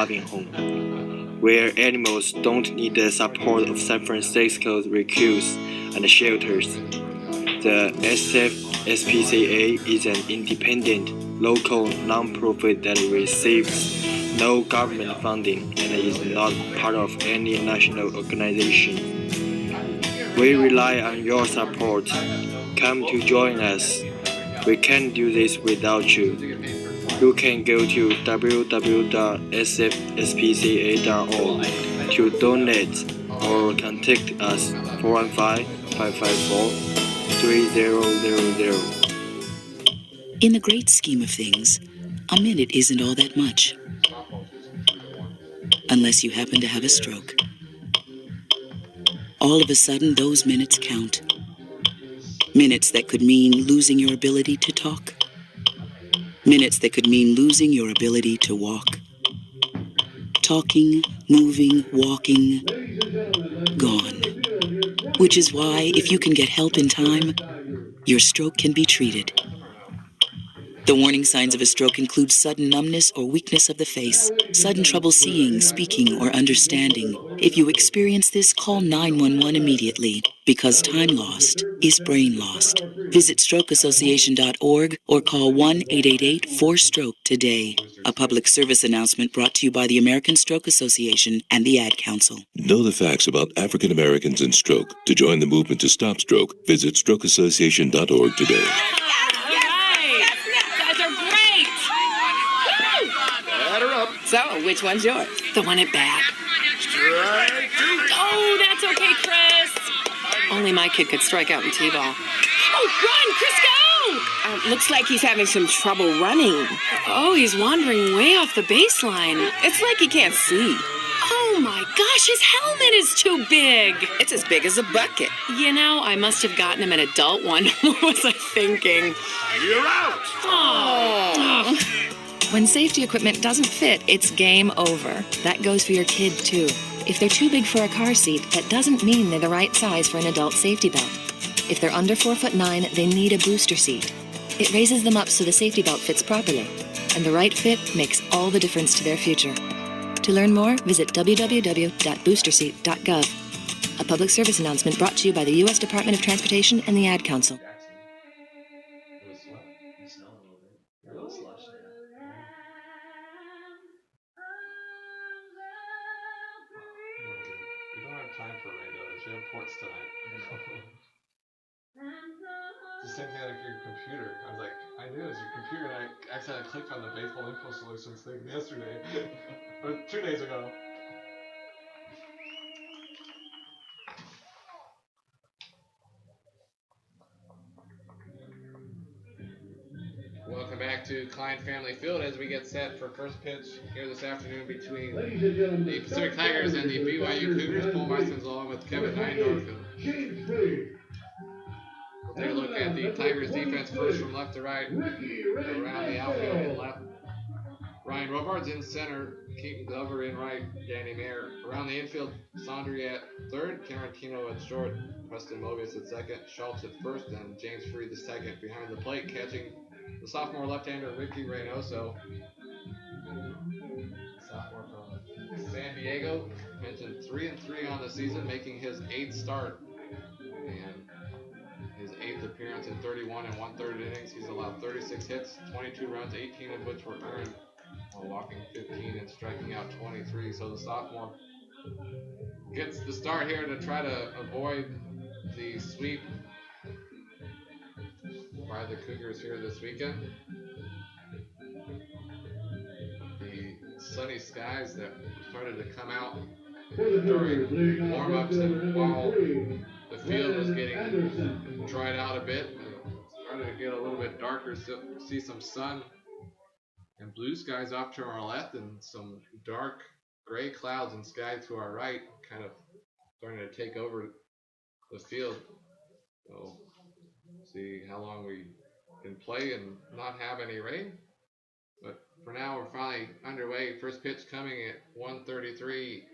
loving home, where animals don't need the support of San Francisco's rescues and shelters. The SFSPCA is an independent, local nonprofit that receives no government funding and is not part of any national organization. We rely on your support. Come to join us. We can't do this without you. You can go to www.sfspca.org to donate or contact us 415-554-3000. In the great scheme of things, a minute isn't all that much. Unless you happen to have a stroke. All of a sudden, those minutes count. Minutes that could mean losing your ability to talk. Minutes that could mean losing your ability to walk. Talking, moving, walking, gone. Which is why, if you can get help in time, your stroke can be treated. The warning signs of a stroke include sudden numbness or weakness of the face, sudden trouble seeing, speaking, or understanding. If you experience this, call 911 immediately, because time lost is brain lost. Visit strokeassociation.org or call 1-888-4STROKE today. A public service announcement brought to you by the American Stroke Association and the Ad Council. Know the facts about African Americans and stroke. To join the movement to stop stroke, visit strokeassociation.org today. So, which one's yours? The one at bat. Strike two. Oh, that's okay, Chris. Only my kid could strike out in T-ball. Oh, run, Chris, go! Looks like he's having some trouble running. Oh, he's wandering way off the baseline. It's like he can't see. Oh my gosh, his helmet is too big. It's as big as a bucket. You know, I must have gotten him an adult one. What was I thinking? You're out! Oh. When safety equipment doesn't fit, it's game over. That goes for your kid, too. If they're too big for a car seat, that doesn't mean they're the right size for an adult safety belt. If they're under 4'9", they need a booster seat. It raises them up so the safety belt fits properly. And the right fit makes all the difference to their future. To learn more, visit www.boosterseat.gov. A public service announcement brought to you by the U.S. Department of Transportation and the Ad Council. Time for radios. You have ports tonight. The same thing like your computer. I was like, I knew it was your computer, and I accidentally clicked on the Baseball Info Solutions thing yesterday, or 2 days ago. Welcome back to Klein Family Field as we get set for first pitch here this afternoon between the Pacific Tigers and the BYU Cougars. Paul Marston's along with Kevin Neindorf. We'll take a look at the Tigers defense first from left to right, around the outfield and left. Ryan Robards in center, Keaton Glover in right, Danny Mayer. Around the infield, Sondri at third, Cameron Kino at short, Preston Mobius at second, Schultz at first, and James Freed the second. Behind the plate, catching the sophomore left-hander Ricky Reynoso. Sophomore from San Diego, mentioned 3-3 on the season, making his 8th start. And his 8th appearance in 31 1/3 innings. He's allowed 36 hits, 22 runs, 18 of which were earned, while walking 15 and striking out 23. So the sophomore gets the start here to try to avoid the sweep by the Cougars here this weekend. The sunny skies that started to come out during warm-ups and while the field was getting dried out a bit, started to get a little bit darker, so see some sun and blue skies off to our left and some dark gray clouds and sky to our right, kind of starting to take over the field. So see how long we can play and not have any rain. But for now, we're finally underway. First pitch coming at 1:33,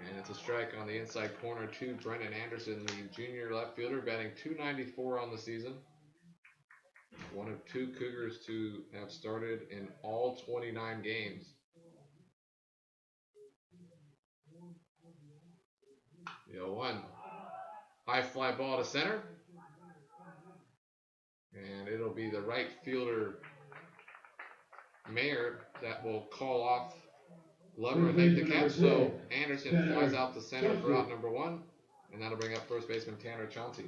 and it's a strike on the inside corner to Brendan Anderson, the junior left fielder, batting .294 on the season. One of 2 Cougars to have started in all 29 games. The 0-1. High fly ball to center. And it'll be the right fielder, Mayer, that will call off Glover and make the catch. So Anderson flies out to center for out number 1. And that'll bring up first baseman Tanner Chauncey.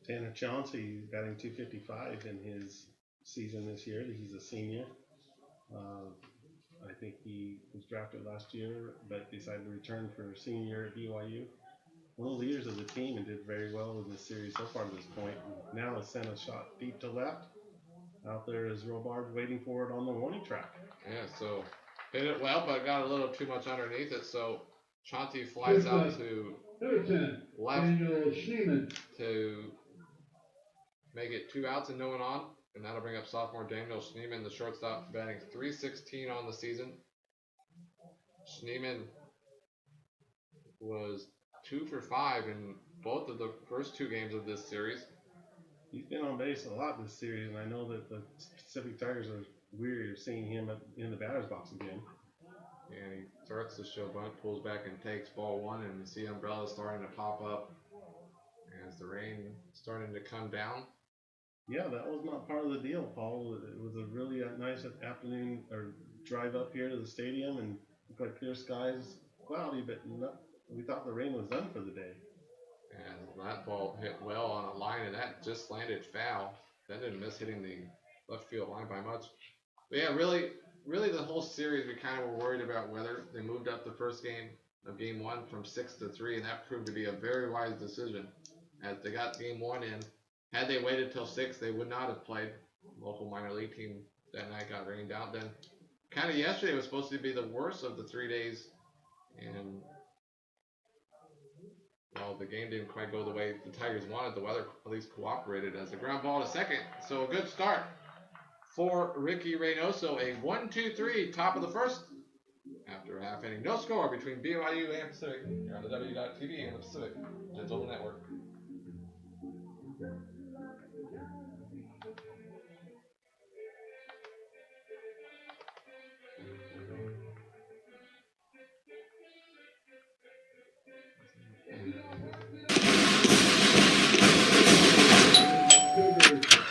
Tanner Chauncey batting .255 in his season this year. He's a senior. I think he was drafted last year, but decided to return for senior year at BYU. One of the leaders of the team and did very well in this series so far to this point. Now has sent a shot deep to left. Out there is Robard waiting for it on the warning track. Yeah, so hit it well, but got a little too much underneath it. So Chauncey flies out to left to make it 2 outs and no one on. And that'll bring up sophomore Daniel Schneeman, the shortstop, batting .316 on the season. Schneeman was 2 for 5 in both of the first 2 games of this series. He's been on base a lot this series, and I know that the Pacific Tigers are weary of seeing him in the batter's box again. And he starts to show bunt, pulls back and takes ball 1, and you see umbrellas starting to pop up as the rain starting to come down. Yeah, that was not part of the deal, Paul. It was a really nice afternoon or drive up here to the stadium and looked like clear skies, cloudy, but we thought the rain was done for the day. And that ball hit well on a line, and that just landed foul. That didn't miss hitting the left field line by much. But yeah, really the whole series we kind of were worried about weather. They moved up the first game of game 1 from 6 to 3, and that proved to be a very wise decision as they got game 1 in. Had they waited till 6, they would not have played. Local minor league team that night got rained out. Then kind of yesterday was supposed to be the worst of the 3 days, and well, the game didn't quite go the way the Tigers wanted. The weather at least cooperated as a ground ball to second. So a good start for Ricky Reynoso. A 1-2-3, top of the first. After a half inning, no score between BYU and Pacific. You're on the W.TV and the Pacific Digital Network.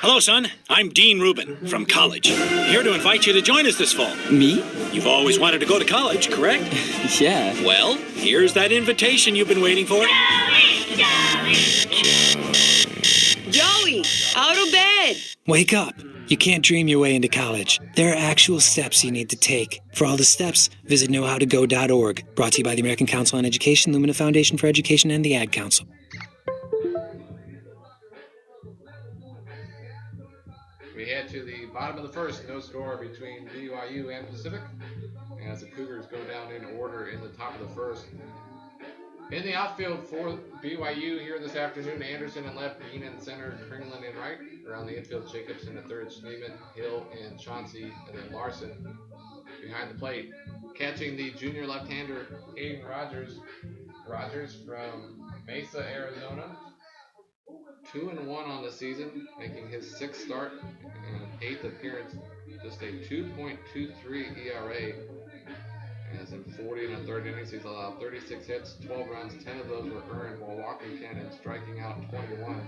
Hello, son. I'm Dean Rubin from college. Here to invite you to join us this fall. Me? You've always wanted to go to college, correct? Yeah. Well, here's that invitation you've been waiting for. Joey, out of bed. Wake up. You can't dream your way into college. There are actual steps you need to take. For all the steps, visit knowhowtogo.org. Brought to you by the American Council on Education, Lumina Foundation for Education, and the Ad Council. We head to the bottom of the first, no score between BYU and Pacific, as the Cougars go down in order in the top of the first. In the outfield for BYU here this afternoon, Anderson in left, Bean in center, Kringland in right. Around the infield, Jacobson at third, Schneeman, Hill, and Chauncey, and then Larson behind the plate. Catching the junior left-hander, Aiden Rogers. Rogers from Mesa, Arizona. 2-1 on the season, making his 6th start and 8th appearance. Just a 2.23 ERA. As in 40 and a third innings, he's allowed 36 hits, 12 runs, 10 of those were earned while walking 10 and striking out 21.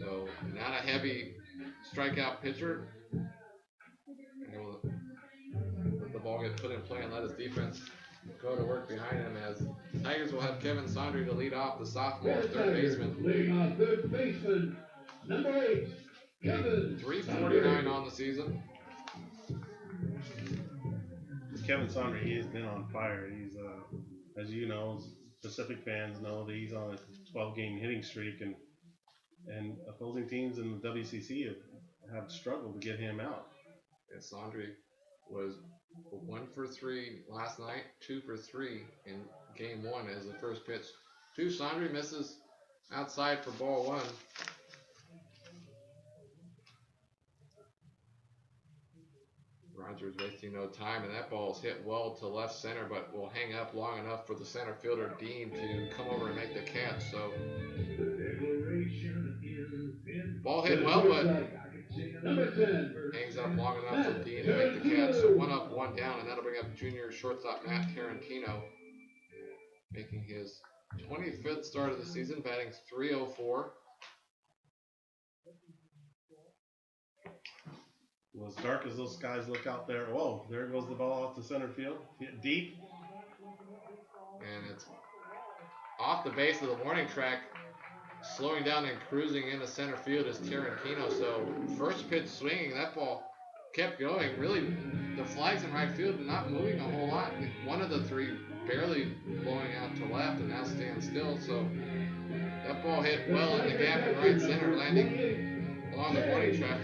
So not a heavy strikeout pitcher. And he'll let the ball get put in play and let his defense go to work behind him, as the Tigers will have Kevin Sondry to lead off, the sophomore third baseman. Leading off third baseman, number 8, Kevin. 349 on the season. Kevin Sondry, he has been on fire. He's, as you know, Pacific fans know that he's on a 12-game hitting streak, and opposing teams in the WCC have struggled to get him out. And Sondry was 1 for 3 last night, 2 for 3 in game 1 as the first pitch. Sondry misses outside for ball 1. Rogers wasting no time, and that ball is hit well to left center, but will hang up long enough for the center fielder Dean to come over and make the catch. So ball hit well, but Number 10. Hangs up long enough for Dean to make the catch. So 1 up, 1 down, and that'll bring up junior shortstop Matt Tarantino, making his 25th start of the season, batting .304. Well, as dark as those skies look out there, whoa, there goes the ball off the center field. Hit deep. And it's off the base of the warning track. Slowing down and cruising into center field is Tarantino. So first pitch swinging, that ball kept going. Really, the flags in right field not moving a whole lot. One of the three barely blowing out to left and now stands still. So that ball hit well in the gap in right center, landing along the warning track.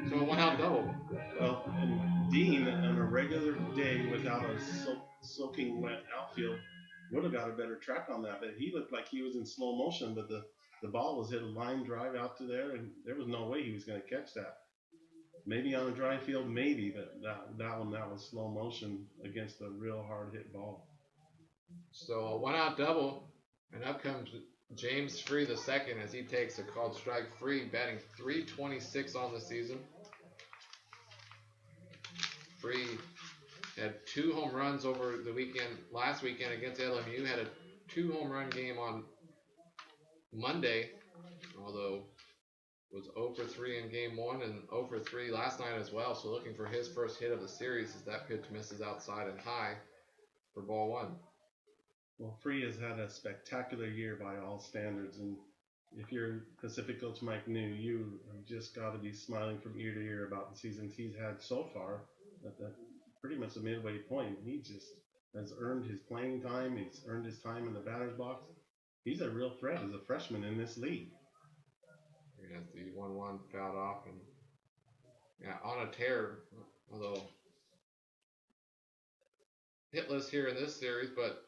So it went out double. Well, and Dean, on a regular day without a soaking wet outfield, would have got a better track on that. But he looked like he was in slow motion, but the ball was hit a line drive out to there, and there was no way he was going to catch that. Maybe on a dry field, maybe, but that was slow motion against a real hard hit ball. So a 1 out double, and up comes James Free the second as he takes a called strike. Free batting .326 on the season. Free had 2 home runs over the weekend. Last weekend against LMU, had a 2 home run game on Monday, although was 0 for 3 in game 1 and 0 for 3 last night as well. So looking for his first hit of the series as that pitch misses outside and high for ball 1. Well, Free has had a spectacular year by all standards, and if you're Pacific Coach Mike New, you just got to be smiling from ear to ear about the seasons he's had so far. At the pretty much the midway point, he just has earned his playing time. He's earned his time in the batter's box. He's a real threat as a freshman in this league. Yeah, the 1-1 fouled off, and yeah, on a tear, although hitless here in this series, but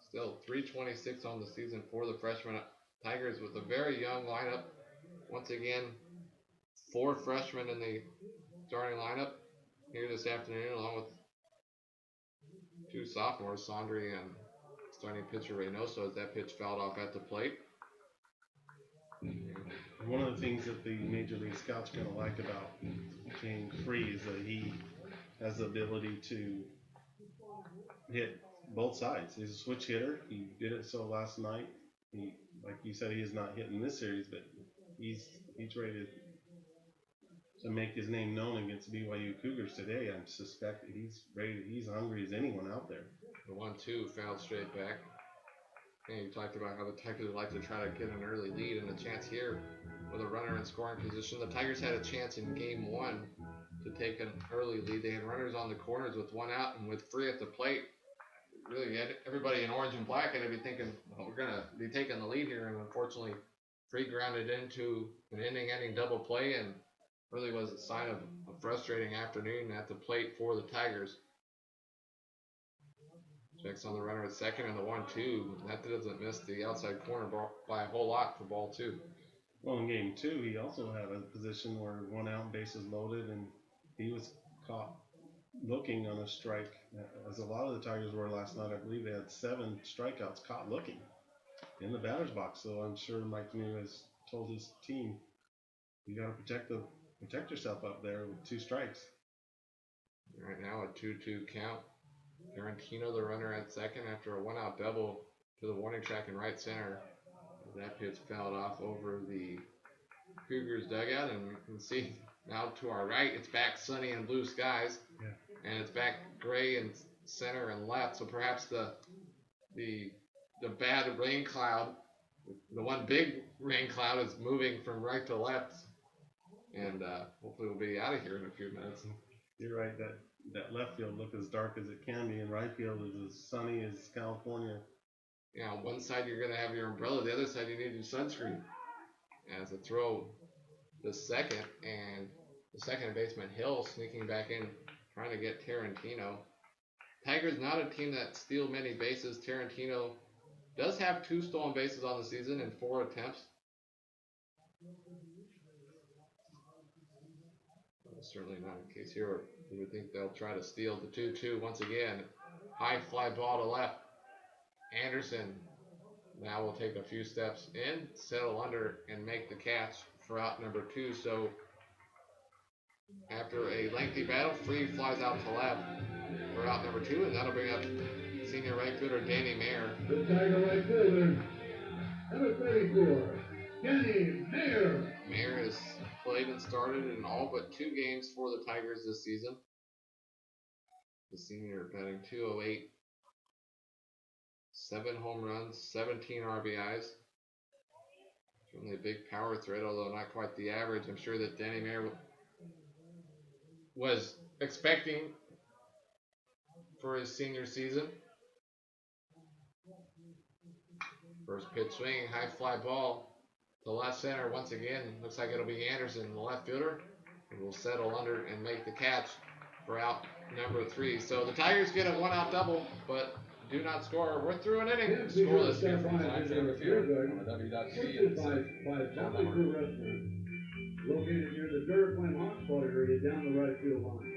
still .326 on the season for the freshman Tigers with a very young lineup. Once again, 4 freshmen in the starting lineup here this afternoon, along with 2 sophomores, Sondri and starting pitcher Reynoso, as that pitch fouled off at the plate. One of the things that the Major League Scouts are going to like about James Free is that he has the ability to hit both sides. He's a switch hitter. He did it so last night. He, like you said, he is not hitting this series, but he's ready to make his name known against BYU Cougars today. I suspect he's ready. He's hungry as anyone out there. The 1-2 fouled straight back. And you talked about how the Tigers like to try to get an early lead, and a chance here with a runner in scoring position. The Tigers had a chance in game 1 to take an early lead. They had runners on the corners with 1 out, and with Free at the plate, really had everybody in orange and black, and they'd be thinking, well, we're going to be taking the lead here. And unfortunately, Free grounded into an inning-ending double play, and really was a sign of a frustrating afternoon at the plate for the Tigers. Checks on the runner at second, and the 1-2. That doesn't miss the outside corner by a whole lot for ball 2. Well, in game 2, he also had a position where 1 out, bases loaded, and he was caught looking on a strike, as a lot of the Tigers were last night. I believe they had 7 strikeouts caught looking in the batter's box. So I'm sure Mike New has told his team, you got to protect yourself up there with 2 strikes. Right now a 2-2 count. Tarantino, the runner at second, after a 1 out double to the warning track in right center. That pitch fouled off over the Cougars dugout, and you can see now to our right, it's back sunny and blue skies, and it's back gray in center and left. So perhaps the bad rain cloud, the one big rain cloud, is moving from right to left, and hopefully we'll be out of here in a few minutes. You're right, that left field look as dark as it can be, and right field is as sunny as California. Yeah, on one side you're going to have your umbrella, the other side you need your sunscreen. As a throw the second, and the second baseman Hill sneaking back in, trying to get Tarantino. Tigers not a team that steal many bases. Tarantino does have 2 stolen bases on the season in 4 attempts. That's certainly not the case here. You would think they'll try to steal the 2-2 once again. High fly ball to left. Anderson now will take a few steps in, settle under, and make the catch for out number 2. So after a lengthy battle, Free flies out to left for out number 2, and that'll bring up senior right fielder Danny Mayer. The Tiger right fielder, number 34, Danny Mayer. Mayer has played and started in all but 2 games for the Tigers this season. The senior batting .208, 7 home runs, 17 RBIs. Certainly a big power threat, although not quite the average. I'm sure that Danny Mayer was expecting for his senior season. First pitch swinging, high fly ball to left center once again. Looks like it'll be Anderson, the left fielder, and will settle under and make the catch for out number 3. So the Tigers get a 1-out double, but do not score. We're through an inning. Scoreless here from Time Travel Field on the W.C. Located near the Dirt Flame Hot Spot area down the right field line.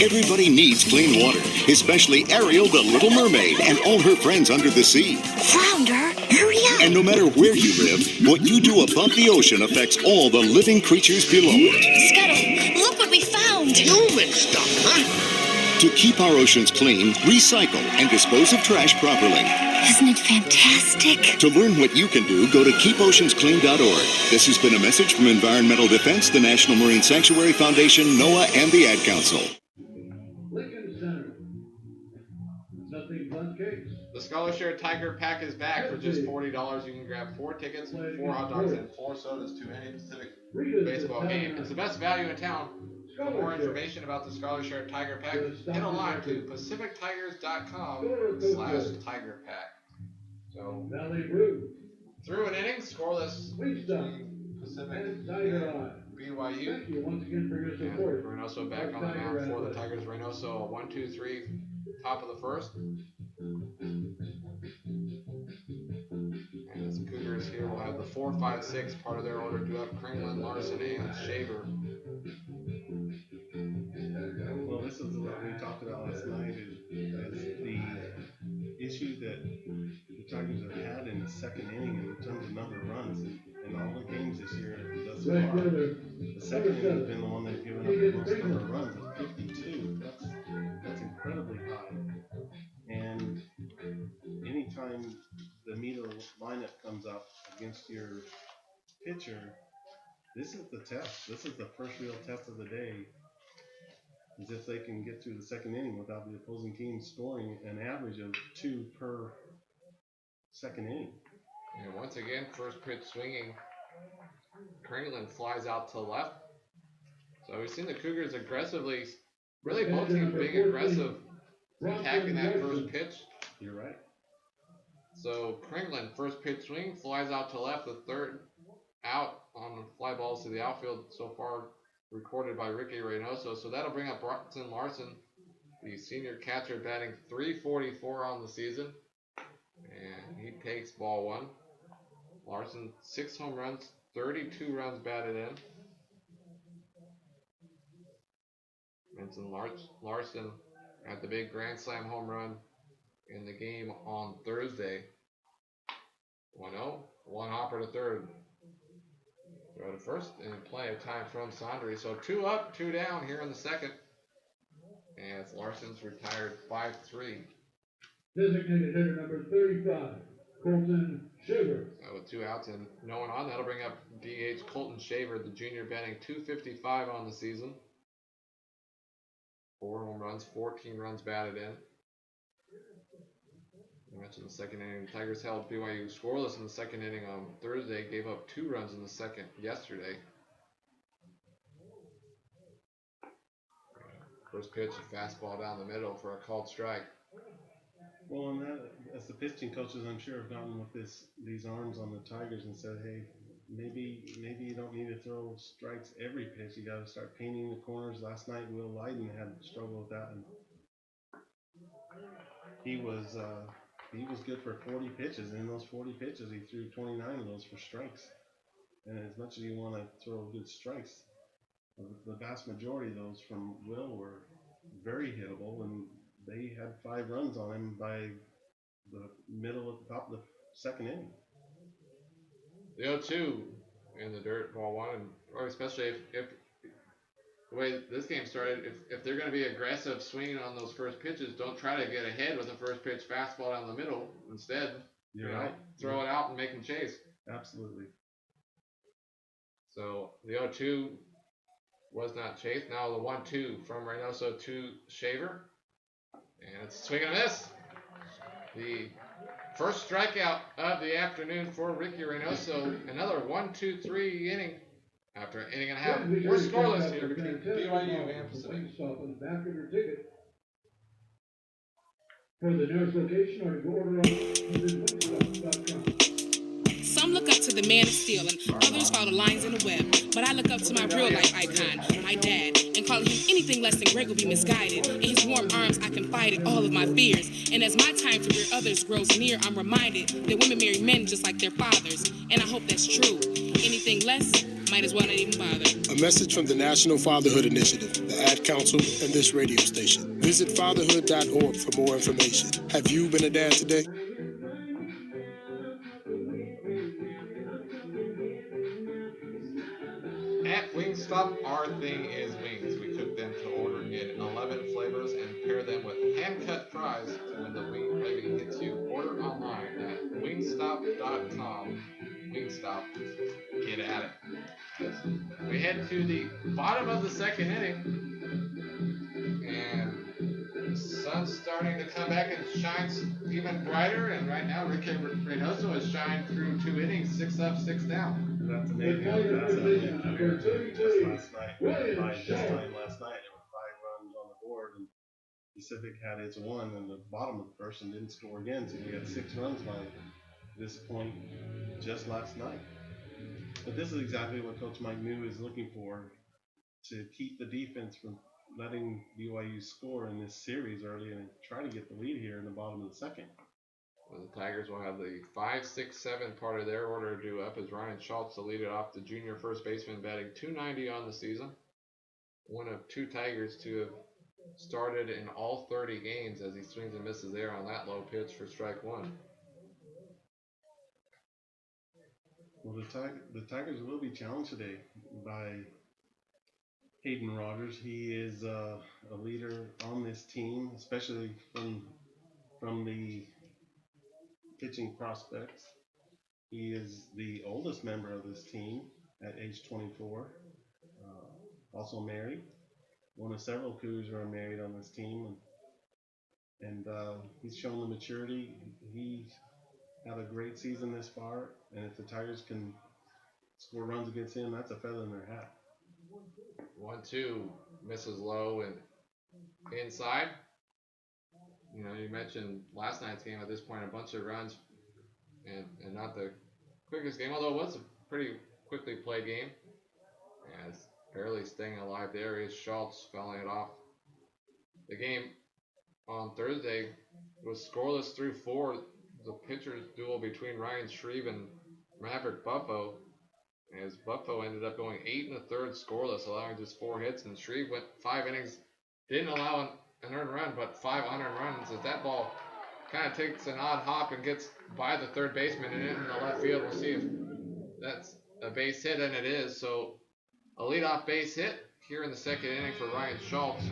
Everybody needs clean water, especially Ariel, the Little Mermaid, and all her friends under the sea. Flounder, hurry up! And no matter where you live, what you do above the ocean affects all the living creatures below it. Scuttle, look what we found! Human stuff, huh? To keep our oceans clean, recycle and dispose of trash properly. Isn't it fantastic? To learn what you can do, go to keepoceansclean.org. This has been a message from Environmental Defense, the National Marine Sanctuary Foundation, NOAA, and the Ad Council. Lincoln Center. Nothing but cakes. The Scholarshare Tiger Pack is back for just $40. You can grab 4 tickets, 4 hot dogs, and 4 sodas to any Pacific baseball game. It's the best value in town. For more information about the Scholarshare Tiger Pack, head online to pacifictigers.com/Tiger Pack. So, through an inning, scoreless between Pacific and BYU. Thank you once again for your support. Reynoso back on the mound for the Tigers. Reynoso, 1-2-3, top of the first. And the Cougars here will have the 4-5-6 part of their order due up Kringlen, Larson, and Shaver. Well, this is what we talked about last night, is the issue that the Tigers have had in the second inning in terms of number of runs in all the games this year thus far. The second inning has been the one they've given up the most number of runs at 52. That's incredibly high. And anytime the meat of the lineup comes up against your pitcher, this is the test. This is the first real test of the day. Is if they can get through the second inning without the opposing team scoring an average of 2 per second inning. And once again, first pitch swinging, Kringlen flies out to left. So we've seen the Cougars aggressively, really both teams being aggressive, attacking that first pitch. You're right. So Kringlen, first pitch swing, flies out to left, the third out on fly balls to the outfield so far, recorded by Ricky Reynoso. So that'll bring up Bronson Larson, the senior catcher, batting .344 on the season. And he takes ball 1. Larson, 6 home runs, 32 runs batted in. Vincent Larson had the big grand slam home run in the game on Thursday. 1-0, 1 hopper to third. Throw to first, and plenty of time from Sondry. So 2 up, 2 down here in the second. And Larson's retired 5-3. Designated hitter number 35, Colton Shaver. With 2 outs and no one on, that'll bring up DH Colton Shaver, the junior, batting .255 on the season. 4 home runs, 14 runs batted in. I mentioned the second inning. The Tigers held BYU scoreless in the second inning on Thursday, gave up 2 runs in the second yesterday. First pitch, a fastball down the middle for a called strike. Well, and that, as the pitching coaches, I'm sure, have gotten with these arms on the Tigers and said, hey, maybe you don't need to throw strikes every pitch. You got to start painting the corners. Last night, Will Leiden had struggled with that, and he was good for 40 pitches. And in those 40 pitches, he threw 29 of those for strikes. And as much as you want to throw good strikes, the vast majority of those from Will were very hittable, and they had 5 runs on him by the top of the second inning. The 0-2 in the dirt, ball one, and or especially if the way this game started, if they're going to be aggressive swinging on those first pitches, don't try to get ahead with the first pitch fastball down the middle. Instead, throw it out and make them chase. Absolutely. So the 0-2 was not chased. Now the 1-2 from Reynoso to Shaver. And it's a swing and a miss. The first strikeout of the afternoon for Ricky Reynoso. Another 1-2-3 inning. After an inning and a half, we're scoreless here between BYU and Pacific. Stop on the back of your ticket. For the nearest location, or to order on wingstop.com. Some look up to the man of steel, and others follow the lines in the web. But I look up to my real-life icon, my dad, and calling him anything less than great would be misguided. In his warm arms, I confided all of my fears. And as my time to rear others grows near, I'm reminded that women marry men just like their fathers. And I hope that's true. Anything less, might as well not even bother. A message from the National Fatherhood Initiative, the Ad Council, and this radio station. Visit fatherhood.org for more information. Have you been a dad today? At Wingstop, our thing is wings. We cook them to order in 11 flavors and pair them with hand-cut fries when the wing craving hits you. Order online at wingstop.com. Wingstop. Get at it. We head to the bottom of the second inning, and the sun's starting to come back and shines even brighter. And right now, Ricky Reynoso has shined through 2 innings, 6 up, 6 down. That's amazing. That's just last night. By this time last night, there were 5 runs on the board, and Pacific had its 1 in the bottom of the first and didn't score again. So we had 6 runs by this point just last night. But this is exactly what Coach Mike New is looking for, to keep the defense from letting BYU score in this series early and try to get the lead here in the bottom of the second. Well, the Tigers will have the 5, 6, 7 part of their order due up as Ryan Schultz to lead it off, the junior first baseman, batting .290 on the season. One of 2 Tigers to have started in all 30 games as he swings and misses there on that low pitch for strike 1. Well, the Tigers will be challenged today by Hayden Rogers. He is a leader on this team, especially from the pitching prospects. He is the oldest member of this team at age 24, also married. One of several Cougars who are married on this team, and he's shown the maturity. He had a great season this far, and if the Tigers can score runs against him, that's a feather in their hat. 1-2 misses low and inside. You know, you mentioned last night's game. At this point, a bunch of runs and not the quickest game, although it was a pretty quickly played game. And it's barely staying alive there is Schultz fouling it off. The game on Thursday was scoreless through 4. The pitcher's duel between Ryan Shreve and Maverick Buffo, as Buffo ended up going 8 1/3 scoreless, allowing just 4 hits, and Shreve went 5 innings, didn't allow an earned run, but 5 unearned runs. As that ball kind of takes an odd hop and gets by the third baseman and into the left field, we'll see if that's a base hit, and it is. So a leadoff base hit here in the second inning for Ryan Schultz.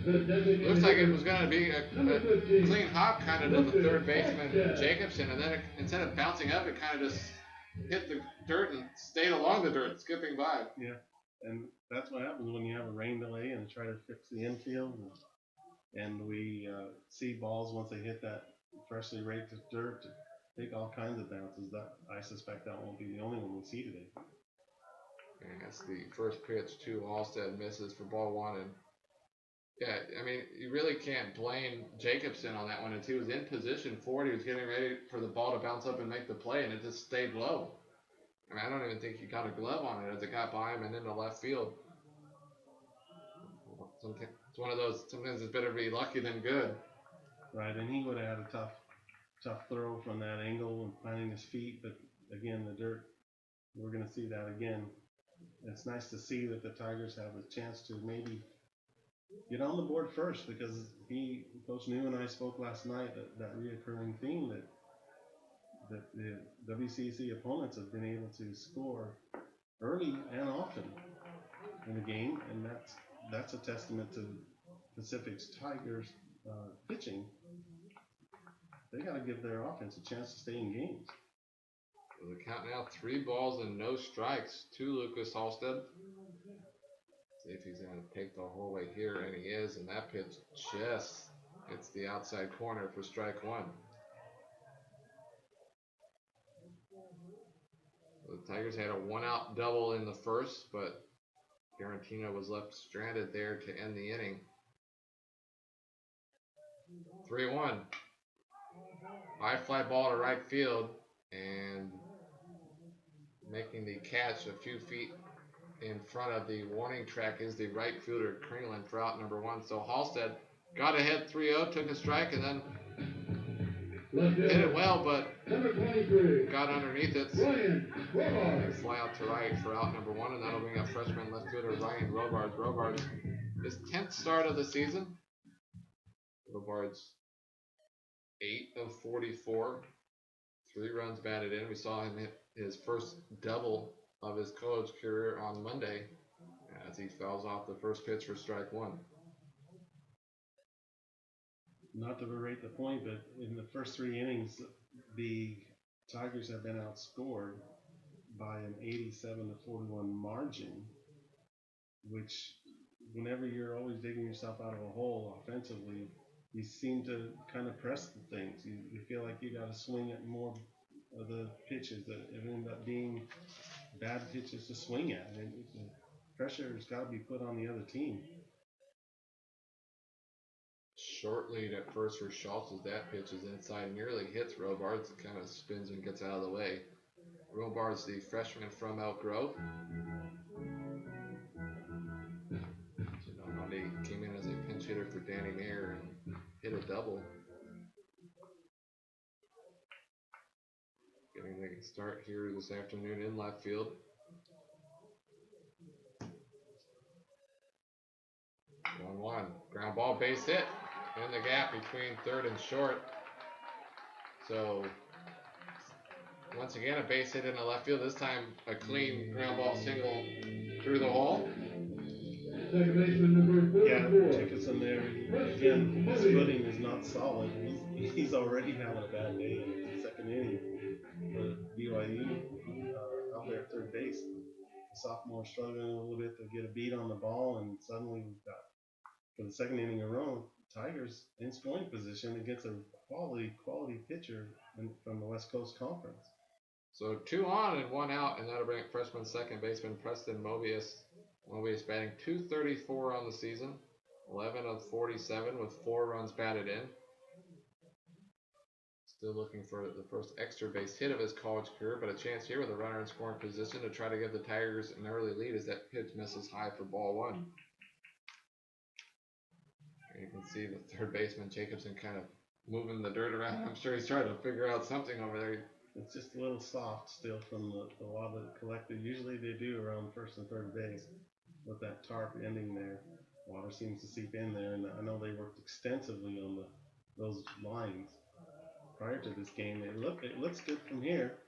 Looks like it was going to be a clean hop kind of to the third baseman, Jacobson, and then instead of bouncing up, it kind of just hit the dirt and stayed along the dirt, skipping by. Yeah, and that's what happens when you have a rain delay and try to fix the infield. And we see balls once they hit that freshly raked dirt take all kinds of bounces. That I suspect that won't be the only one we see today. And that's the first pitch to Alstead, misses for ball 1, and yeah, I mean, you really can't blame Jacobson on that one. He was in position for it. He was getting ready for the ball to bounce up and make the play, and it just stayed low. I mean, I don't even think he got a glove on it as it got by him and into left field. It's one of those, sometimes it's better to be lucky than good. Right, and he would have had a tough throw from that angle and planting his feet, but again, the dirt, we're going to see that again. It's nice to see that the Tigers have a chance to maybe get on the board first, because Coach New and I spoke last night that reoccurring theme that that the WCC opponents have been able to score early and often in the game, and that's a testament to Pacific's Tigers pitching. They got to give their offense a chance to stay in games. So the count now, 3 balls and no strikes to Lucas Halstead. See if he's going to take the whole way here, and he is, and that pitch just hits the outside corner for strike 1. The Tigers had a 1-out double in the first, but Garantino was left stranded there to end the inning. 3-1. High fly ball to right field, and making the catch a few feet in front of the warning track is the right fielder Kringland for out number 1. So Halstead got ahead 3-0, took a strike, and then hit it well, but got underneath it. Fly out to right for out number 1, and that'll bring up freshman left fielder Ryan Robards. Robards, his 10th start of the season. Robards 8 of 44, 3 runs batted in. We saw him hit his first double of his college career on Monday as he fouls off the first pitch for strike 1. Not to berate the point, but in the first 3 innings, the Tigers have been outscored by an 87-41 margin, which whenever you're always digging yourself out of a hole offensively, you seem to kind of press the things. You feel like you got to swing at more of the pitches that end up being bad pitches to swing at. And the pressure has got to be put on the other team. Short lead at first for Schultz as that pitch is inside, nearly hits Robards. It kind of spins and gets out of the way. Robards, the freshman from Elk Grove. Monday came in as a pinch hitter for Danny Mayer and hit a double. Getting the start here this afternoon in left field. 1-1. Ground ball, base hit in the gap between third and short. So once again, a base hit in the left field. This time a clean ground ball single through the hole. Yeah, Jacobson there. Again, his footing is not solid. He's already having a bad day in the second inning for BYU out there at third base. The sophomore struggling a little bit to get a beat on the ball, and suddenly we've got, for the second inning in a row, Tigers in scoring position against a quality pitcher from the West Coast Conference. So 2 on and 1 out, and that'll bring freshman second baseman Preston Mobius. Mobius batting .234 on the season, 11 of 47 with 4 runs batted in. Still looking for the first extra base hit of his college career, but a chance here with a runner in scoring position to try to give the Tigers an early lead as that pitch misses high for ball 1. And you can see the third baseman Jacobson kind of moving the dirt around. I'm sure he's trying to figure out something over there. It's just a little soft still from the lava collected. Usually they do around first and third base with that tarp ending there. Water seems to seep in there, and I know they worked extensively on those lines prior to this game. It looks good from here,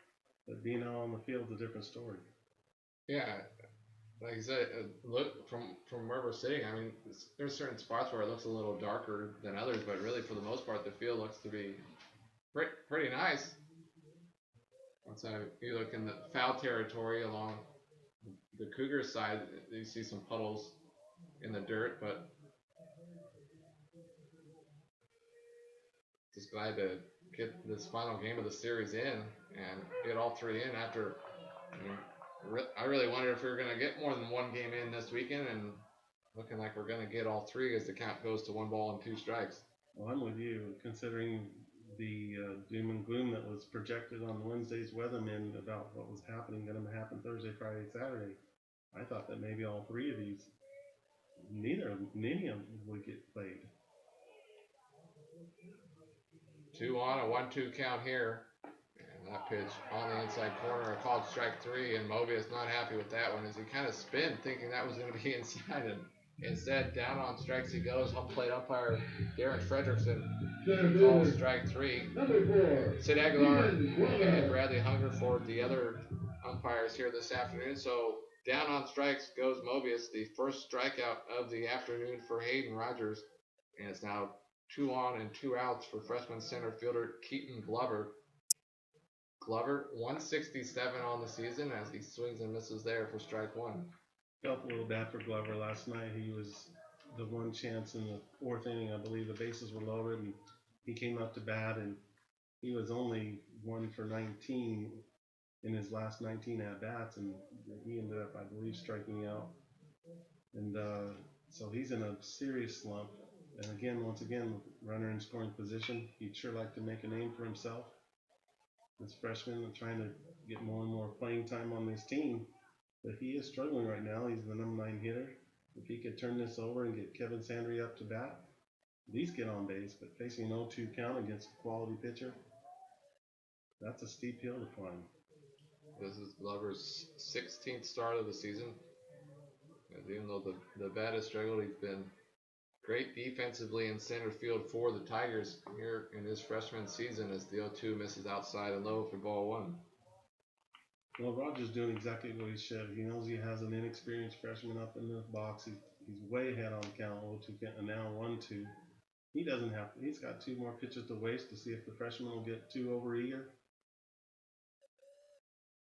but being out on the field is a different story. Yeah, like I said, look from where we're sitting. I mean, there's certain spots where it looks a little darker than others, but really for the most part, the field looks to be pretty nice. Once you look in the foul territory along the Cougars side, you see some puddles in the dirt, but just glad to get this final game of the series in and get all 3 in after. I really wondered if we were going to get more than 1 game in this weekend, and looking like we're going to get all 3 as the count goes to 1 ball and 2 strikes. Well, I'm with you, considering the doom and gloom that was projected on Wednesday's weathermen about what was going to happen Thursday, Friday, Saturday. I thought that maybe all 3 of these, many of them would get played. 2 on, a 1-2 count here. And that pitch on the inside corner, a called strike 3, and Mobius not happy with that one as he kind of spun, thinking that was going to be inside, and Instead, down on strikes he goes. Home plate umpire Darren Fredrickson calls strike 3. Sid Aguilar and Bradley Hungerford, the other umpires here this afternoon. So down on strikes goes Mobius, the first strikeout of the afternoon for Hayden Rogers. And it's now 2 on and 2 outs for freshman center fielder Keaton Glover. Glover, 167 on the season as he swings and misses there for strike 1. Felt a little bad for Glover last night. He was the one chance in the 4th inning. I believe the bases were loaded, and he came up to bat, and he was only 1 for 19 in his last 19 at bats, and he ended up, I believe, striking out. And so he's in a serious slump. And again, once again, runner in scoring position. He'd sure like to make a name for himself. This freshman trying to get more and more playing time on this team. But he is struggling right now. He's the number 9 hitter. If he could turn this over and get Kevin Sandry up to bat, at least get on base. But facing an 0-2 count against a quality pitcher, that's a steep hill to climb. This is Glover's 16th start of the season. And even though the bat has struggled, he's been great defensively in center field for the Tigers here in his freshman season as the 0-2 misses outside and low for ball 1. Well, Rogers doing exactly what he should. He knows he has an inexperienced freshman up in the box. He's way ahead on the count, 0-2 count, and now 1-2. He doesn't have to. He's got 2 more pitches to waste to see if the freshman will get too overeager.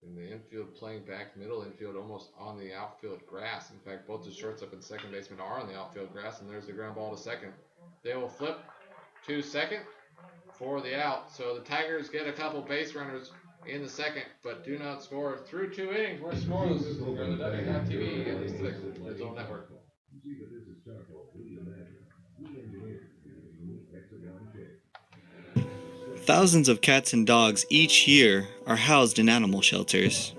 In the infield, playing back middle infield, almost on the outfield grass. In fact, both the shortstop and second baseman are on the outfield grass, and there's the ground ball to second. They will flip to second for the out. So the Tigers get a couple base runners in the second, but do not score through 2 innings. We're scoreless here on the WFTV and the 6th Red Zone Network. Thousands of cats and dogs each year are housed in animal shelters.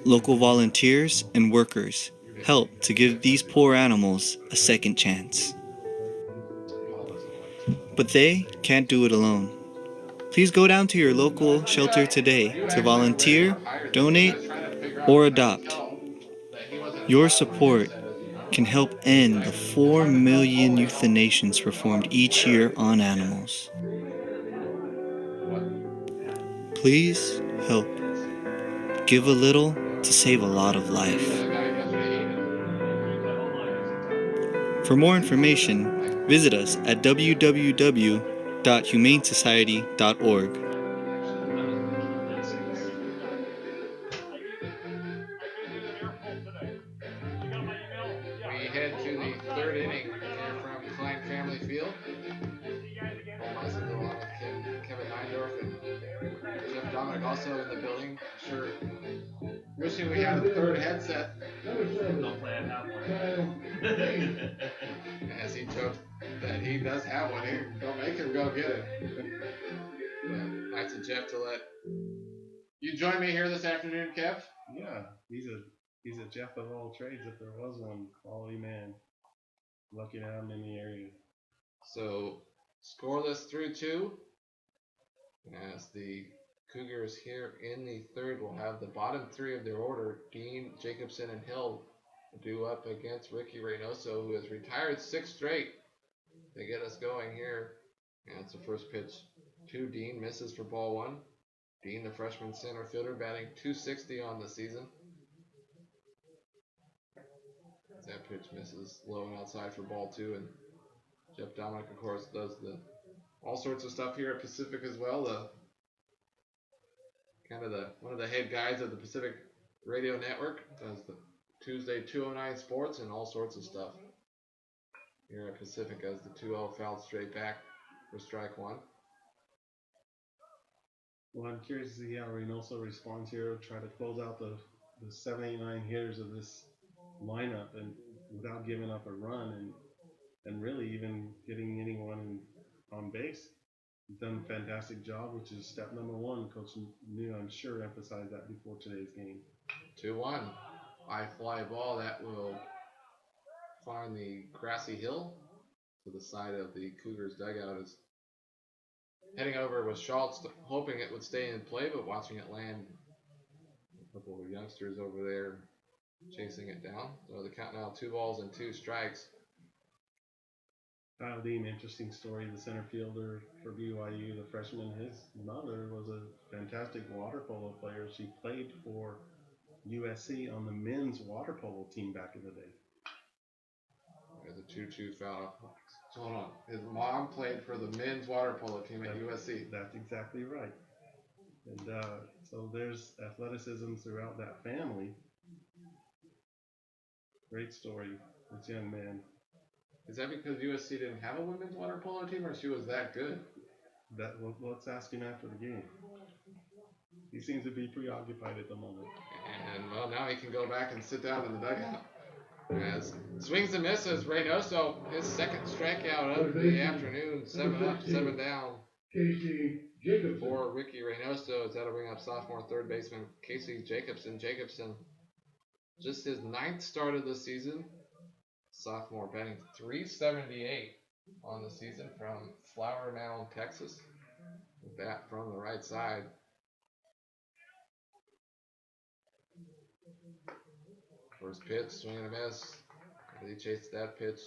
Local volunteers and workers help to give these poor animals a second chance. But they can't do it alone. Please go down to your local shelter today to volunteer, donate, or adopt. Your support can help end the 4 million euthanations performed each year on animals. Please help. Give a little to save a lot of life. For more information, visit us at www.humanesociety.org. We head to the 3rd inning here from Klein Family Field. Nice to go on with Kevin Neindorf and Jeff Dominic also in the building. Sure, wishing we had a 3rd headset. Don't play it that way. As he joked that he does have one here. Don't make him go get it. Nice of Jeff to let you join me here this afternoon, Kev. Yeah, he's a Jeff of all trades if there was one. Quality man. Lucky to have him in the area. So scoreless through 2. As the Cougars here in the 3rd will have the bottom 3 of their order, Dean, Jacobson, and Hill, due up against Ricky Reynoso, who has retired 6 straight. They get us going here. And it's the first pitch to Dean, misses for ball 1. Dean, the freshman center fielder, batting .260 on the season. That pitch misses low and outside for ball 2, and Jeff Dominic, of course, does all sorts of stuff here at Pacific as well. One of the head guys of the Pacific Radio Network, does the Tuesday 209 Sports and all sorts of stuff here at Pacific as the 2-0 fouled straight back for strike 1. Well, I'm curious to see how Reynoso responds here. Try to close out the 7, 8, 9 hitters of this lineup and without giving up a run and really even getting anyone on base. He's done a fantastic job, which is step number 1. Coach New, I'm sure, emphasized that before today's game. 2-1. High fly ball that will find the grassy hill to the side of the Cougars dugout. Is heading over with Schultz, hoping it would stay in play, but watching it land A couple of youngsters over there chasing it down. So the count now 2 balls and 2 strikes. Kyle Dean, interesting story. The center fielder for BYU, the freshman, his mother was a fantastic water polo player. She played for USC on the men's water polo team back in the day. There's a 2-2 foul. So hold on. His mom played for the men's water polo team at USC. That's exactly right. And so there's athleticism throughout that family. Great story, this young man. Is that because USC didn't have a women's water polo team, or she was that good? Let's ask him after the game. He seems to be preoccupied at the moment. And well, now he can go back and sit down in the dugout. As swings and misses, Reynoso, his second strikeout of the afternoon, 7 up, 7 down. Casey Jacobson. For Ricky Reynoso, as that'll bring up sophomore third baseman Casey Jacobson. Jacobson, just his 9th start of the season. Sophomore, batting .378 on the season from Flower Mound, Texas. With that from the right side. First pitch, swing and a miss. He chased that pitch.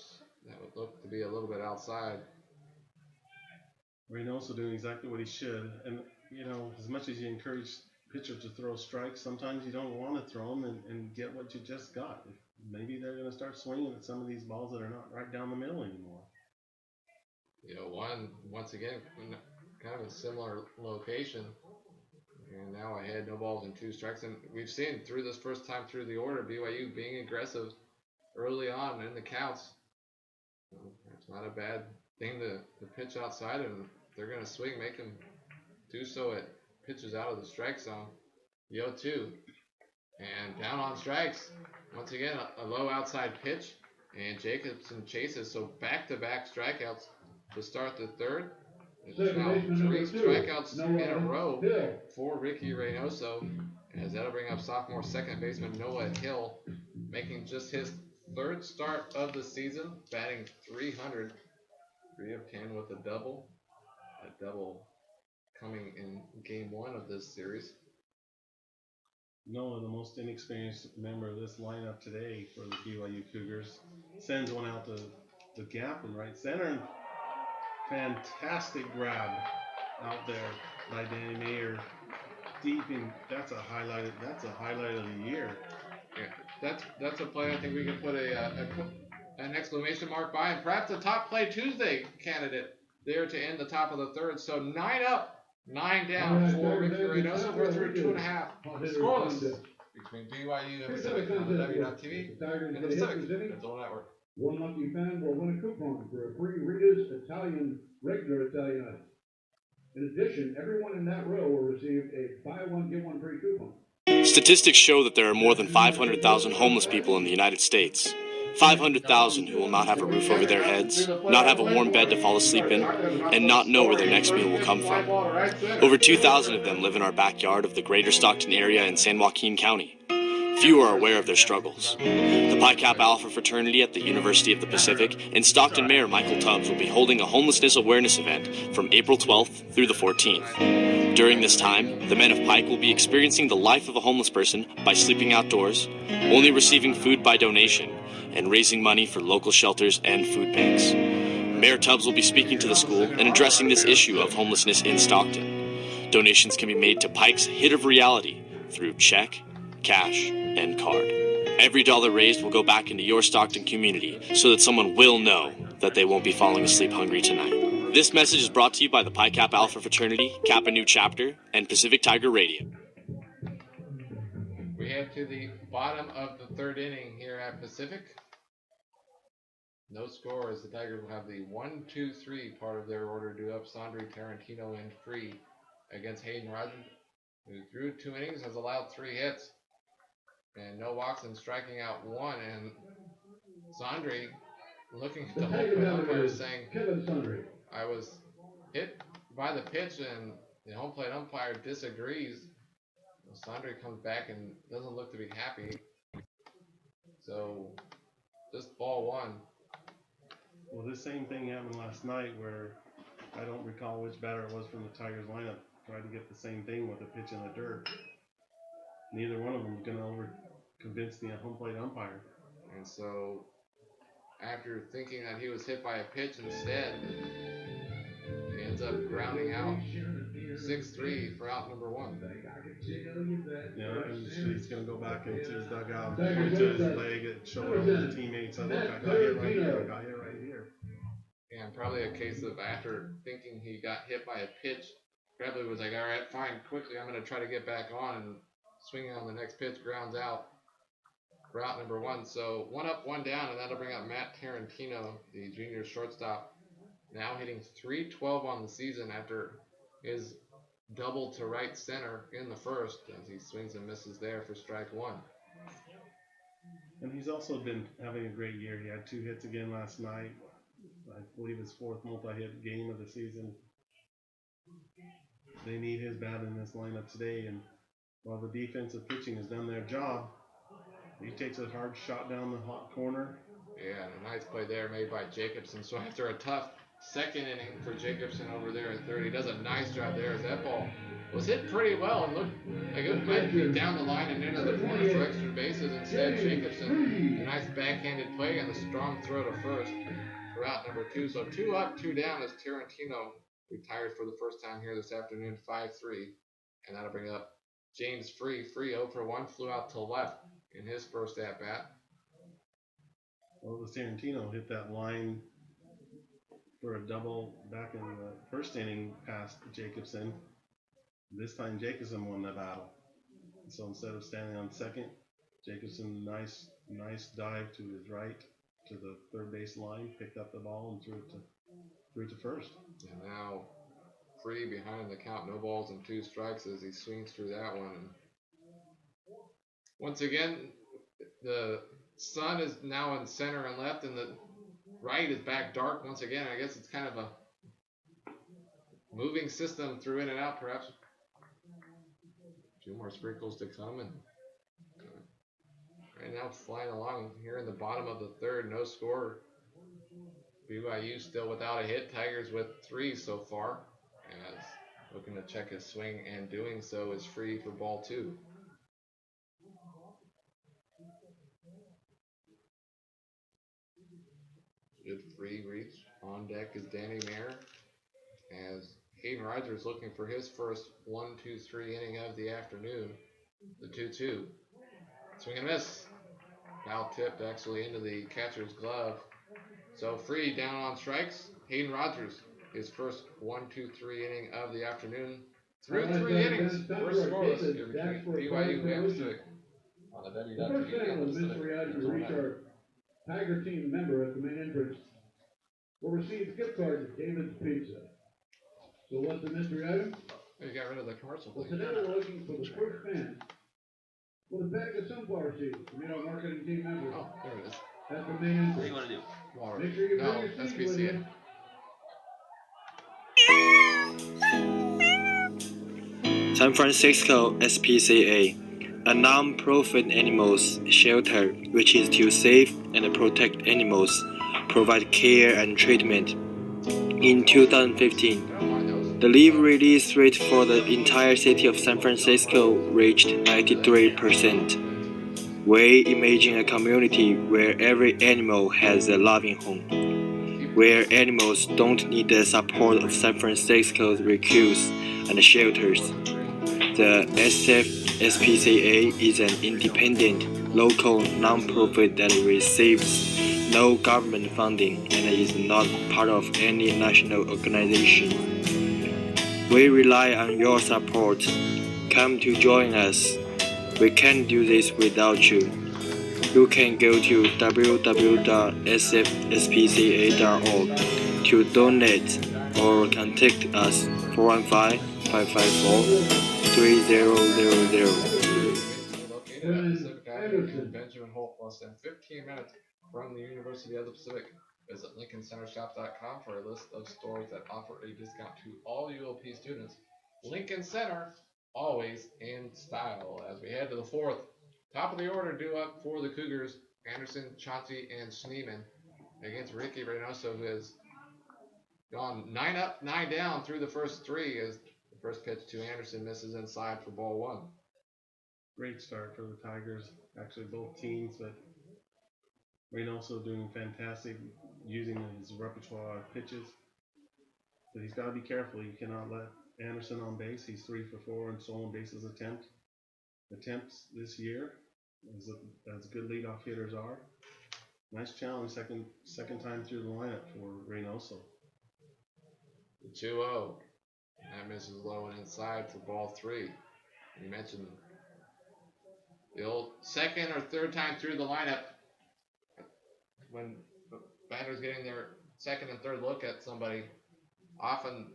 That would look to be a little bit outside. Reynoso doing exactly what he should. And, you know, as much as you encourage pitchers to throw strikes, sometimes you don't want to throw them and get what you just got. Maybe they're going to start swinging at some of these balls that are not right down the middle anymore. You know, once again, kind of a similar location. And now ahead, no balls and 2 strikes. And we've seen through this first time through the order, BYU being aggressive early on in the counts. It's not a bad thing to pitch outside, and they're going to swing, make them do so at pitches out of the strike zone. The 0-2. And down on strikes. Once again, a low outside pitch. And Jacobson chases, so back-to-back strikeouts to start the third. It's now 3 strikeouts in a row for Ricky Reynoso, as that'll bring up sophomore second baseman Noah Hill, making just his 3rd start of the season, batting .300, 3 of 10 with a double coming in game 1 of this series. Noah, the most inexperienced member of this lineup today for the BYU Cougars, sends one out to the gap in right center. And fantastic grab out there by Danny Mayer. Deep in, that's a highlight of the year. Yeah, that's a play I think we can put an exclamation mark by, and perhaps a top play Tuesday candidate there to end the top of the 3rd. So 9 up, 9 down for Ricky Reynoso. We're through 2.5 scoreless between BYU and Pacific on the W.TV and the Pacific Digital Network. One lucky fan will win a coupon for a free Rita's Italian regular Italian item. In addition, everyone in that row will receive a buy one get one free coupon. Statistics show that there are more than 500,000 homeless people in the United States. 500,000 who will not have a roof over their heads, not have a warm bed to fall asleep in, and not know where their next meal will come from. Over 2,000 of them live in our backyard of the greater Stockton area in San Joaquin County. Few are aware of their struggles. The Pi Kappa Alpha fraternity at the University of the Pacific and Stockton Mayor Michael Tubbs will be holding a homelessness awareness event from April 12th through the 14th. During this time, the men of Pike will be experiencing the life of a homeless person by sleeping outdoors, only receiving food by donation, and raising money for local shelters and food banks. Mayor Tubbs will be speaking to the school and addressing this issue of homelessness in Stockton. Donations can be made to Pike's Hit of Reality through check, cash, and card. Every dollar raised will go back into your Stockton community so that someone will know that they won't be falling asleep hungry tonight. This message is brought to you by the Pi Kappa Alpha fraternity, Kappa Nu chapter, and Pacific Tiger Radio. We head to the bottom of the 3rd inning here at Pacific. No score as the Tigers will have the 1-2-3 part of their order due up. Sandri, Tarantino, and Free against Hayden Rogers, who threw 2 innings, has allowed 3 hits. And no walks and striking out 1. And Sandri looking at the home plate umpire saying, I was hit by the pitch, and the home plate umpire disagrees. Sandri comes back and doesn't look to be happy. So just ball 1. Well, this same thing happened last night where I don't recall which batter it was from the Tigers lineup tried to get the same thing with a pitch in the dirt. neither one of them is going to convince the home plate umpire. And so, after thinking that he was hit by a pitch instead, he ends up grounding out 6-3 for out number 1. Yeah, and he's going to go back into his dugout, point to his leg, and show it over to teammates. Look, I got hit right here. I got hit right here. And probably a case of after thinking he got hit by a pitch, probably was like, all right, fine, quickly, I'm going to try to get back on, and swinging on the next pitch, grounds out for out number 1. So 1 up, 1 down, and that'll bring up Matt Tarantino, the junior shortstop, now hitting .312 on the season after his double to right center in the first, as he swings and misses there for strike 1. And he's also been having a great year. He had 2 hits again last night. I believe his 4th multi-hit game of the season. They need his bat in this lineup today, and while the defensive pitching has done their job, he takes a hard shot down the hot corner. Yeah, and a nice play there made by Jacobson. So after a tough second inning for Jacobson over there at third, he does a nice job there as that ball was hit pretty well and looked like it might be down the line and into the corner for extra bases. Instead, Jacobson, a nice backhanded play and a strong throw to first for out number 2. So 2 up, 2 down as Tarantino retired for the first time here this afternoon, 5-3. And that'll bring up James Free. 0 for 1, flew out to left in his first at-bat. Well, it was Tarantino hit that line for a double back in the first inning past Jacobson. This time Jacobson won the battle. So instead of standing on second, Jacobson nice dive to his right to the third base line, picked up the ball and threw it to first. And now Free behind the count, no balls and 2 strikes as he swings through that one. And once again, the sun is now in center and left, and the right is back dark once again. I guess it's kind of a moving system through in and out, perhaps. 2 more sprinkles to come, and right now flying along here in the bottom of the third, no score. BYU still without a hit. Tigers with 3 so far, as looking to check his swing, and doing so is Free for ball 2. Good Free reach. On deck is Danny Mayer, as Hayden Rogers looking for his first 1-2-3 inning of the afternoon. The 2-2. Swing and miss. Foul tipped actually into the catcher's glove. So Free down on strikes. Hayden Rogers, his first 1-2-3 inning of the afternoon. Through 3 innings, we're scoreless here between BYU and Civic. On the The first inning was mystery item to reach our Tiger team member at the main entrance will receive gift cards at David's Pizza. So what's the mystery item? You got rid of the commercial. Well, today we're looking for the first fan with a bag of sunflower seeds to meet our marketing team member. Oh, there it is. At the main entrance. What do you want to do? Water. Make sure you bring No, your seeds with you. San Francisco SPCA, a non-profit animals shelter which is to save and protect animals, provide care and treatment. In 2015, the leave release rate for the entire city of San Francisco reached 93%. We imagine a community where every animal has a loving home, where animals don't need the support of San Francisco's recruits and shelters. The SFSPCA is an independent, local non-profit that receives no government funding and is not part of any national organization. We rely on your support. Come to join us. We can't do this without you. You can go to www.sfspca.org to donate or contact us 415-554-3000. Located at Pacific Avenue, Benjamin Holt, less than 15 minutes from the University of the Pacific. Visit LincolnCenterShop.com for a list of stores that offer a discount to all UOP students. Lincoln Center, always in style. As we head to the 4th, top of the order due up for the Cougars, Anderson, Chauncey, and Schneeman against Ricky Reynoso, who has gone 9 up, 9 down through the first 3 as the first pitch to Anderson misses inside for ball 1. great start for the Tigers. Actually, both teams, but Reynoso doing fantastic, using his repertoire of pitches. But he's got to be careful. He cannot let Anderson on base. He's 3 for 4 in stolen bases attempts this year, as good leadoff hitters are. Nice challenge, second time through the lineup for Reynoso. The 2-0. That misses low and inside for ball 3. You mentioned the old second or third time through the lineup when batters getting their second and third look at somebody. Often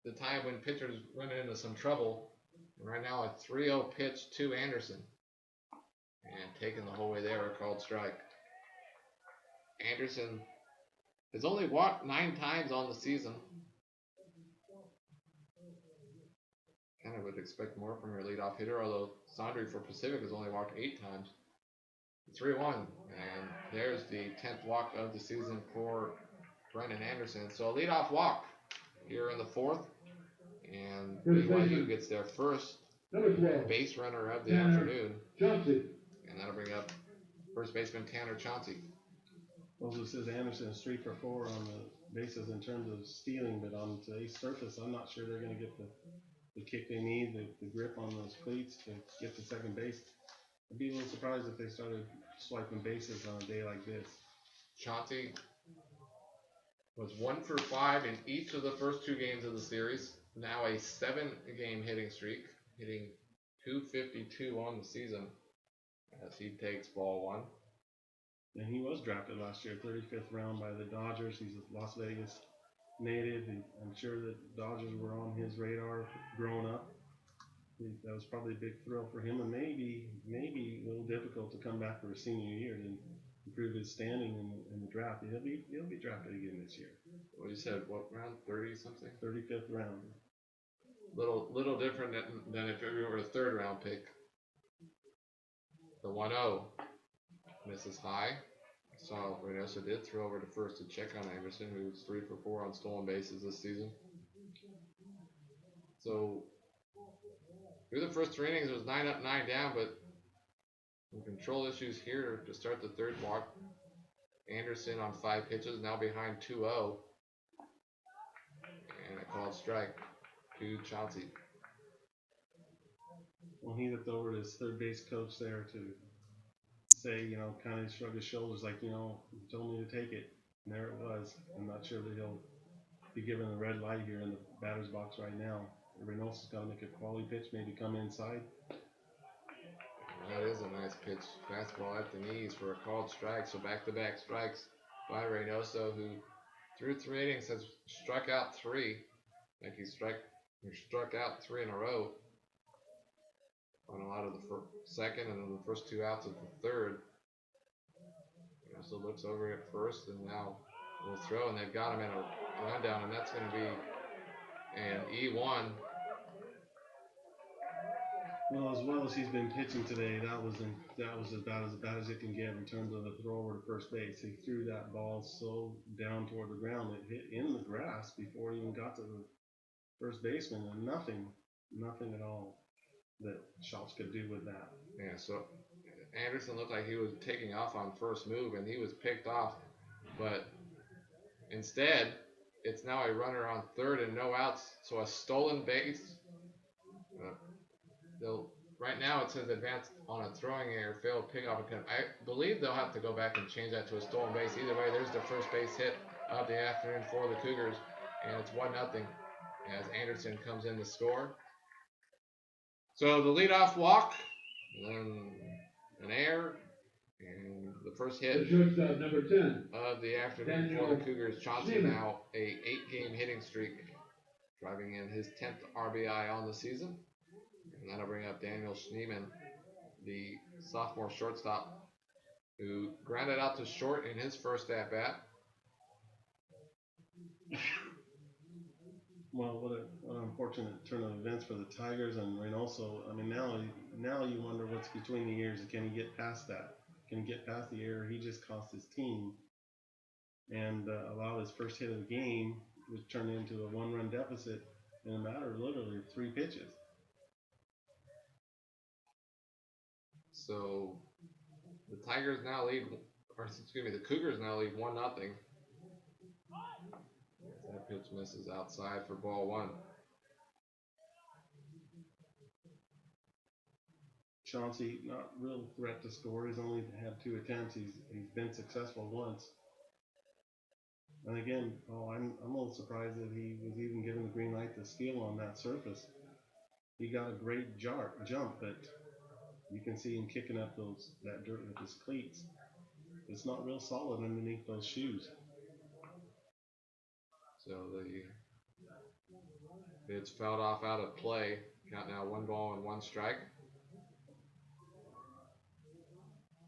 the time when pitchers run into some trouble. And right now a 3-0 pitch to Anderson. And taking the whole way there, a called strike. Anderson has only walked 9 times on the season. Kind of would expect more from your leadoff hitter, although Sondry for Pacific has only walked 8 times. 3-1, and there's the 10th walk of the season for Brendan Anderson. So a leadoff walk here in the 4th, and BYU gets their first base runner of the afternoon, and that'll bring up first baseman Tanner Chauncey. Also says Anderson is 3 for 4 on the bases in terms of stealing, but on today's surface, I'm not sure they're going to get the kick they need, the grip on those cleats to get to second base. I'd be a little surprised if they started swiping bases on a day like this. Chauncey was 1 for 5 in each of the first 2 games of the series. Now a 7-game hitting streak, hitting .252 on the season as he takes ball 1. And he was drafted last year, 35th round by the Dodgers. He's a Las Vegas native. I'm sure that Dodgers were on his radar growing up. That was probably a big thrill for him, and maybe a little difficult to come back for a senior year to improve his standing in the draft. He'll be drafted again this year. Well, you said what round? 30 something? 35th round. Little different than if it were a 3rd round pick. The 1-0 misses high. So Reynoso did throw over to first to check on Anderson, who's 3 for 4 on stolen bases this season. So through the first 3 innings, it was 9 up, 9 down, but some control issues here to start the 3rd walk. Anderson on 5 pitches, now behind 2-0. And a called strike to Chauncey. Well, he looked over to his third base coach there to say, kind of shrug his shoulders like, you told me to take it. And there it was. I'm not sure that he'll be given a red light here in the batter's box right now. Reynoso's got to make a quality pitch, maybe come inside. That is a nice pitch. Fastball at the knees for a called strike. So back-to-back strikes by Reynoso, who through 3 innings has struck out 3. I think he struck out 3 in a row on a lot of the second and then the first 2 outs of the 3rd. Reynoso looks over at first and now will throw, and they've got him in a rundown, and that's going to be an E1. Well as he's been pitching today, that was about as bad as it can get in terms of a throw over to first base. He threw that ball so down toward the ground it hit in the grass before it even got to the first baseman, and nothing at all that Schultz could do with that. Yeah, so Anderson looked like he was taking off on first move, and he was picked off, but instead it's now a runner on 3rd and no outs, so a stolen base. Right now it says advanced on a throwing error, failed pickoff attempt. I believe they'll have to go back and change that to a stolen base. Either way, there's the first base hit of the afternoon for the Cougars, and it's 1-0 as Anderson comes in to score. So the leadoff walk, then an error, and the first hit number 10 of the afternoon for the Cougars. Chauncey now a 8-game hitting streak, driving in his 10th RBI on the season. And that'll bring up Daniel Schneemann, the sophomore shortstop, who grounded out to short in his first at-bat. Well, what an unfortunate turn of events for the Tigers and Reynoso. I mean, now you wonder what's between the ears. Can he get past that? Can he get past the error he just cost his team and allow his first hit of the game, which turned into a 1-run deficit in a matter of literally 3 pitches? So the Tigers now lead, or excuse me, the Cougars now lead 1-0. That pitch misses outside for ball one. Chauncey, not real threat to score. He's only had 2 attempts. He's been successful once. And again, I'm a little surprised that he was even given the green light to steal on that surface. He got a great jump, but you can see him kicking up that dirt with his cleats. It's not real solid underneath those shoes. So it's fouled off out of play. Count now 1 ball and 1 strike.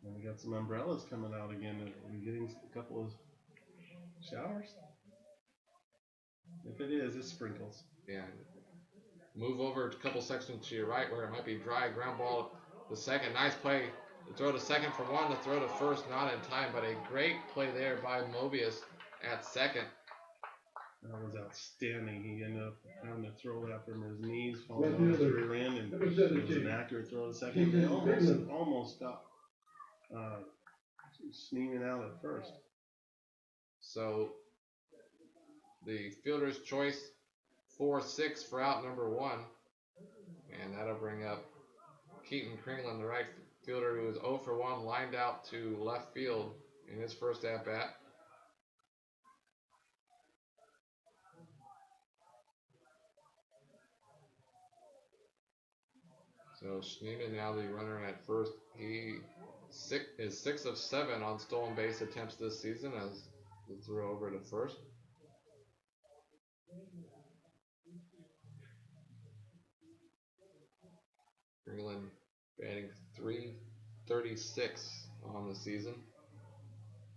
And we got some umbrellas coming out again. We're getting a couple of showers. If it is, it's sprinkles. Yeah. Move over a couple sections to your right where it might be dry. Ground ball to second. Nice play. The throw to second for 1. The throw to first not in time, but a great play there by Mobius at second. That was outstanding. He ended up having to throw that from his knees, falling on his rear end, and it was an accurate throw to second. They almost got sneaking out at first. So the fielder's choice 4-6 for out number 1, and that'll bring up Keaton Kringland, the right fielder, who is 0 for 1, lined out to left field in his first at bat. So Schneeman now the runner at first. He is 6 of 7 on stolen base attempts this season as the throw over to first. Kringland batting .336 on the season.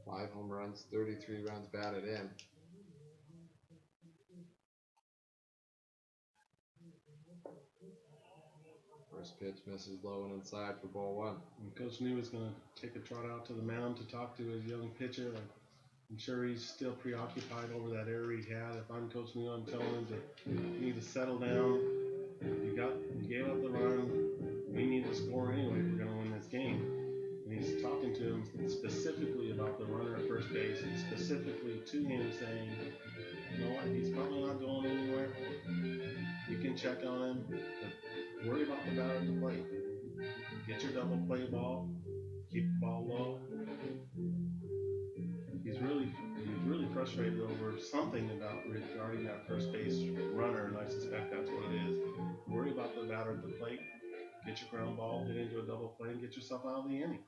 5 home runs, 33 runs batted in. First pitch misses low and inside for ball 1. And Coach New is going to take a trot out to the mound to talk to his young pitcher. I'm sure he's still preoccupied over that error he had. If I'm Coach New, I'm telling him that you need to settle down. You gave up the run. We need to score anyway if we're going to win this game. And he's talking to him specifically about the runner at first base, and specifically to him saying, you know what, he's probably not going anywhere. You can check on him, but worry about the batter at the plate. Get your double play ball, keep the ball low. He's really frustrated over something regarding that first base runner, and I suspect that's what it is. Worry about the batter at the plate. Get your ground ball, get into a double play, and get yourself out of the inning.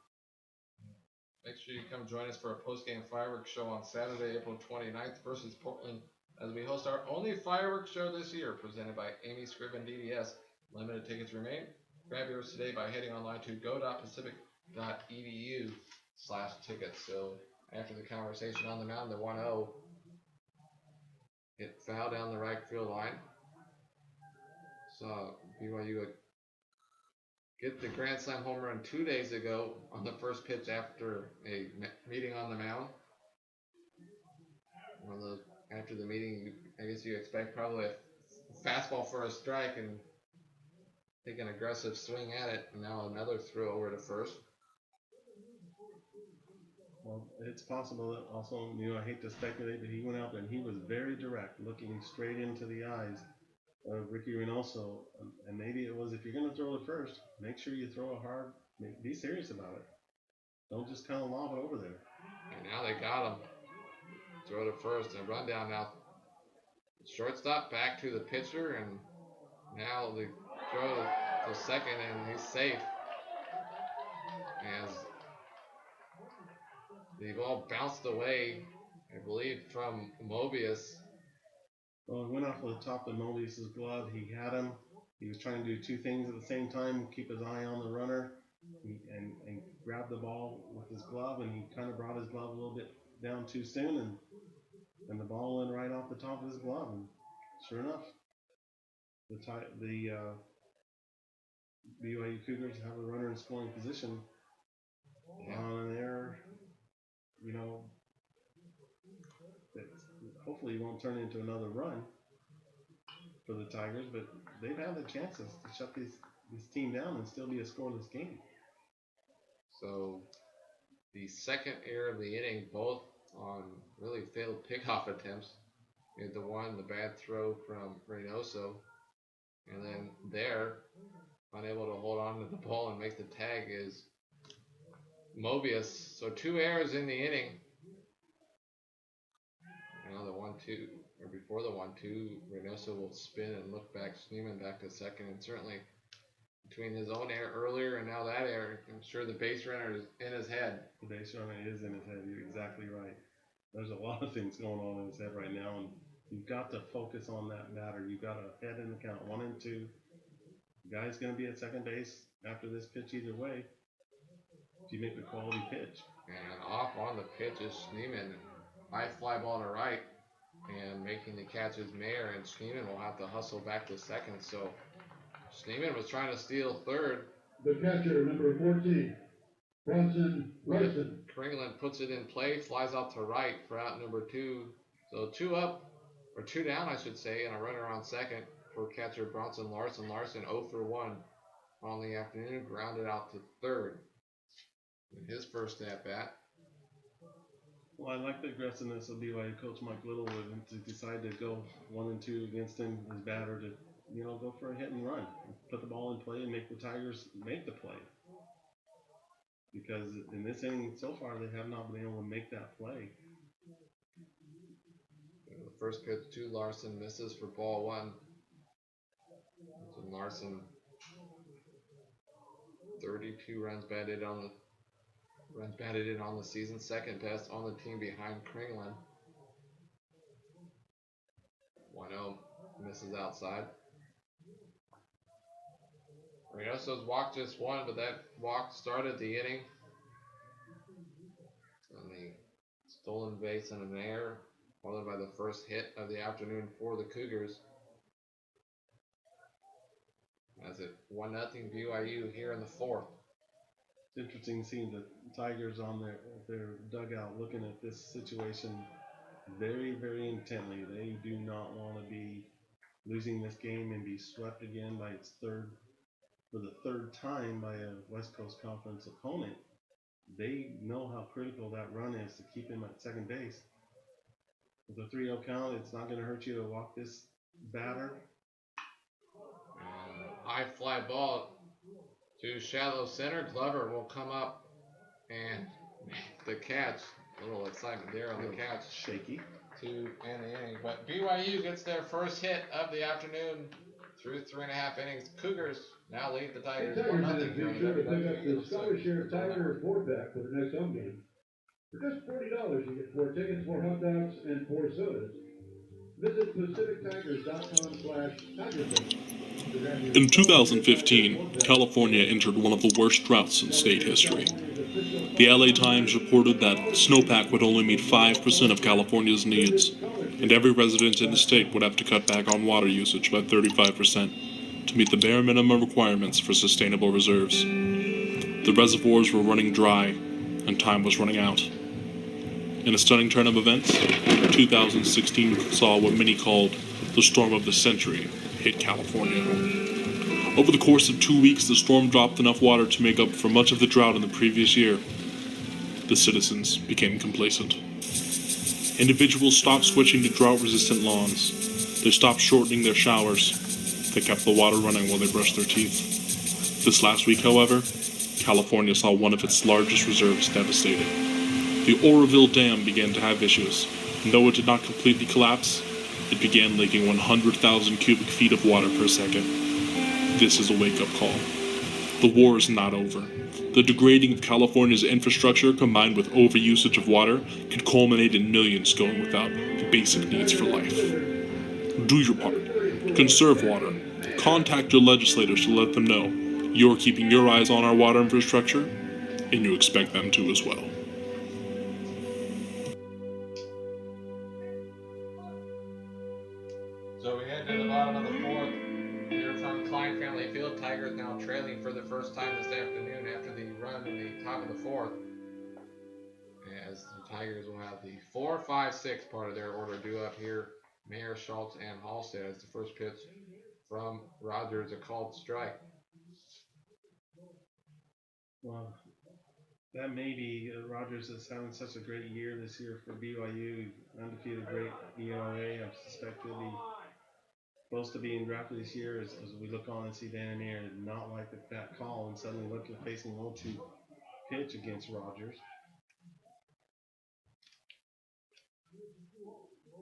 Make sure you come join us for a post-game fireworks show on Saturday, April 29th versus Portland, as we host our only fireworks show this year, presented by Amy Scriven DDS. Limited tickets remain. Grab yours today by heading online to go.pacific.edu/tickets. So after the conversation on the mound, the 1-0 hit foul down the right field line. So BYU get the grand slam home run 2 days ago on the first pitch after a meeting on the mound. After the meeting, I guess you expect probably a fastball for a strike and take an aggressive swing at it, and now another throw over to first. Well, it's possible that also, I hate to speculate, but he went out and he was very direct, looking straight into the eyes of Ricky Reynoso. And maybe it was, if you're going to throw it first, make sure you throw it hard. Be serious about it. Don't just kind of lob it over there. And now they got him. Throw to first and run down now. Shortstop back to the pitcher, and now the throw to second, and he's safe. As the ball bounced away, I believe, from Mobius. Well, it went off the top of Mobius's glove. He had him. He was trying to do 2 things at the same time, keep his eye on the runner, and grab the ball with his glove, and he kind of brought his glove a little bit down too soon, and the ball went right off the top of his glove. And sure enough, the BYU Cougars have a runner in scoring position on an error, that hopefully won't turn into another run for the Tigers, but they've had the chances to shut this team down and still be a scoreless game. So the second error of the inning, both on really failed pickoff attempts. The one, the bad throw from Reynoso, and then there, unable to hold on to the ball and make the tag is Mobius. So 2 errors in the inning. Now the 1-2, or before the 1-2, Reynoso will spin and look back, Schneemann back to second, and certainly between his own error earlier and now that error, I'm sure the base runner is in his head. The base runner is in his head. You're exactly right. There's a lot of things going on in his head right now, and you've got to focus on that batter. You've got a head in the count, 1 and 2. The guy's going to be at second base after this pitch either way. If you make the quality pitch. And off on the pitch is Schneemann. High fly ball to right, and making the catch is Mayer, and Schneemann will have to hustle back to second. So Schneemann was trying to steal third. The catcher, number 14, Bronson Larson. Kringlen puts it in play, flies out to right for out number 2. So 2 up, or 2 down, I should say, and a runner on second for catcher Bronson Larson. Larson 0 for 1 on the afternoon, grounded out to third in his first at bat. Well, I like the aggressiveness of BYU coach Mike Littlewood to decide to go 1 and 2 against him, his batter, to go for a hit and run, put the ball in play, and make the Tigers make the play. Because in this inning so far, they have not been able to make that play. The first pitch to Larson misses for ball 1. So Larson, 32 runs batted in on the season, second best on the team behind Kringlen. 1-0 misses outside. Reynoso's walk just 1, but that walk started the inning. And the stolen base and an error, followed by the first hit of the afternoon for the Cougars. As it 1-0 BYU here in the 4th. It's interesting seeing the Tigers on their dugout looking at this situation very, very intently. They do not want to be losing this game and be swept again for the third time by a West Coast Conference opponent. They know how critical that run is to keep him at second base. With a 3-0 count, it's not going to hurt you to walk this batter. High fly ball to shallow center. Glover will come up and make the catch. A little excitement there on the catch. Shaky. To end the inning. But BYU gets their first hit of the afternoon through 3.5 innings. Cougars now lead the Tigers 1-0 here in Be sure to pick up the Scholarship Tiger 4-pack for the next home game. For just $40, you get 4 tickets, 4 hot dogs, and 4 sodas. Visit PacificTigers.com/TigerFest. In 2015, California entered one of the worst droughts in state history. The LA Times reported that snowpack would only meet 5% of California's needs, and every resident in the state would have to cut back on water usage by 35% to meet the bare minimum requirements for sustainable reserves. The reservoirs were running dry, and time was running out. In a stunning turn of events, 2016 saw what many called the storm of the century hit California. Over the course of 2 weeks, the storm dropped enough water to make up for much of the drought in the previous year. The citizens became complacent. Individuals stopped switching to drought-resistant lawns. They stopped shortening their showers. They kept the water running while they brushed their teeth. This last week, however, California saw one of its largest reserves devastated. The Oroville Dam began to have issues, and though it did not completely collapse, it began leaking 100,000 cubic feet of water per second. This is a wake-up call. The war is not over. The degrading of California's infrastructure combined with overusage of water could culminate in millions going without the basic needs for life. Do your part. Conserve water. Contact your legislators to let them know you're keeping your eyes on our water infrastructure, and you expect them to as well. So we head to the bottom of the 4th. Here from Klein Family Field, Tigers now trailing for the first time this afternoon after the run in the top of the 4th. As the Tigers will have the 4, 5, 6 part of their order due up here. Mayer, Schultz, and Halstead as the first pitch from Rogers, a called strike. Well, That may be Rogers is having such a great year this year for BYU. Undefeated, great ERA. I suspect he'll be close to being drafted this year as we look on and see Dan Air not like that call and suddenly look at facing 0-2 pitch against Rogers.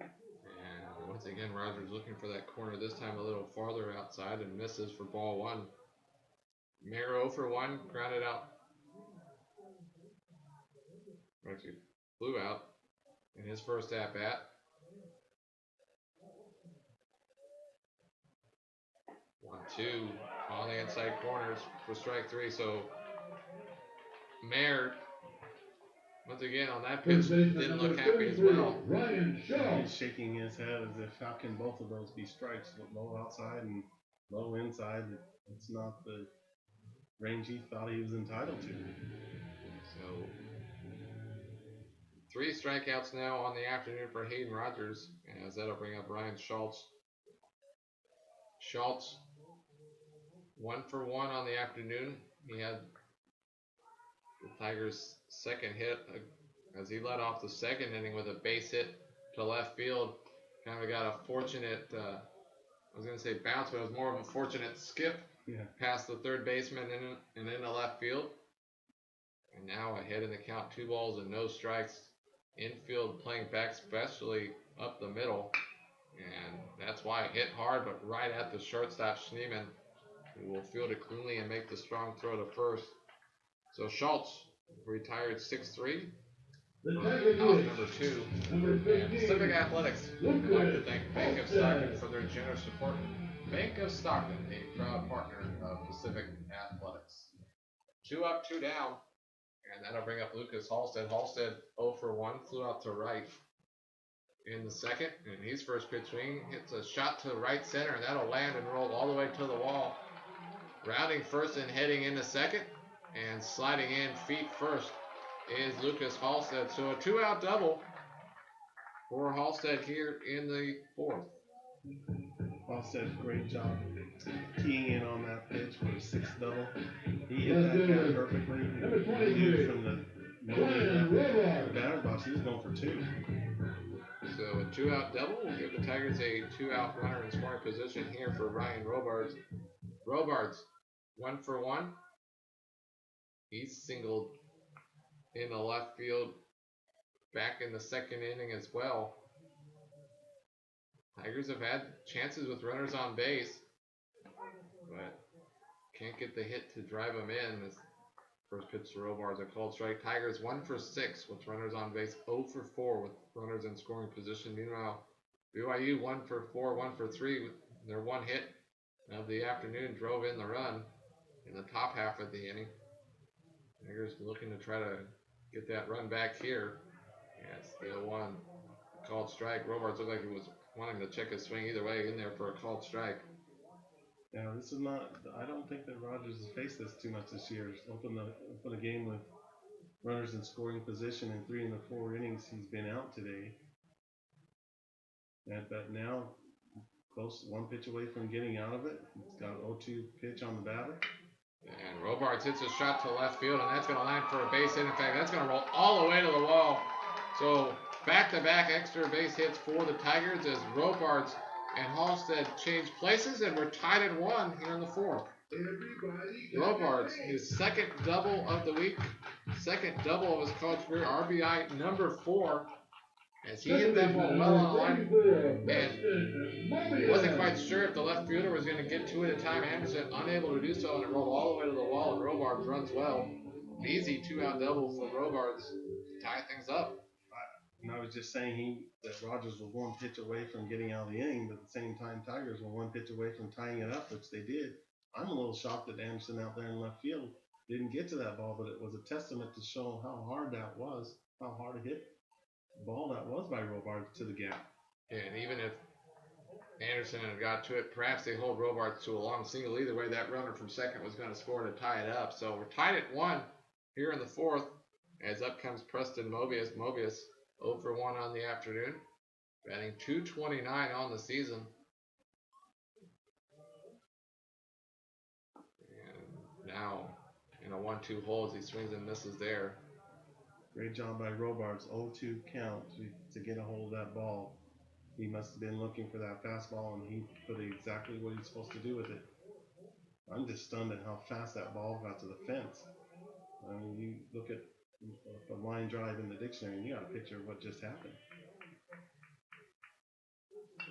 And once again, Rogers looking for that corner, this time a little farther outside and misses for ball one. Mayer 0 for 1, grounded out. Actually, flew out in his first at bat. 1-2 on the inside corners for strike 3. So Mayer, once again on that pitch, didn't look happy as well. He's shaking his head as if how can both of those be strikes? Low outside and low inside. It's not the range he thought he was entitled to. So 3 strikeouts now on the afternoon for Hayden Rogers, as that'll bring up Ryan Schultz. Schultz 1 for 1 on the afternoon. He had the Tigers' second hit as he led off the second inning with a base hit to left field. Kind of got a fortunate, I was going to say bounce, but it was more of a fortunate skip past the third baseman and into left field. And now ahead in the count, 2 balls and no strikes. Infield playing back, especially up the middle. And that's why it hit hard, but right at the shortstop, Schneemann, who will field it cleanly and make the strong throw to first. So Schultz retired 6-3. Number 2. And Pacific Athletics would like to thank Bank of Stockton for their generous support. Bank of Stockton, a proud partner of Pacific Athletics. 2 up, 2 down. And that'll bring up Lucas Halstead. Halstead 0 for 1, flew out to right in the second. And his first pitch swing hits a shot to right center, and that'll land and roll all the way to the wall. Rounding first and heading into second, and sliding in feet first is Lucas Halstead. So a 2-out double for Halstead here in the 4th. Halstead, great job keying in on that pitch for a 6th double. He hit that guy perfectly. He knew from the batter's box he was going for 2. So a 2-out double will give the Tigers a 2-out runner in scoring position here for Ryan Robards. Robards 1 for 1. He's singled in the left field back in the second inning as well. Tigers have had chances with runners on base, but can't get the hit to drive them in. This first pitch to Robards, a called strike. Tigers 1 for 6 with runners on base, 0 for 4 with runners in scoring position. Meanwhile, BYU 1 for 4, 1 for 3 with their 1 hit of the afternoon, drove in the run in the top half of the inning. Tigers looking to try to get that run back here. And it's the 0-1 called strike. Robards looked like he was wanting to check his swing either way in there for a called strike. Now this is not. I don't think that Rogers has faced this too much this year. Open a game with runners in scoring position in 3 of the 4 innings he's been out today. But now close, 1 pitch away from getting out of it. He's got an 0-2 pitch on the batter. And Robards hits a shot to left field, and that's going to land for a base hit. In fact, that's going to roll all the way to the wall. So back-to-back extra base hits for the Tigers as Robards and Halstead change places, and we're tied at 1 here in the 4th. Robards, his second double of the week, second double of his college career, RBI number 4, as he hit that ball well on the line, and he wasn't quite sure if the left fielder was going to get to it at time. Anderson unable to do so, and it rolled all the way to the wall, and Robards runs well. An easy 2-out double for Robards to tie things up. And I was just saying that Rogers was 1 pitch away from getting out of the inning, but at the same time, Tigers were 1 pitch away from tying it up, which they did. I'm a little shocked that Anderson out there in left field didn't get to that ball, but it was a testament to show how hard that was, how hard a hit ball that was by Robards to the gap. Yeah, and even if Anderson had got to it, perhaps they hold Robards to a long single. Either way, that runner from second was going to score to tie it up. So we're tied at 1 here in the 4th, as up comes Preston Mobius. Mobius 0 for 1 on the afternoon, batting .229 on the season. And now And a 1-2 holds. He swings and misses there. Great job by Robards. 0-2 count to get a hold of that ball. He must have been looking for that fastball, and he put exactly what he's supposed to do with it. I'm just stunned at how fast that ball got to the fence. I mean, you look at a line drive in the dictionary, and you got a picture of what just happened.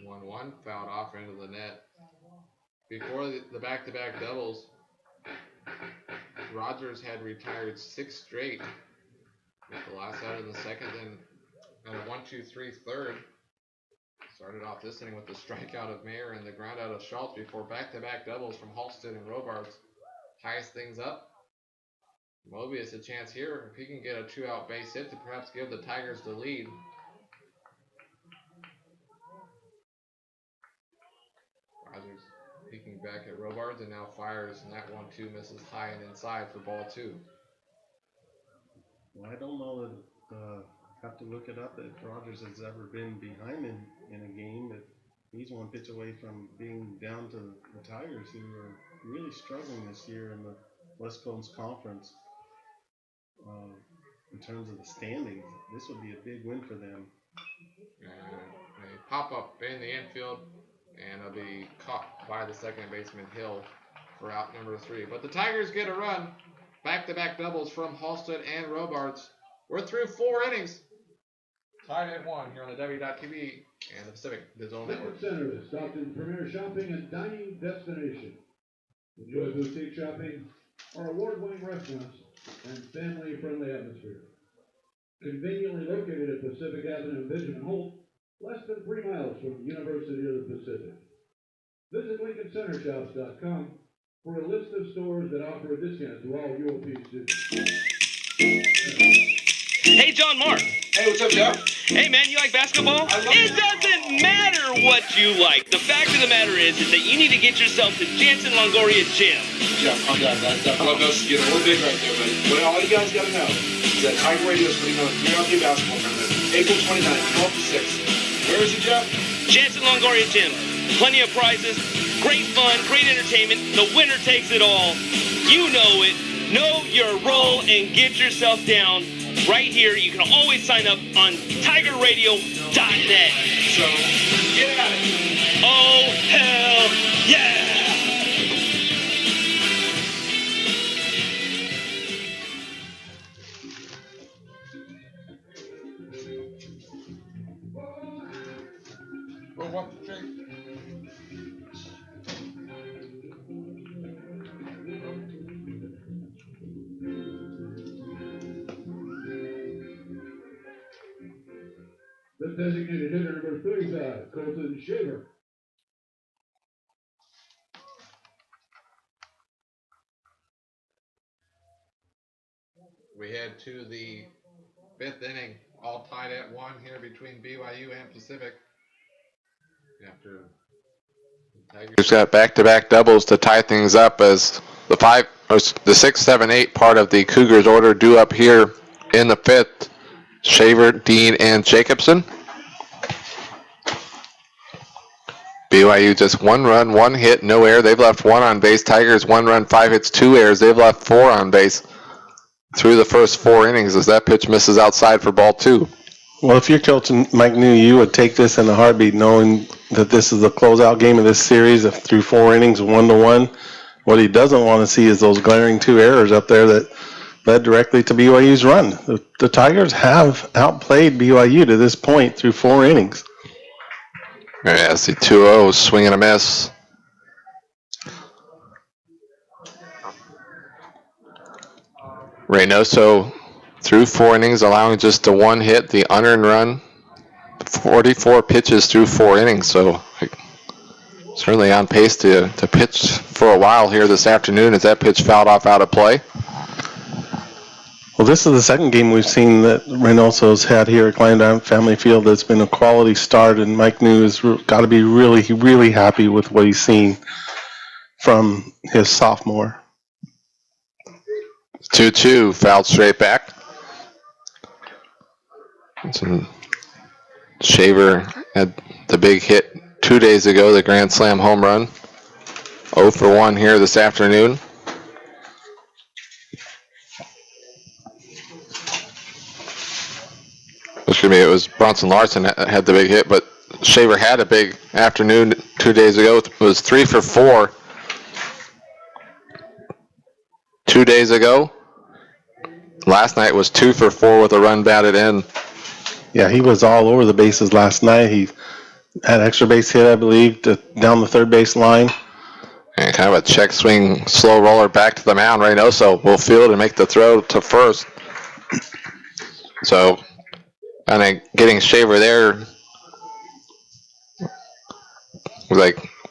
1-1, fouled off into the net. Before the back-to-back doubles, Rogers had retired 6 straight with the last out in the second and a 1-2-3 third. Started off this inning with the strikeout of Mayer and the ground out of Schultz before back-to-back doubles from Halstead and Robards. Ties things up. Mobius a chance here if he can get a 2-out base hit to perhaps give the Tigers the lead. Rogers peeking back at Robards and now fires, and that 1-2 misses high and inside for ball 2. Well, I don't know that have to look it up if Rogers has ever been behind in a game, but he's one pitch away from being down to the Tigers, who are really struggling this year in the West Coast Conference. In terms of the standings, this would be a big win for them. A pop up in the infield, and it'll be caught by the second baseman Hill for out number 3. But the Tigers get a run. Back-to-back doubles from Halstead and Robards. We're through 4 innings. Tied at 1 here on the W.TV and the Pacific Digital Network. Center is Stockton's premier shopping and dining destination. Enjoy boutique shopping, our award-winning restaurants, and family-friendly atmosphere. Conveniently located at Pacific Avenue in Vision and Holt, less than 3 miles from the University of the Pacific. Visit LincolnCenterShops.com for a list of stores that offer a discount to all UOP students. Hey, John Mark. Hey, what's up, Jeff? Hey, man, you like basketball? It doesn't matter what you like. The fact of the matter is that you need to get yourself to Jansen Longoria Gym. Jeff, calm down. That club knows to get a little big right there, buddy. But all you guys got to know is that Tiger Radio is putting on a 3-on-3 basketball tournament, April 29th, 12 to 6. Where is it, Jeff? Jansen Longoria Gym. Plenty of prizes, great fun, great entertainment. The winner takes it all. You know it. Know your role and get yourself down. Right here, you can always sign up on TigerRadio.net. So, get at it. Oh, hell yeah! The designated hitter number 35, Colton Shaver. We head to the 5th inning, all tied at 1 here between BYU and Pacific. After the Tigers got back-to-back doubles to tie things up as the 6, 7, 8 part of the Cougars order due up here in the 5th. Shaver, Dean, and Jacobson. BYU just 1 run, 1 hit, no error. They've left 1 on base. Tigers 1 run, 5 hits, 2 errors. They've left 4 on base through the first 4 innings as that pitch misses outside for ball 2. Well, if you're coaching Mike New, you would take this in a heartbeat, knowing that this is the closeout game of this series through 4 innings, 1-1. What he doesn't want to see is those glaring 2 errors up there that led directly to BYU's run. The Tigers have outplayed BYU to this point through 4 innings. Yeah, see 2-0, swing and a miss. Reynoso through 4 innings, allowing just a 1 hit, the unearned run. 44 pitches through 4 innings, so certainly on pace to pitch for a while here this afternoon as that pitch fouled off out of play. Well, this is the second game we've seen that Reynoso's had here at Glendive Family Field that's been a quality start, and Mike New has got to be really, really happy with what he's seen from his sophomore. 2-2, fouled straight back. Shaver had the big hit 2 days ago, the Grand Slam home run. 0 for 1 here this afternoon. excuse me, it was Bronson Larson that had the big hit, but Shaver had a big afternoon 2 days ago. It was 3 for 4 2 days ago. Last night was 2 for 4 with a run batted in. Yeah, he was all over the bases last night. He had extra base hit, I believe, down the third base line. And kind of a check swing, slow roller back to the mound. Reynoso will field and make the throw to first. So, kind of getting Shaver there,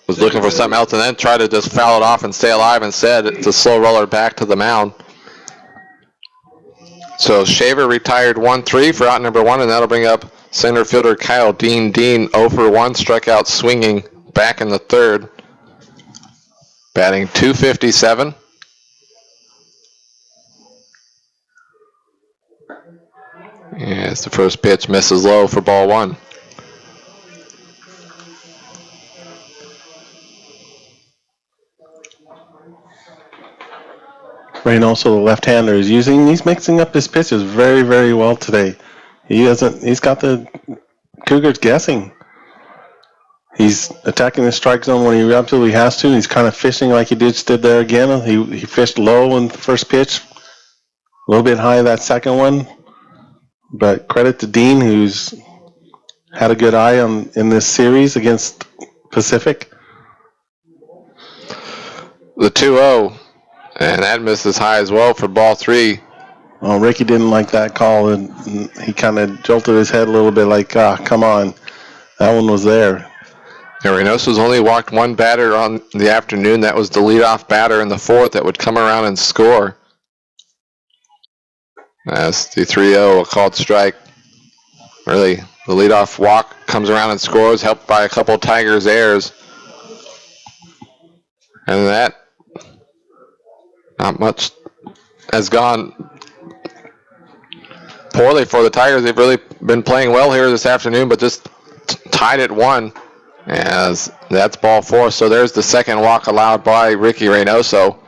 was looking for something else and then tried to just foul it off and stay alive instead. It's a slow roller back to the mound. So Shaver retired 1-3 for out number 1, and that'll bring up center fielder Kyle Dean. Dean 0 for 1, struck out swinging back in the third. Batting .257. As the first pitch misses low for ball 1. Reynoso, the left-hander, he's mixing up his pitches very, very well today. He's got the Cougars guessing. He's attacking the strike zone when he absolutely has to. He's kind of fishing like he did there again. He fished low in the first pitch, a little bit high that second one. But credit to Dean, who's had a good eye in this series against Pacific. The 2-0, and that misses high as well for ball 3. Well, Ricky didn't like that call, and he kind of jolted his head a little bit like, come on. That one was there. And Reynoso's only walked one batter on the afternoon. That was the leadoff batter in the fourth that would come around and score. That's the 3-0, a called strike. Really, the leadoff walk comes around and scores, helped by a couple Tigers errors. And that, not much has gone poorly for the Tigers. They've really been playing well here this afternoon, but just tied at 1. As that's ball 4. So there's the second walk allowed by Ricky Reynoso.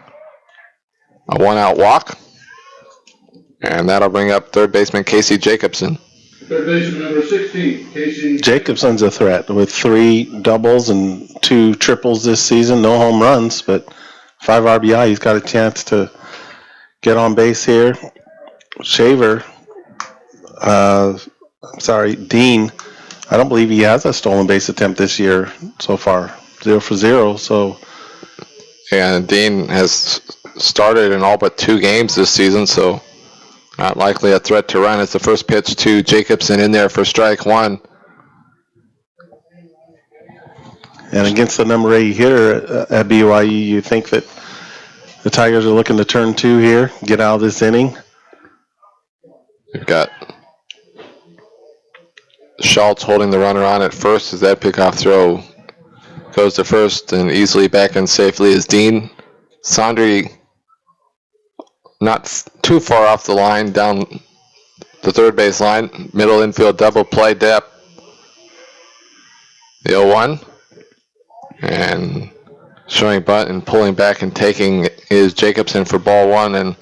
A 1-out walk. And that'll bring up third baseman Casey Jacobson. Third baseman number 16, Casey Jacobson's a threat with 3 doubles and 2 triples this season. No home runs, but 5 RBI. He's got a chance to get on base here. Shaver, Dean, I don't believe he has a stolen base attempt this year so far. 0 for 0. So, and Dean has started in all but 2 games this season, so not likely a threat to run. It's the first pitch to Jacobson in there for strike 1. And against the number 8 hitter at BYU, you think that the Tigers are looking to turn 2 here, get out of this inning. We've got Schultz holding the runner on at first as that pickoff throw goes to first, and easily back in safely is Dean. Sondry not too far off the line, down the third base line. Middle infield double play depth. The 0-1. And showing bunt and pulling back and taking is Jacobson for ball 1. And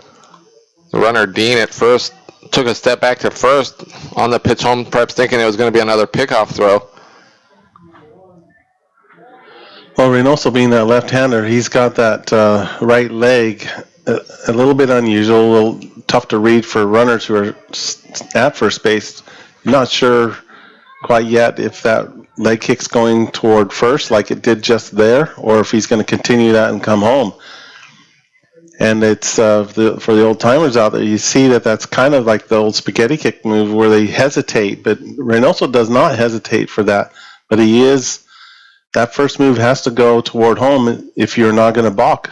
the runner Dean at first took a step back to first on the pitch home, perhaps thinking it was going to be another pickoff throw. Well, Reynoso being that left-hander, he's got that right leg a little bit unusual, a little tough to read for runners who are at first base. Not sure quite yet if that leg kick's going toward first like it did just there, or if he's going to continue that and come home. And it's for the old timers out there, you see that's kind of like the old spaghetti kick move where they hesitate, but Reynoso does not hesitate for that. But that first move has to go toward home if you're not going to balk.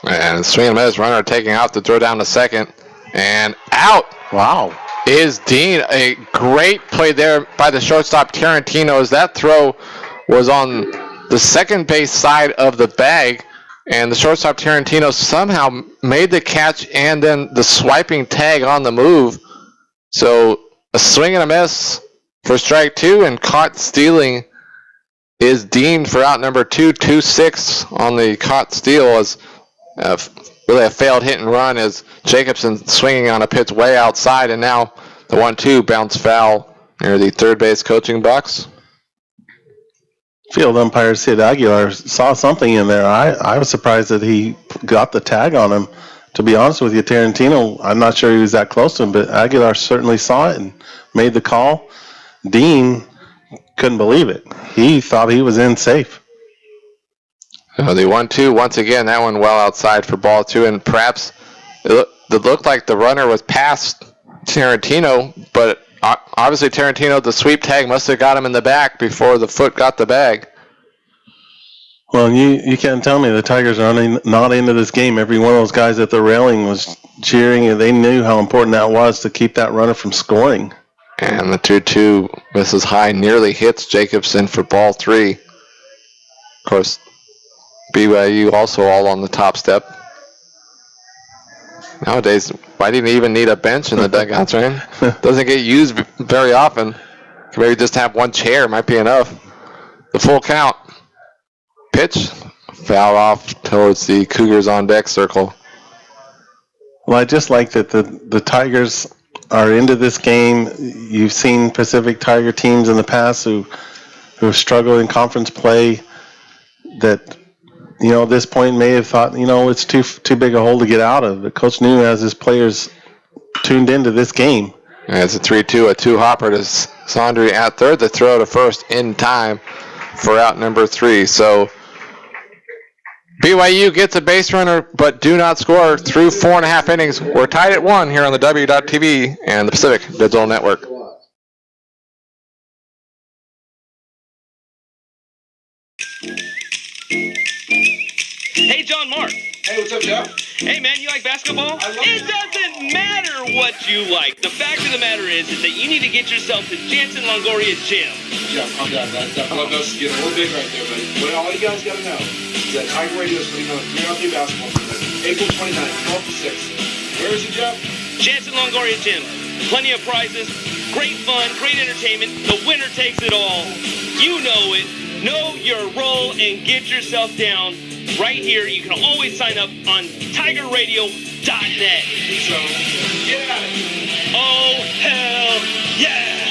And swing and miss, runner taking out to throw down to second, and out. Wow. Is Dean. A great play there by the shortstop Tarantino, as that throw was on the second base side of the bag. And the shortstop Tarantino somehow made the catch and then the swiping tag on the move. So a swing and a miss for strike 2, and caught stealing is Dean for out number 2, 2-6 on the caught steal. As really a failed hit and run as Jacobson swinging on a pitch way outside, and now the 1-2 bounce foul near the third base coaching box. Field umpire Sid Aguilar saw something in there. I was surprised that he got the tag on him. To be honest with you, Tarantino, I'm not sure he was that close to him, but Aguilar certainly saw it and made the call. Dean couldn't believe it. He thought he was in safe. The 1-2, once again, that one well outside for ball 2, and perhaps it looked like the runner was past Tarantino, but obviously Tarantino, the sweep tag must have got him in the back before the foot got the bag. Well, you can't tell me the Tigers are not into this game. Every one of those guys at the railing was cheering, and they knew how important that was to keep that runner from scoring. And the 2-2 misses high, nearly hits Jacobson for ball 3. Of course, BYU also all on the top step. Nowadays, why didn't you even need a bench in the dugouts, right? Doesn't get used very often. Can maybe just have one chair, might be enough. The full count. Pitch, foul off towards the Cougars on deck circle. Well, I just like that the Tigers are into this game. You've seen Pacific Tiger teams in the past who have struggled in conference play that, at this point may have thought, it's too big a hole to get out of. But Coach New has his players tuned into this game. And it's a 3-2, a two-hopper to Sondry at third. The throw to first in time for out number 3. So BYU gets a base runner, but do not score through 4.5 innings. We're tied at 1 here on the W.TV and the Pacific Digital Network. Hey, John Mark. Hey, what's up, Jeff? Hey, man, you like basketball? It doesn't matter what you like. The fact of the matter is that you need to get yourself to Jansen Longoria Gym. Jeff, calm down. That club does get a little big right there, buddy. But all you guys got to know is that Tiger Radio is putting on a 3-on-3 basketball tournament, April 29th, 12 to 6. Where is it, Jeff? Jansen Longoria Gym. Plenty of prizes, great fun, great entertainment. The winner takes it all. You know it. Know your role and get yourself down. Right here, you can always sign up on TigerRadio.net. So, get at it. Oh, hell yeah!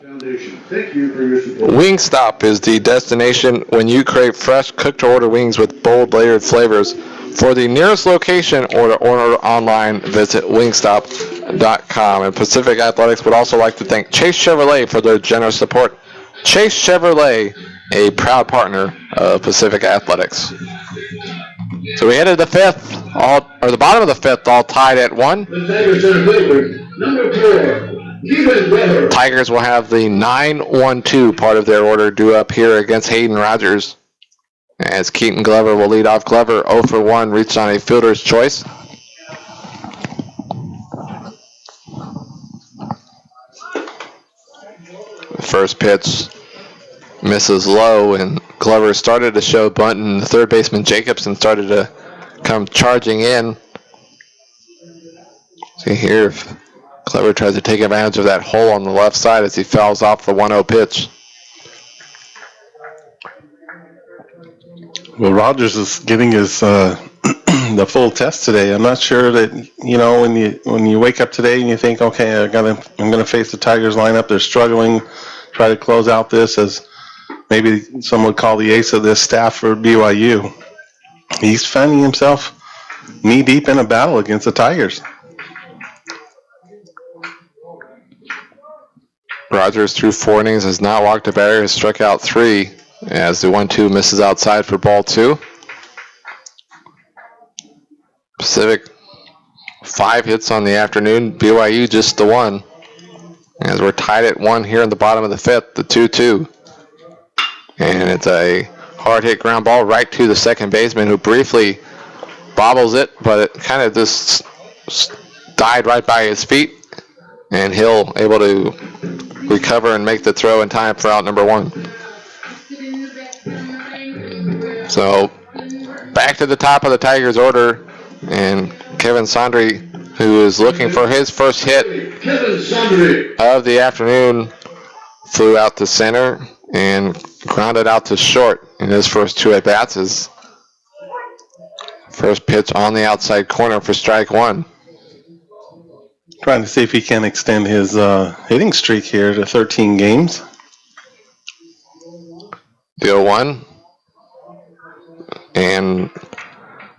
Foundation. Thank you for your support. Wingstop is the destination when you crave fresh, cooked-to-order wings with bold, layered flavors. For the nearest location or to order online, visit wingstop.com. And Pacific Athletics would also like to thank Chase Chevrolet for their generous support. Chase Chevrolet, a proud partner of Pacific Athletics. So we headed to the fifth, the bottom of the fifth, all tied at 1. The Tigers are favored. Number 4, Even Weather. Tigers will have the 9-1-2 part of their order due up here against Hayden Rogers. As Keaton Glover will lead off. Glover 0 for 1, reached on a fielder's choice. The first pitch misses low, and Glover started to show bunt, and the third baseman Jacobson started to come charging in. See here if Glover tries to take advantage of that hole on the left side as he fouls off the 1-0 pitch. Well, Rogers is getting his the full test today. I'm not sure that when you wake up today and you think, okay, I'm gonna face the Tigers lineup. They're struggling, try to close out this as maybe some would call the ace of this staff for BYU. He's finding himself knee deep in a battle against the Tigers. Rogers through 4 innings has not walked a batter, has struck out 3. As the 1-2 misses outside for ball 2. Pacific 5 hits on the afternoon. BYU just the 1. As we're tied at 1 here in the bottom of the 5th, the 2-2. And it's a hard hit ground ball right to the second baseman who briefly bobbles it, but it kind of just died right by his feet. And Hill able to recover and make the throw in time for out number 1. So back to the top of the Tigers order, and Kevin Sondry, who is looking for his first hit of the afternoon, flew out to center and grounded out to short in his first 2 at-bats. As First pitch on the outside corner for strike one. Trying to see if he can extend his hitting streak here to 13 games. Deal one. And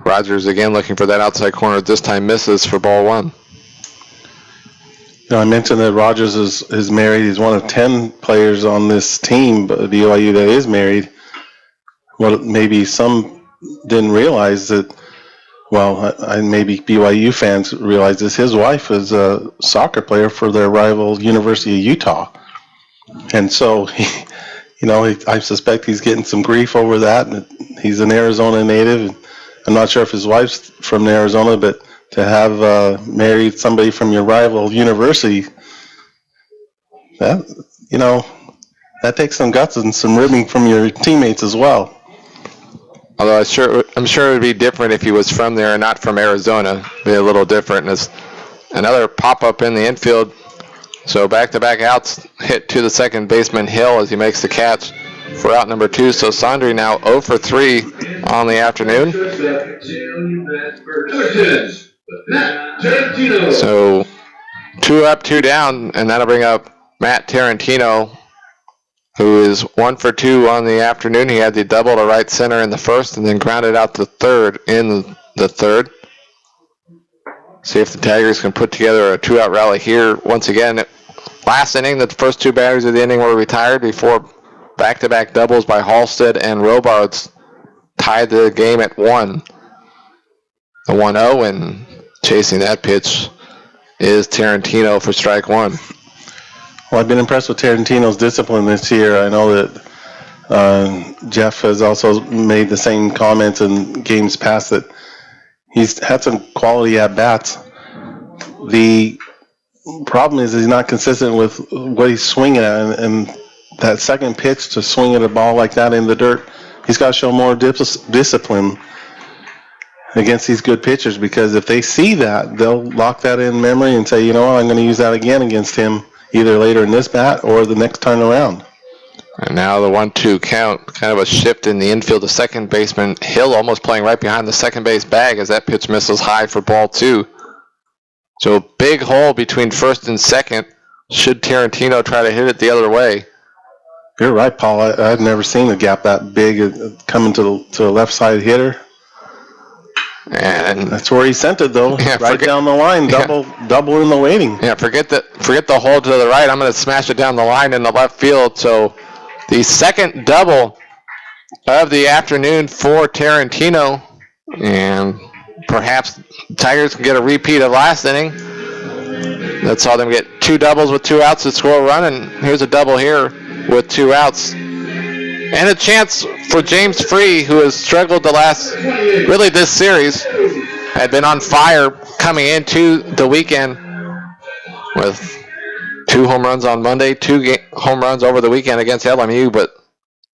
Rogers again looking for that outside corner. This time misses for ball one. You know, I mentioned that Rogers is married. He's one of 10 players on this team, but BYU, that is married. Well, maybe some didn't realize that. Well, maybe BYU fans realize this. His wife is a soccer player for their rival University of Utah, and so I suspect he's getting some grief over that. He's an Arizona native. I'm not sure if his wife's from Arizona, but to have married somebody from your rival university, that takes some guts and some ribbing from your teammates as well. Although I'm sure it would be different if he was from there and not from Arizona. Be a little different. And it's another pop-up in the infield. So back-to-back outs hit to the second baseman Hill as he makes the catch for out number 2. So Sondri now 0 for 3 on the afternoon. So 2 up, 2 down, and that'll bring up Matt Tarantino, who is 1 for 2 on the afternoon. He had the double to right center in the first and then grounded out to third in the third. See if the Tigers can put together a 2-out rally here. Once again, last inning, the first 2 batters of the inning were retired before back-to-back doubles by Halstead and Robards tied the game at 1. The 1-0, and chasing that pitch is Tarantino for strike one. Well, I've been impressed with Tarantino's discipline this year. I know that Jeff has also made the same comments in games past that he's had some quality at-bats. The problem is he's not consistent with what he's swinging at, and that second pitch to swing at a ball like that in the dirt, he's got to show more discipline against these good pitchers, because if they see that, they'll lock that in memory and say, you know what, I'm going to use that again against him, either later in this bat or the next time around. And now the 1-2 count, kind of a shift in the infield. The second baseman, Hill, almost playing right behind the second base bag as that pitch misses high for ball 2. So a big hole between first and second. Should Tarantino try to hit it the other way? You're right, Paul. I've never seen a gap that big coming to the left side hitter. And that's where he sent it, though. Right down the line, double in the waiting. Yeah, forget the hole to the right. I'm going to smash it down the line in the left field. So the second double of the afternoon for Tarantino, and perhaps Tigers can get a repeat of last inning. That saw them get 2 doubles with 2 outs to score a run, and here's a double here with 2 outs. And a chance for James Free, who has struggled really this series, had been on fire coming into the weekend with 2 home runs on Monday, 2 home runs over the weekend against LMU, but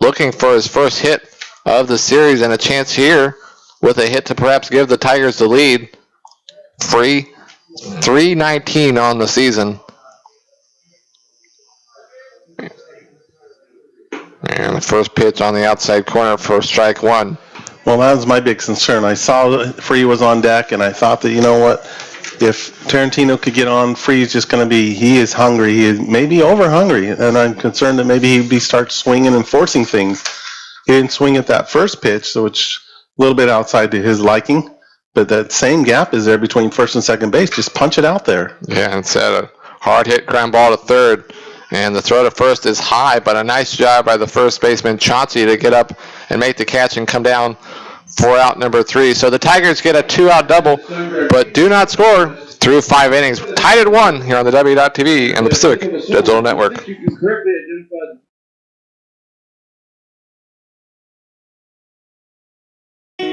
looking for his first hit of the series and a chance here with a hit to perhaps give the Tigers the lead. Free, 319 on the season. And the first pitch on the outside corner for strike one. Well, that was my big concern. I saw Free was on deck, and I thought that, you know what, if Tarantino could get on, Free's just going to he is hungry. He may be over hungry, and I'm concerned that maybe he'd start swinging and forcing things. He didn't swing at that first pitch, so it's a little bit outside to his liking, but that same gap is there between first and second base. Just punch it out there. Yeah, it's a hard hit ground ball to third. And the throw to first is high, but a nice job by the first baseman, Chauncey, to get up and make the catch and come down for out number 3. So the Tigers get a 2-out double, but do not score through 5 innings. Tied at 1 here on the W.TV and the Pacific Digital Network.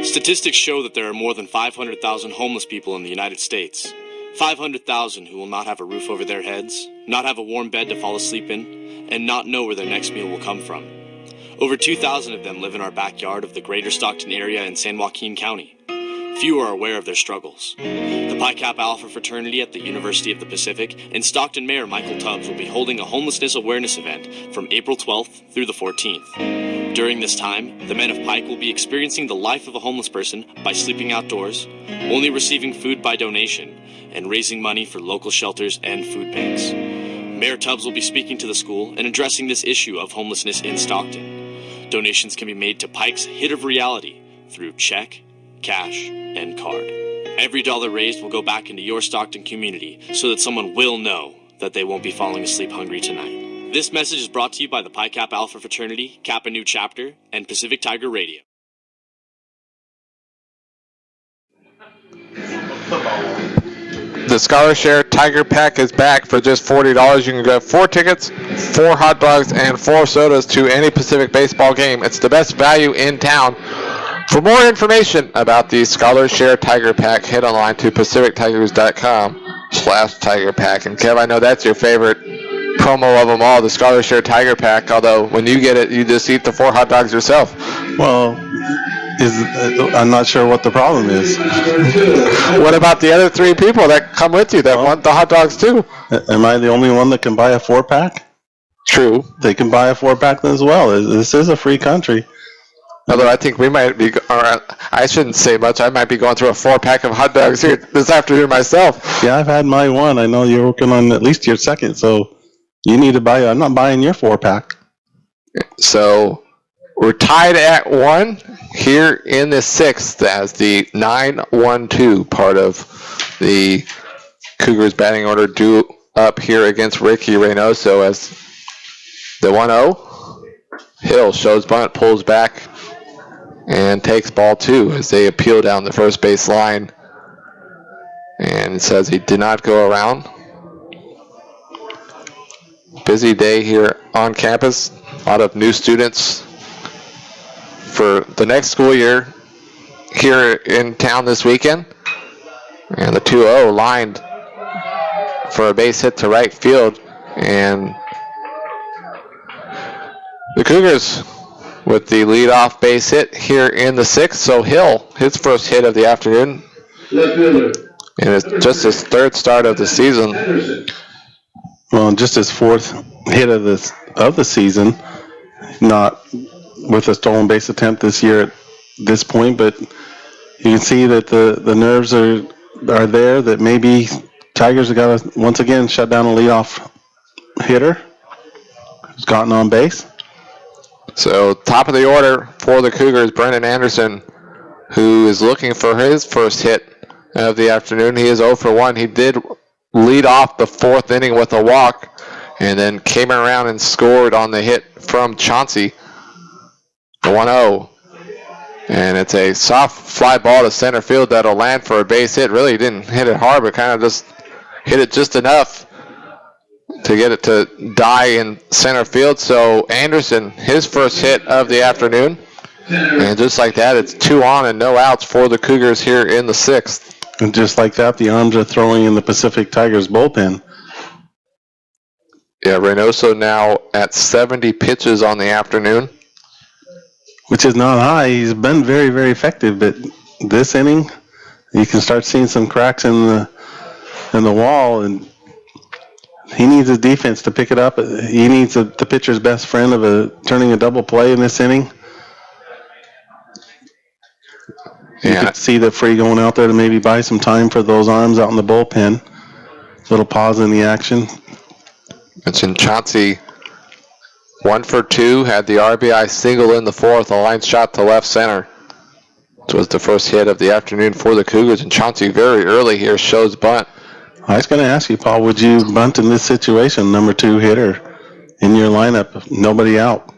Statistics show that there are more than 500,000 homeless people in the United States. 500,000 who will not have a roof over their heads, not have a warm bed to fall asleep in, and not know where their next meal will come from. Over 2,000 of them live in our backyard of the greater Stockton area in San Joaquin County. Few are aware of their struggles. The Pi Kappa Alpha fraternity at the University of the Pacific and Stockton Mayor Michael Tubbs will be holding a homelessness awareness event from April 12th through the 14th. During this time, the men of Pike will be experiencing the life of a homeless person by sleeping outdoors, only receiving food by donation, and raising money for local shelters and food banks. Mayor Tubbs will be speaking to the school and addressing this issue of homelessness in Stockton. Donations can be made to Pike's Hit of Reality through check, cash, and card. Every dollar raised will go back into your Stockton community so that someone will know that they won't be falling asleep hungry tonight. This message is brought to you by the Pi Kappa Alpha Fraternity, Kappa Nu Chapter, and Pacific Tiger Radio. The Scholarshare Tiger Pack is back for just $40. You can grab 4 tickets, 4 hot dogs, and 4 sodas to any Pacific baseball game. It's the best value in town. For more information about the Scholarshare Tiger Pack, head online to pacifictigers.com/Tiger Pack. And Kev, I know that's your favorite promo of them all, the Scholarshare Tiger Pack, although when you get it, you just eat the 4 hot dogs yourself. Well, I'm not sure what the problem is. What about the other 3 people that come with you that want the hot dogs too? Am I the only one that can buy a 4-pack? True. They can buy a 4-pack as well. This is a free country. Although I think we might be, or I shouldn't say much, I might be going through a 4-pack of hot dogs here this afternoon myself. Yeah, I've had my one. I know you're working on at least your second, so you need to buy. I'm not buying your 4-pack. So we're tied at 1 here in the 6th as the 9-1-2 part of the Cougars batting order due up here against Ricky Reynoso as the 1-0. Hill shows bunt, pulls back, and takes ball 2 as they appeal down the first base line. And it says he did not go around. Busy day here on campus. A lot of new students for the next school year here in town this weekend. And the 2-0 lined for a base hit to right field. And the Cougars with the leadoff base hit here in the 6th. So Hill, his first hit of the afternoon. And it's just his 3rd start of the season. Well, just his 4th hit of the season. Not with a stolen base attempt this year at this point, but you can see that the nerves are there, that maybe Tigers have got to once again shut down a leadoff hitter who's gotten on base. So top of the order for the Cougars, Brendan Anderson, who is looking for his first hit of the afternoon. He is 0 for 1. He did lead off the 4th inning with a walk and then came around and scored on the hit from Chauncey. 1-0. And it's a soft fly ball to center field that'll land for a base hit. Really didn't hit it hard, but kind of just hit it just enough to get it to die in center field. So Anderson, his first hit of the afternoon. And just like that, it's 2 on and no outs for the Cougars here in the 6th. And just like that, the arms are throwing in the Pacific Tigers bullpen. Yeah, Reynoso now at 70 pitches on the afternoon. Which is not high. He's been very, very effective, but this inning, you can start seeing some cracks in the wall, and he needs his defense to pick it up. He needs the pitcher's best friend of turning a double play in this inning. You could see that Free going out there to maybe buy some time for those arms out in the bullpen. Little pause in the action. Mentioned Chauncey, 1 for 2, had the RBI single in the 4th, a line shot to left center. Which was the first hit of the afternoon for the Cougars, and Chauncey very early here shows bunt. I was going to ask you, Paul, would you bunt in this situation, number 2 hitter in your lineup, nobody out,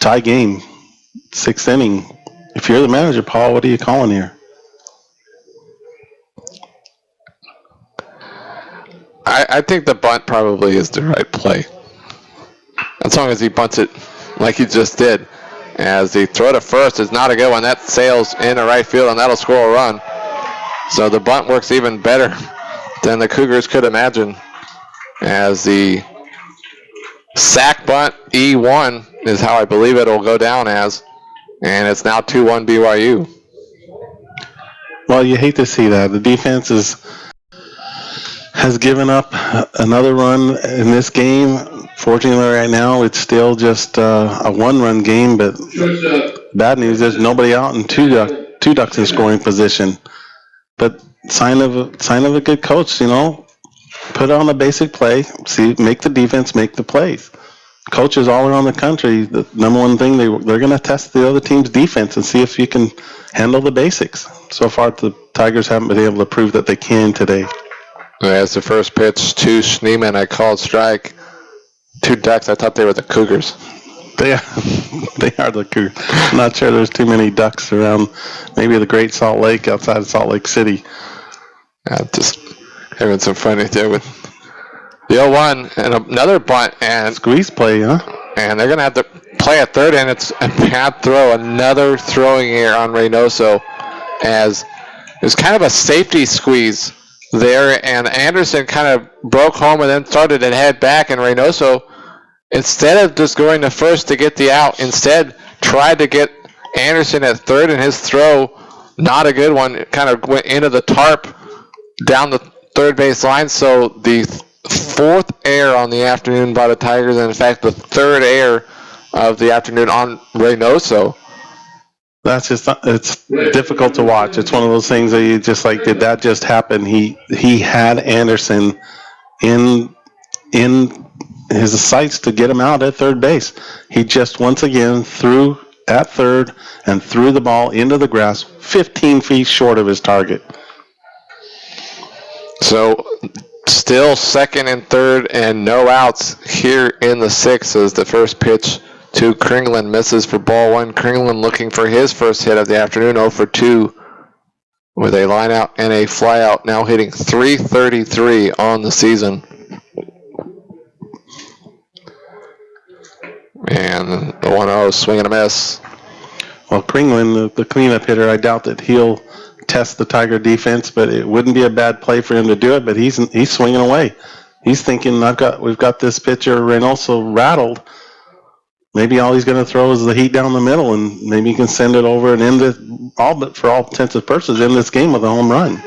tie game, 6th inning? If you're the manager, Paul, what are you calling here? I think the bunt probably is the right play. As long as he bunts it like he just did. As the throw to first is not a good one. That sails into right field, and that'll score a run. So the bunt works even better than the Cougars could imagine. As the sack bunt, E1 is how I believe it will go down as. And it's now 2-1 BYU. Well, you hate to see that. The defense is has given up another run in this game. Fortunately, right now, it's still just a one-run game, but bad news is nobody out and two ducks in scoring position. But sign of a good coach, you know. Put on a basic play, make the defense make the plays. Coaches all around the country, the number one thing, they're going to test the other team's defense and see if you can handle the basics. So far, the Tigers haven't been able to prove that they can today. As the first pitch to Schneemann, I called strike. 2 ducks, I thought they were the Cougars. They are the Cougars. I'm not sure there's too many ducks around maybe the Great Salt Lake outside of Salt Lake City. Just having some fun there with the 0-1 and another bunt and squeeze play, huh? And they're going to have to play at third, and it's a bad throw. Another throwing error on Reynoso, as it's kind of a safety squeeze there, and Anderson kind of broke home and then started to head back, and Reynoso, instead of just going to first to get the out, instead tried to get Anderson at third, and his throw, not a good one, it kind of went into the tarp down the third base line. So the fourth error on the afternoon by the Tigers, and in fact the third error of the afternoon on Reynoso. It's difficult to watch. It's one of those things that you just like, did that just happen? He had Anderson in his sights to get him out at third base. He just once again threw at third and threw the ball into the grass 15 feet short of his target. So still second and third and no outs here in the sixth as the first pitch to Kringlen misses for ball one. Kringlen looking for his first hit of the afternoon, 0 for 2 with a line out and a fly out, now hitting .333 on the season. And the 1-0 swing and a miss. Well, Kringlen, the cleanup hitter, I doubt that he'll test the Tiger defense, but it wouldn't be a bad play for him to do it. But he's swinging away. He's thinking, we've got this pitcher Reynoso rattled. Maybe all he's going to throw is the heat down the middle, and maybe he can send it over and end it but for all intents and purposes, end this game with a home run.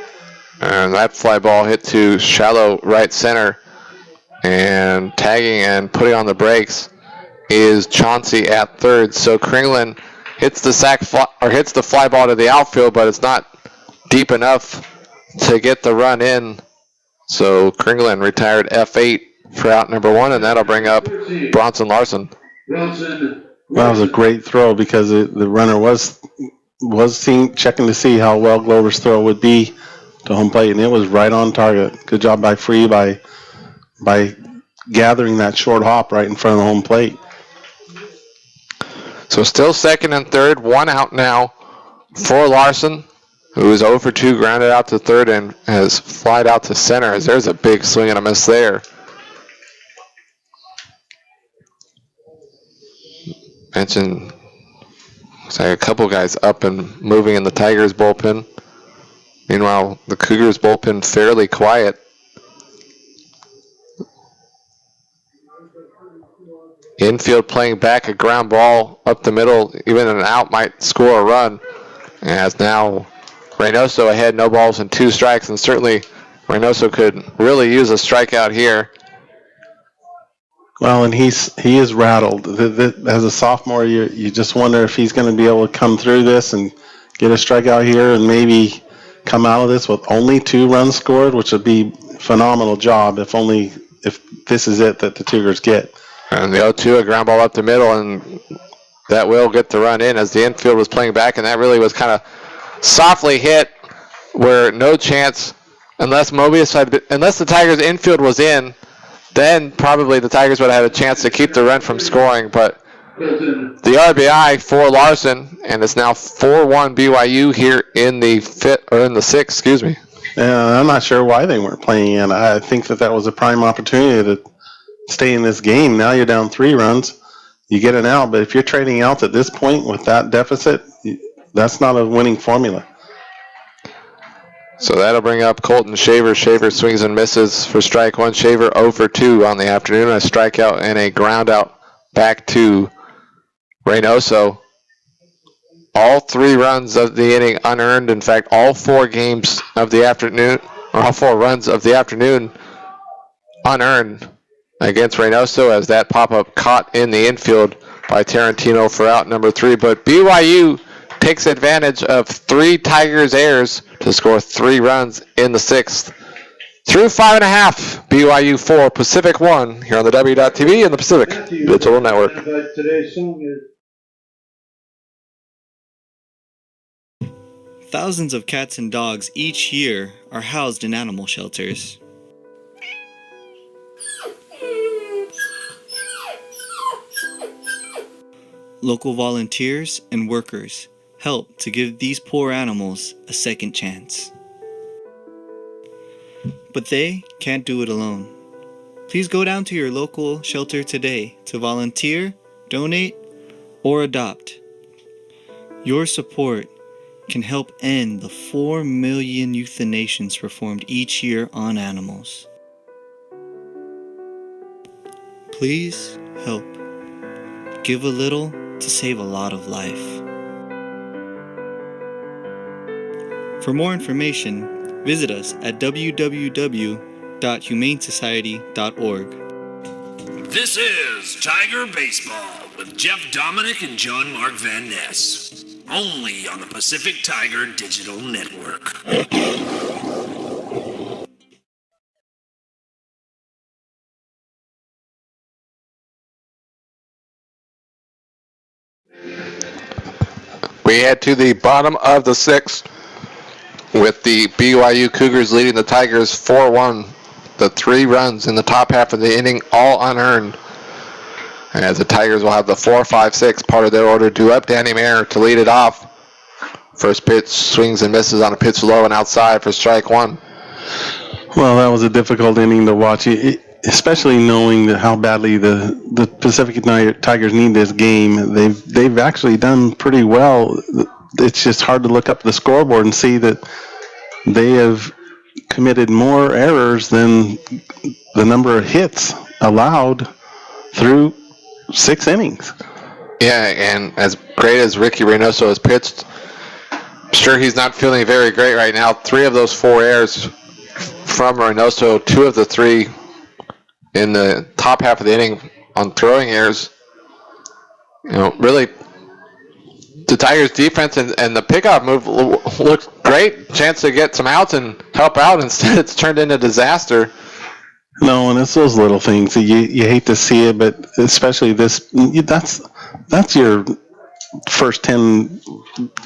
And that fly ball hit to shallow right center, and tagging and putting on the brakes is Chauncey at third. So Kringlen hits the fly ball to the outfield, but it's not deep enough to get the run in. So Kringlen retired F8 for out number 1, and that'll bring up Bronson Larson. That was a great throw because the runner was checking to see how well Glover's throw would be to home plate, and it was right on target. Good job by Free by gathering that short hop right in front of the home plate. So still second and third, 1 out now for Larson, who is 0 for 2, grounded out to third and has flied out to center, as there's a big swing and a miss there. Mentioned a couple guys up and moving in the Tigers bullpen. Meanwhile, the Cougars bullpen fairly quiet. Infield playing back a ground ball up the middle, even an out might score a run. As now Reynoso ahead, no balls and 2 strikes, and certainly Reynoso could really use a strikeout here. Well, and he is rattled. As a sophomore, you just wonder if he's going to be able to come through this and get a strikeout here and maybe come out of this with only 2 runs scored, which would be a phenomenal job if this is it that the Cougars get. And the 0-2, a ground ball up the middle, and that will get the run in as the infield was playing back, and that really was kind of softly hit where no chance, unless the Tigers infield was in, then probably the Tigers would have had a chance to keep the run from scoring. But the RBI for Larson, and it's now 4-1 BYU here in the sixth, excuse me. I'm not sure why they weren't playing in. I think that was a prime opportunity to stay in this game. Now you're down 3 runs. You get an out, but if you're trading outs at this point with that deficit, that's not a winning formula. So that'll bring up Colton Shaver. Shaver swings and misses for strike 1. Shaver 0 for 2 on the afternoon. A strikeout and a ground out back to Reynoso. All 3 runs of the inning unearned. In fact, all 4 games of the afternoon, all 4 runs of the afternoon unearned against Reynoso, as that pop-up caught in the infield by Tarantino for out number 3. But BYU takes advantage of 3 Tigers errors to score 3 runs in the 6th. Through 5.5, BYU 4, Pacific 1, here on the W.TV and the Pacific Digital Network. Today's song is Thousands of cats and dogs each year are housed in animal shelters. Local volunteers and workers help to give these poor animals a second chance. But they can't do it alone. Please go down to your local shelter today to volunteer, donate, or adopt. Your support can help end the 4 million euthanations performed each year on animals. Please help. Give a little to save a lot of life. For more information, visit us at www.humanesociety.org. This is Tiger Baseball with Jeff Dominic and John Mark Van Ness. Only on the Pacific Tiger Digital Network. We head to the bottom of the 6th with the BYU Cougars leading the Tigers 4-1. The 3 runs in the top half of the inning, all unearned. As the Tigers will have the 4-5-6 part of their order due up. Danny Mayer to lead it off. First pitch swings and misses on a pitch low and outside for strike 1. Well, that was a difficult inning to watch, especially knowing how badly the Pacific Tigers need this game. They've actually done pretty well. It's just hard to look up the scoreboard and see that they have committed more errors than the number of hits allowed through 6 innings. Yeah, and as great as Ricky Reynoso has pitched, I'm sure he's not feeling very great right now. 3 of those 4 errors from Reynoso, 2 of the 3 in the top half of the inning on throwing errors. You know, really, the Tigers' defense and the pickoff move looked great. Chance to get some outs and help out. Instead, it's turned into disaster. No, and it's those little things. You hate to see it, but especially this, that's your first 10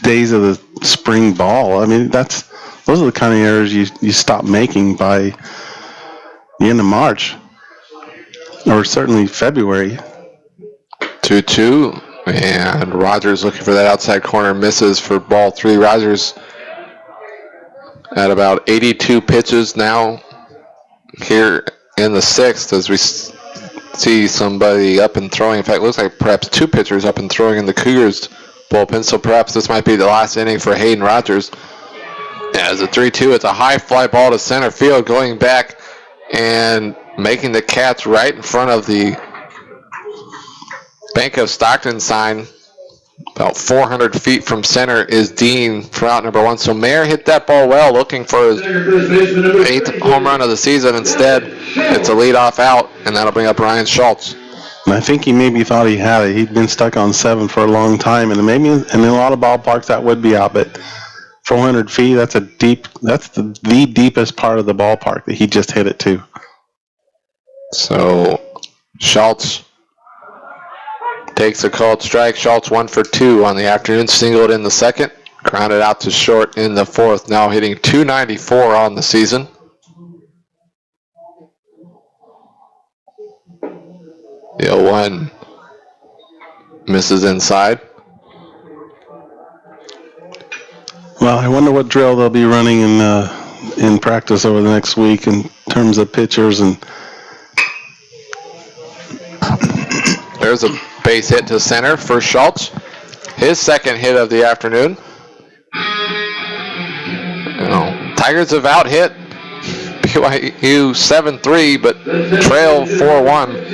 days of the spring ball. I mean, those are the kind of errors you stop making by the end of March, or certainly February. 2-2, and Rogers looking for that outside corner, misses for ball 3. Rogers at about 82 pitches now here in the 6th, as we see somebody up and throwing. In fact, it looks like perhaps 2 pitchers up and throwing in the Cougars bullpen, so perhaps this might be the last inning for Hayden Rogers. As a 3-2, it's a high fly ball to center field, going back and making the catch right in front of the Bank of Stockton sign. About 400 feet from center is Dean for out number 1. So Mayer hit that ball well, looking for his 8th home run of the season. Instead, it's a leadoff out, and that'll bring up Ryan Schultz. And I think he maybe thought he had it. He'd been stuck on 7 for a long time, and maybe in a lot of ballparks that would be out, but 400 feet, that's the deepest part of the ballpark that he just hit it to. So Schultz takes a called strike. Schultz 1 for 2 on the afternoon, singled in the 2nd, grounded out to short in the 4th, now hitting .294 on the season. The 0-1 misses inside. Well, I wonder what drill they'll be running in practice over the next week in terms of pitchers. And there's a base hit to center for Schultz, his 2nd hit of the afternoon. Tigers have out hit BYU 7-3, but trail 4-1.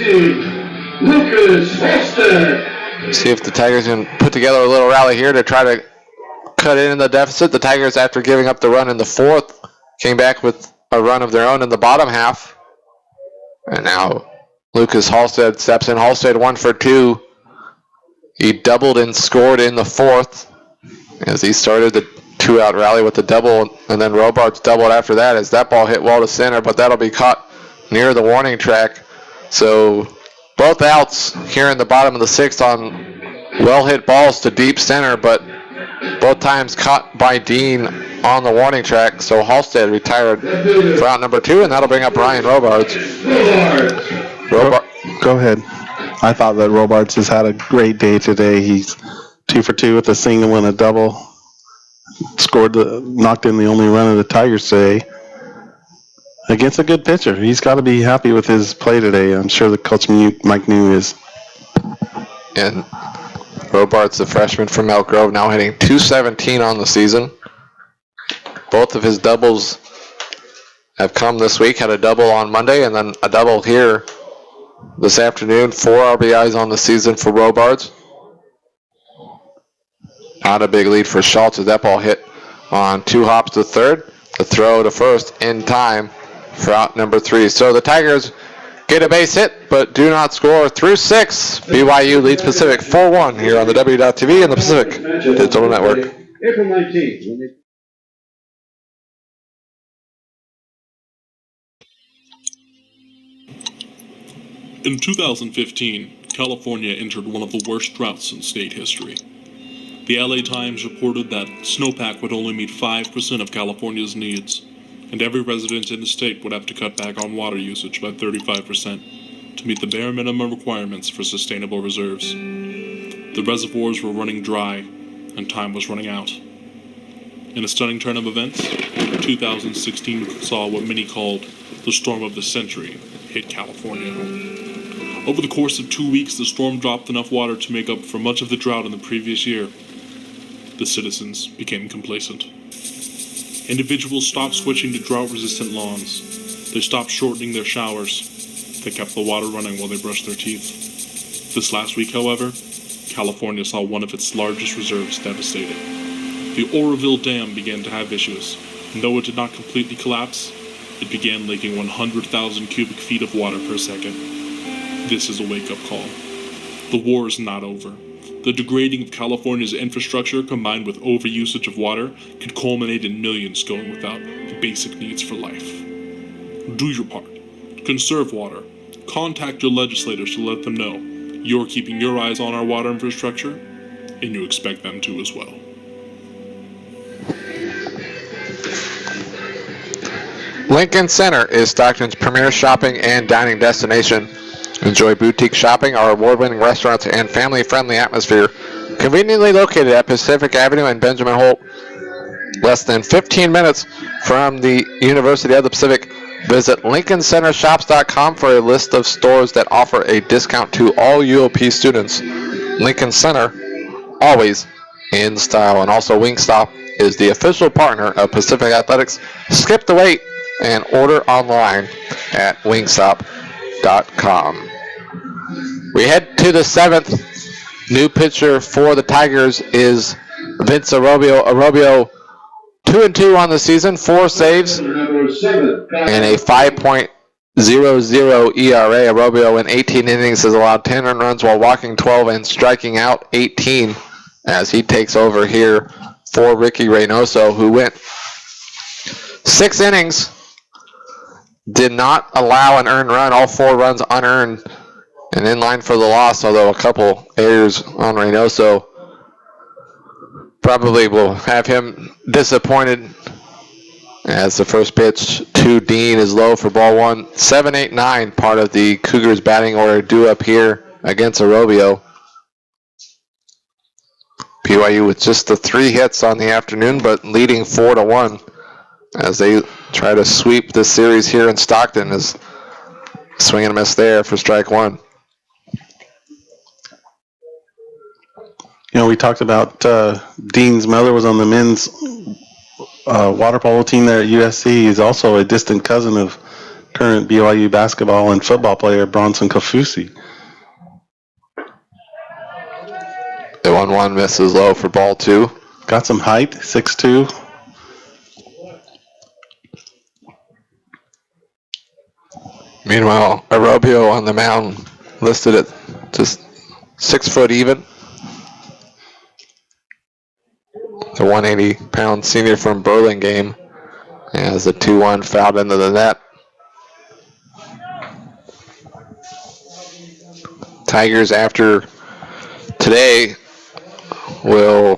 See if the Tigers can put together a little rally here to try to cut in the deficit. The Tigers, after giving up the run in the 4th, came back with a a run of their own in the bottom half. And now Lucas Halstead steps in. Halstead 1 for 2. He doubled and scored in the fourth as he started the two-out rally with the double, and then Robards doubled after that as that ball hit well to center, but that'll be caught near the warning track. So both outs here in the bottom of the sixth on well-hit balls to deep center, but both times caught by Dean on the warning track. So Halstead retired for out number 2, and that'll bring up Ryan Robards. Go ahead. I thought that Robards has had a great day today. He's 2 for 2 with a single and a double. Knocked in the only run of the Tigers today against a good pitcher. He's got to be happy with his play today. I'm sure the coach Mike New is. And Robards, the freshman from Elk Grove, now hitting .217 on the season. Both of his doubles have come this week. Had a double on Monday and then a double here this afternoon. 4 RBIs on the season for Robards. Not a big lead for Schultz as that ball hit on 2 hops to third. The throw to first in time for out number 3. So the Tigers get a base hit, but do not score through 6. BYU leads Pacific 4-1 here on the W.TV and the Pacific Digital Network. April 19th. In 2015, California entered one of the worst droughts in state history. The LA Times reported that snowpack would only meet 5% of California's needs, and every resident in the state would have to cut back on water usage by 35% to meet the bare minimum requirements for sustainable reserves. The reservoirs were running dry, and time was running out. In a stunning turn of events, 2016 saw what many called the storm of the century hit California. Over the course of 2 weeks, the storm dropped enough water to make up for much of the drought in the previous year. The citizens became complacent. Individuals stopped switching to drought-resistant lawns. They stopped shortening their showers. They kept the water running while they brushed their teeth. This last week, however, California saw one of its largest reserves devastated. The Oroville Dam began to have issues, and though it did not completely collapse, it began leaking 100,000 cubic feet of water per second. This is a wake-up call. The war is not over. The degrading of California's infrastructure combined with overusage of water could culminate in millions going without the basic needs for life. Do your part. Conserve water. Contact your legislators to let them know you're keeping your eyes on our water infrastructure, and you expect them to as well. Lincoln Center is Stockton's premier shopping and dining destination. Enjoy boutique shopping, our award-winning restaurants, and family-friendly atmosphere. Conveniently located at Pacific Avenue and Benjamin Holt, less than 15 minutes from the University of the Pacific. Visit LincolnCenterShops.com for a list of stores that offer a discount to all UOP students. Lincoln Center, always in style. And also Wingstop is the official partner of Pacific Athletics. Skip the wait and order online at Wingstop.com. We head to the 7th. New pitcher for the Tigers is Vince Arrobio. Arrobio 2-2 on the season, 4 saves, and a 5.00 ERA. Arrobio in 18 innings has allowed 10 earned runs while walking 12 and striking out 18 as he takes over here for Ricky Reynoso, who went 6 innings, did not allow an earned run, all 4 runs unearned, and in line for the loss, although a couple errors on Reynoso probably will have him disappointed as the first pitch to Dean is low for ball 1. 7-8-9, part of the Cougars batting order due up here against Arrobio. BYU with just the 3 hits on the afternoon, but leading 4-1 as they try to sweep the series here in Stockton. Is swing and a miss there for strike 1. You know, we talked about Dean's mother was on the men's water polo team there at USC. He's also a distant cousin of current BYU basketball and football player Bronson Kofusi. The 1-1 misses low for ball 2. Got some height, 6'2". Meanwhile, Arobio on the mound, listed at just 6 foot even. The 180-pound senior from Burlingame has a 2-1 fouled into the net. Tigers, after today, will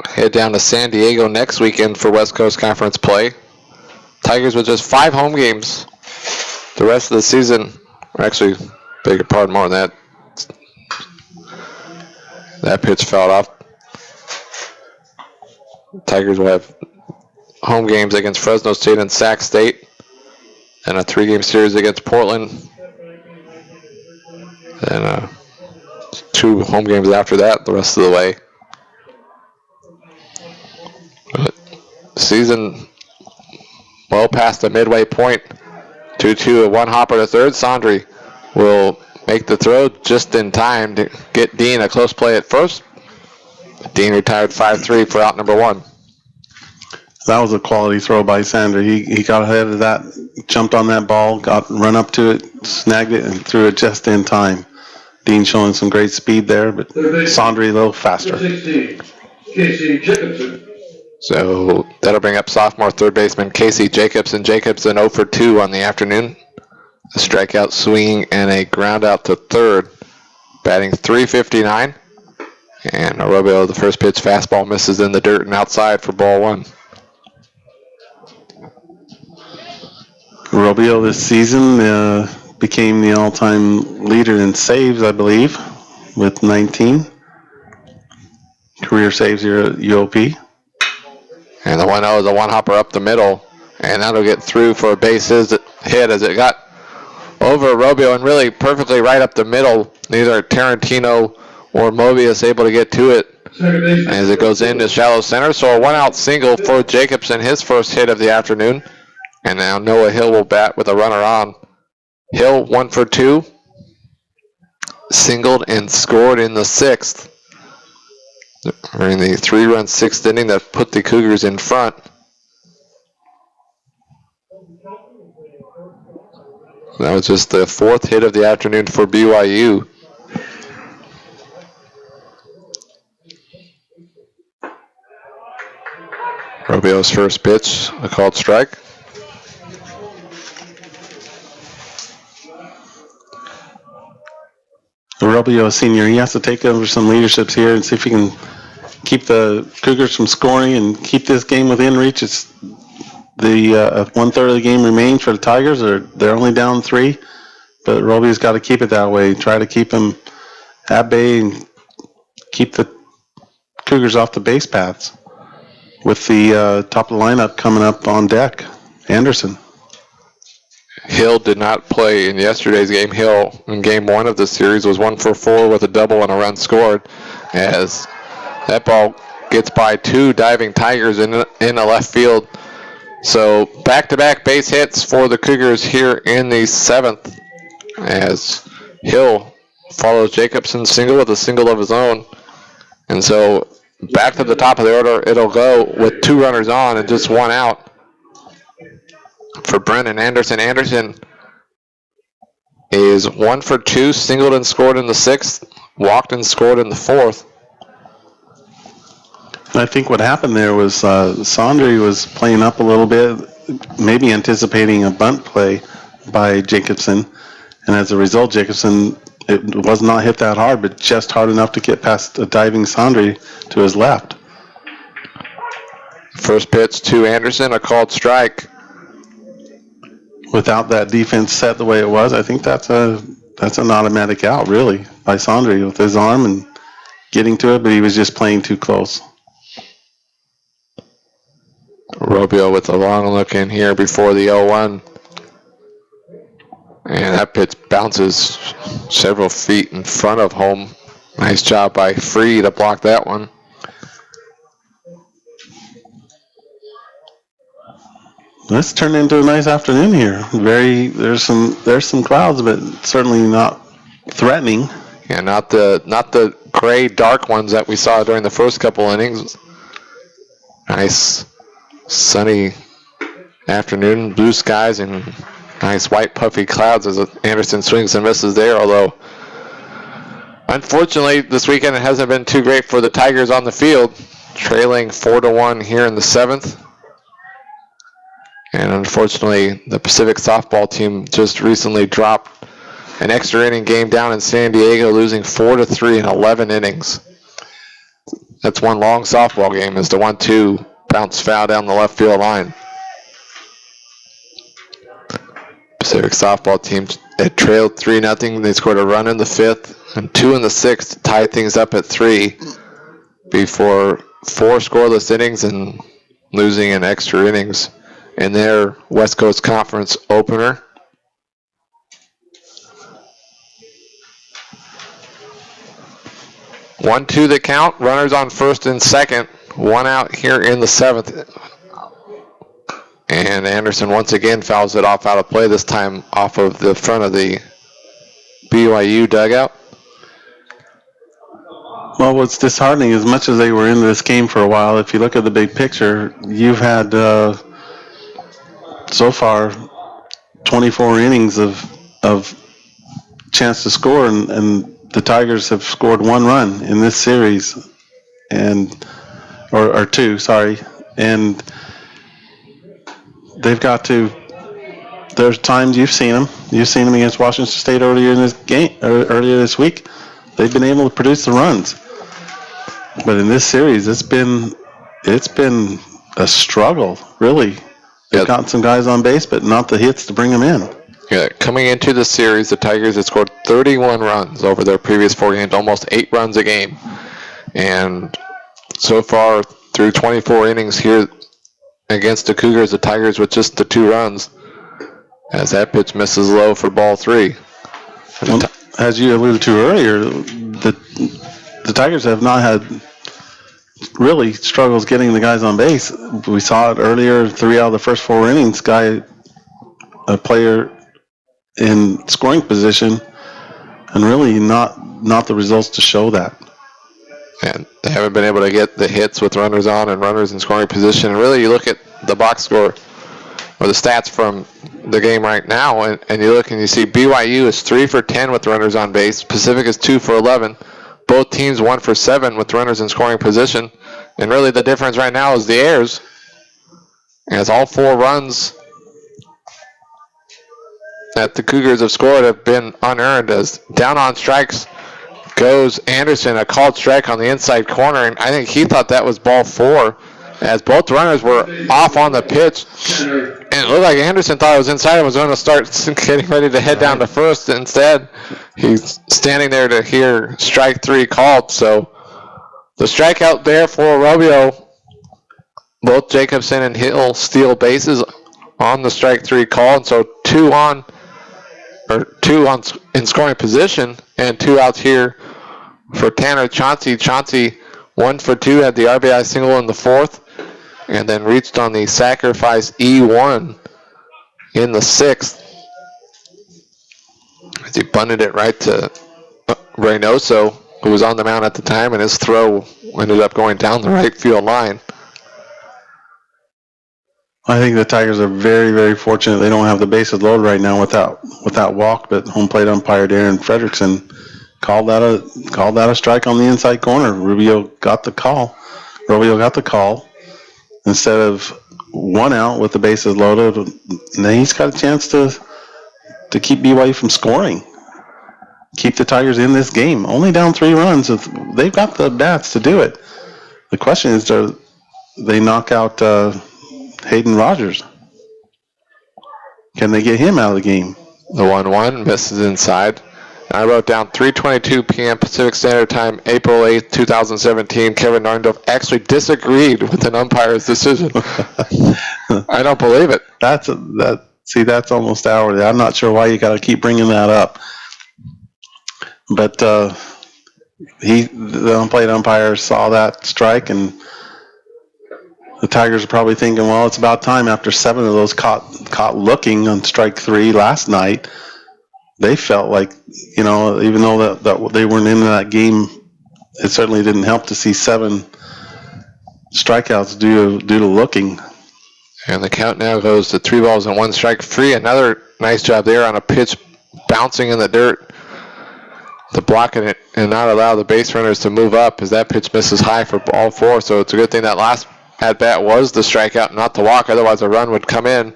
head down to San Diego next weekend for West Coast Conference play. Tigers with just 5 home games the rest of the season. Or actually, beg your pardon, more than that. That pitch fouled off. Tigers will have home games against Fresno State and Sac State, and a 3-game series against Portland, and 2 home games after that the rest of the way. But season well past the midway point. 2-2, a 1 hopper to third. Sondry will make the throw just in time to get Dean a close play at first. Dean retired 5-3 for out number 1. That was a quality throw by Sander. He got ahead of that, jumped on that ball, got run up to it, snagged it, and threw it just in time. Dean showing some great speed there, but Sondry a little faster. 16, Casey Jacobson. So that'll bring up sophomore third baseman Casey Jacobson. Jacobson 0 for 2 on the afternoon. A strikeout, swing, and a ground out to third. Batting .359. And Arobio, the first pitch fastball, misses in the dirt and outside for ball 1. Arobio this season became the all-time leader in saves, I believe, with 19 career saves here at UOP. And the 1-0 is a 1-hopper up the middle, and that'll get through for a base hit as it got over Arobio and really perfectly right up the middle. Neither Tarantino or Mobius able to get to it as it goes into shallow center. So a 1-out single for Jacobson, his first hit of the afternoon. And now Noah Hill will bat with a runner on. Hill 1 for 2, singled and scored in the 6th. During the 3-run 6th inning that put the Cougars in front. That was just the 4th hit of the afternoon for BYU. Arobio's first pitch, a called strike. Arobio, a senior, he has to take over some leaderships here and see if he can keep the Cougars from scoring and keep this game within reach. It's the 1/3 of the game remains for the Tigers. They're only down 3, but Arobio's got to keep it that way. Try to keep them at bay and keep the Cougars off the base paths. With the top of the lineup coming up on deck, Anderson. Hill did not play in yesterday's game. Hill, in game 1 of the series, was 1 for 4 with a double and a run scored, as that ball gets by 2 diving Tigers in the left field. So back-to-back base hits for the Cougars here in the 7th, as Hill follows Jacobson's single with a single of his own. And so back to the top of the order, it'll go with 2 runners on and just 1 out. For Brennan Anderson. Anderson is 1 for 2, singled and scored in the 6th, walked and scored in the 4th. I think what happened there was Sondry was playing up a little bit, maybe anticipating a bunt play by Jacobson, and as a result, Jacobson, it was not hit that hard, but just hard enough to get past a diving Sondry to his left. First pitch to Anderson, a called strike. Without that defense set the way it was, I think that's an automatic out, really, by Sondry with his arm and getting to it, but he was just playing too close. Arobio with a long look in here before the 0-1. And that pitch bounces several feet in front of home. Nice job by Free to block that one. This turned into a nice afternoon here. There's some clouds, but certainly not threatening. Yeah, not the gray dark ones that we saw during the first couple innings. Nice sunny afternoon, blue skies, and Nice white puffy clouds as Anderson swings and misses there, although unfortunately this weekend it hasn't been too great for the Tigers on the field, trailing 4-1 here in the 7th. And unfortunately the Pacific softball team just recently dropped an extra inning game down in San Diego, losing 4-3 in 11 innings. That's one long softball game as the 1-2 bounce foul down the left field line. Pacific softball team had trailed 3-0. They scored a run in the 5th and 2 in the 6th to tie things up at 3 before 4 scoreless innings and losing in extra innings in their West Coast Conference opener. One-two the count. Runners on first and second. One out here in the 7th. And Anderson once again fouls it off out of play, this time off of the front of the BYU dugout. Well, what's disheartening, as much as they were in this game for a while, if you look at the big picture, you've had so far 24 innings of chance to score, and the Tigers have scored 1 run in this series, or 2, sorry, and they've got to. There's times you've seen them against Washington State earlier in this game, earlier this week. They've been able to produce the runs, but in this series, it's been a struggle, really. They've gotten some guys on base, but not the hits to bring them in. Yeah, coming into the series, the Tigers had scored 31 runs over their previous 4 games, almost 8 runs a game. And so far, through 24 innings here against the Cougars, the Tigers with just the 2 runs, as that pitch misses low for ball 3. Well, as you alluded to earlier, the Tigers have not had really struggles getting the guys on base. We saw it earlier, 3 out of the first 4 innings, a player in scoring position, and really not the results to show that. And they haven't been able to get the hits with runners on and runners in scoring position. And really, you look at the box score or the stats from the game right now, and you look and you see BYU is 3 for 10 with runners on base. Pacific is 2 for 11. Both teams 1 for 7 with runners in scoring position. And really, the difference right now is the errors, as all 4 runs that the Cougars have scored have been unearned. As down on strikes goes Anderson, a called strike on the inside corner, and I think he thought that was ball 4, as both runners were off on the pitch, and it looked like Anderson thought it was inside and was going to start getting ready to head down to first. Instead, he's standing there to hear strike 3 called. So the strikeout there for Romeo. Both Jacobson and Hill steal bases on the strike 3 call, and so 2 in scoring position, and 2 outs here for Tanner Chauncey. Chauncey 1 for 2, had the RBI single in the 4th, and then reached on the sacrifice E1 in the 6th. As he bunted it right to Reynoso, who was on the mound at the time, and his throw ended up going down the right field line. I think the Tigers are very, very fortunate they don't have the bases loaded right now without walk, but home plate umpire Darren Fredrickson called that a strike on the inside corner. Romeo got the call instead of 1 out with the bases loaded, and then he's got a chance to keep BYU from scoring, keep the Tigers in this game. Only down 3 runs. They've got the bats to do it. The question is, do they knock out Hayden Rogers? Can they get him out of the game? The 1-1 misses inside. I wrote down 3:22 p.m. Pacific Standard Time, April 8th, 2017. Kevin Narndorf actually disagreed with an umpire's decision. I don't believe it. That's almost hourly. I'm not sure why you got to keep bringing that up. But the home plate umpire saw that strike, and the Tigers are probably thinking, well, it's about time. After 7 of those caught looking on strike 3 last night, they felt like, even though that they weren't in that game, it certainly didn't help to see 7 strikeouts due to looking. And the count now goes to 3 balls and 1 strike. Free, another nice job there on a pitch bouncing in the dirt to block it and not allow the base runners to move up as that pitch misses high for ball 4. So it's a good thing that last at-bat was the strikeout, not the walk. Otherwise, a run would come in.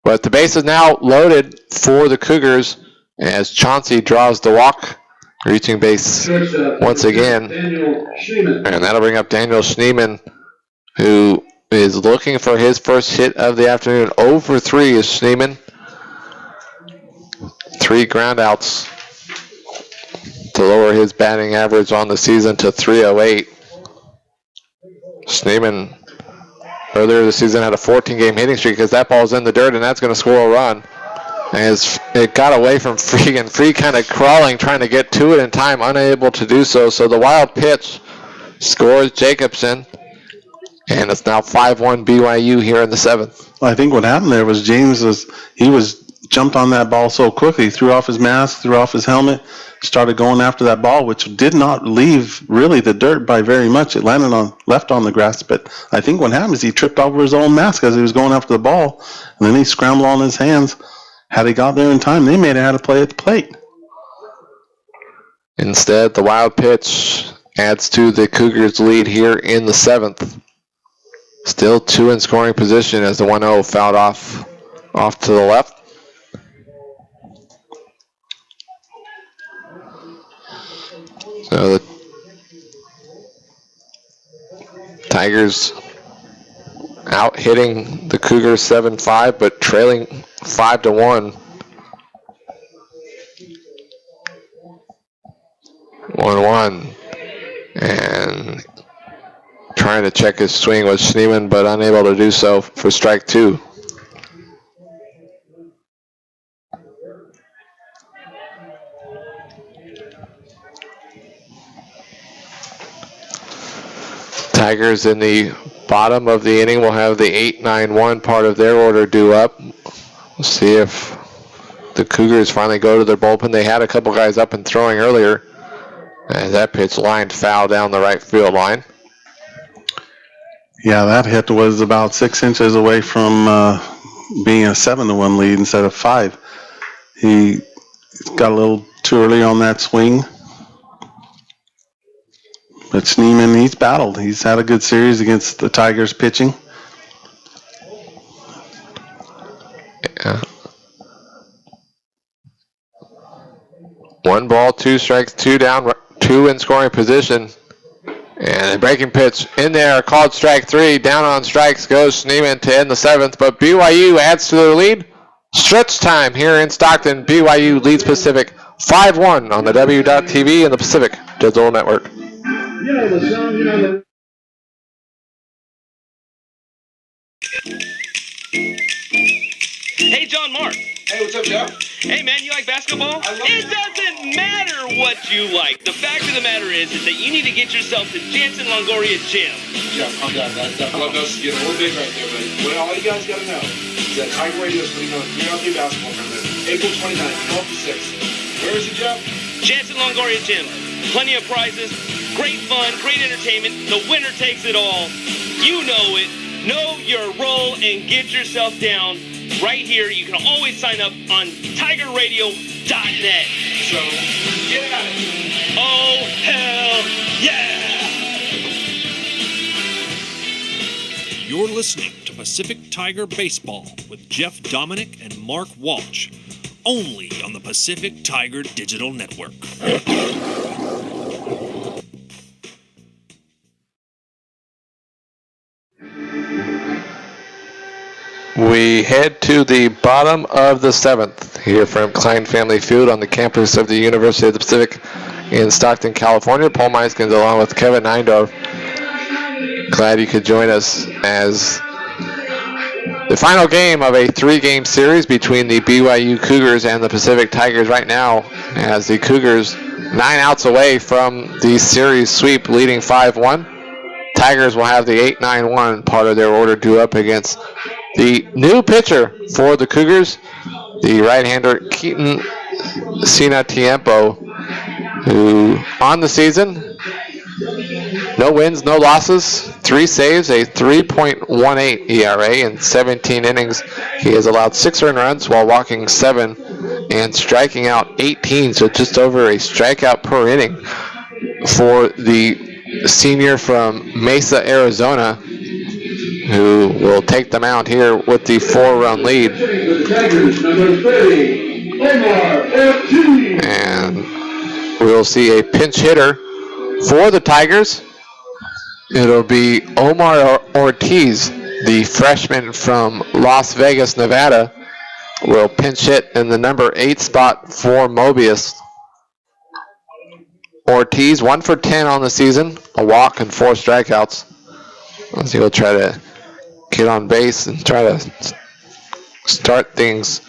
But the base is now loaded for the Cougars as Chauncey draws the walk, reaching base once again. And that'll bring up Daniel Schneeman, who is looking for his first hit of the afternoon. 0 for 3 is Schneeman. 3 groundouts to lower his batting average on the season to .308. Schneeman earlier this season had a 14-game hitting streak because that ball's in the dirt and that's going to score a run. As it got away from Free, and Free kind of crawling, trying to get to it in time, unable to do so. So the wild pitch scores Jacobson, and it's now 5-1 BYU here in the 7th. I think what happened there was James jumped on that ball so quickly, threw off his mask, threw off his helmet, started going after that ball, which did not leave really the dirt by very much. It landed left on the grass, but I think what happened is he tripped over his own mask as he was going after the ball, and then he scrambled on his hands. Had he got there in time, they may have had to play at the plate. Instead, the wild pitch adds to the Cougars' lead here in the 7th. Still 2 in scoring position as the 1-0 fouled off to the left. So the Tigers out hitting the Cougars 7-5, but trailing 5-1. 1-1. And trying to check his swing was Schneeman, but unable to do so for strike 2. Tigers in the bottom of the inning will have the 8-9-1 part of their order due up. We'll see if the Cougars finally go to their bullpen. They had a couple guys up and throwing earlier. And that pitch lined foul down the right field line. Yeah, that hit was about 6 inches away from being a 7-1 lead instead of 5. He got a little too early on that swing. But Schneeman, he's battled. He's had a good series against the Tigers pitching. Yeah. 1 ball, 2 strikes, 2 down, 2 in scoring position. And a breaking pitch in there, called strike 3. Down on strikes goes Schneeman to end the 7th. But BYU adds to their lead. Stretch time here in Stockton. BYU leads Pacific 5-1 on the W.TV and the Pacific Digital Network. You know the song, you know the... Hey, John Mark. Hey, what's up, Jeff? Hey, man, you like basketball? It doesn't matter what you like. The fact of the matter is that you need to get yourself to Jansen Longoria Gym. Jeff, calm down. That club knows to get a little big right there, buddy. What all you guys got to know is that Tiger Radio is putting on a 3-on-3 basketball tournament, April 29th, 12 to 6. Where is it, Jeff? Jansen Longoria Gym. Plenty of prizes, great fun, great entertainment. The winner takes it all. You know it. Know your role and get yourself down. Right here, you can always sign up on TigerRadio.net. So, get at it. Oh, hell yeah! You're listening to Pacific Tiger Baseball with Jeff Dominic and Mark Walsh, only on the Pacific Tiger Digital Network. We head to the bottom of the 7th here from Klein Family Field on the campus of the University of the Pacific in Stockton, California. Paul Meiskens along with Kevin Neindorf. Glad you could join us as the final game of a 3-game series between the BYU Cougars and the Pacific Tigers right now, as the Cougars 9 outs away from the series sweep, leading 5-1. Tigers will have the 8-9-1 part of their order due up against the new pitcher for the Cougars, the right-hander Keaton Sina Tiempo, who on the season No wins, no losses, 3 saves, a 3.18 ERA in 17 innings. He has allowed 6 earned runs while walking 7 and striking out 18, so just over a strikeout per inning for the senior from Mesa, Arizona, who will take them out here with the 4-run lead. And we'll see a pinch hitter for the Tigers. It'll be Omar Ortiz, the freshman from Las Vegas, Nevada, will pinch hit in the number 8 spot for Mobius. Ortiz, 1 for 10 on the season, a walk and 4 strikeouts. As he'll try to get on base and try to start things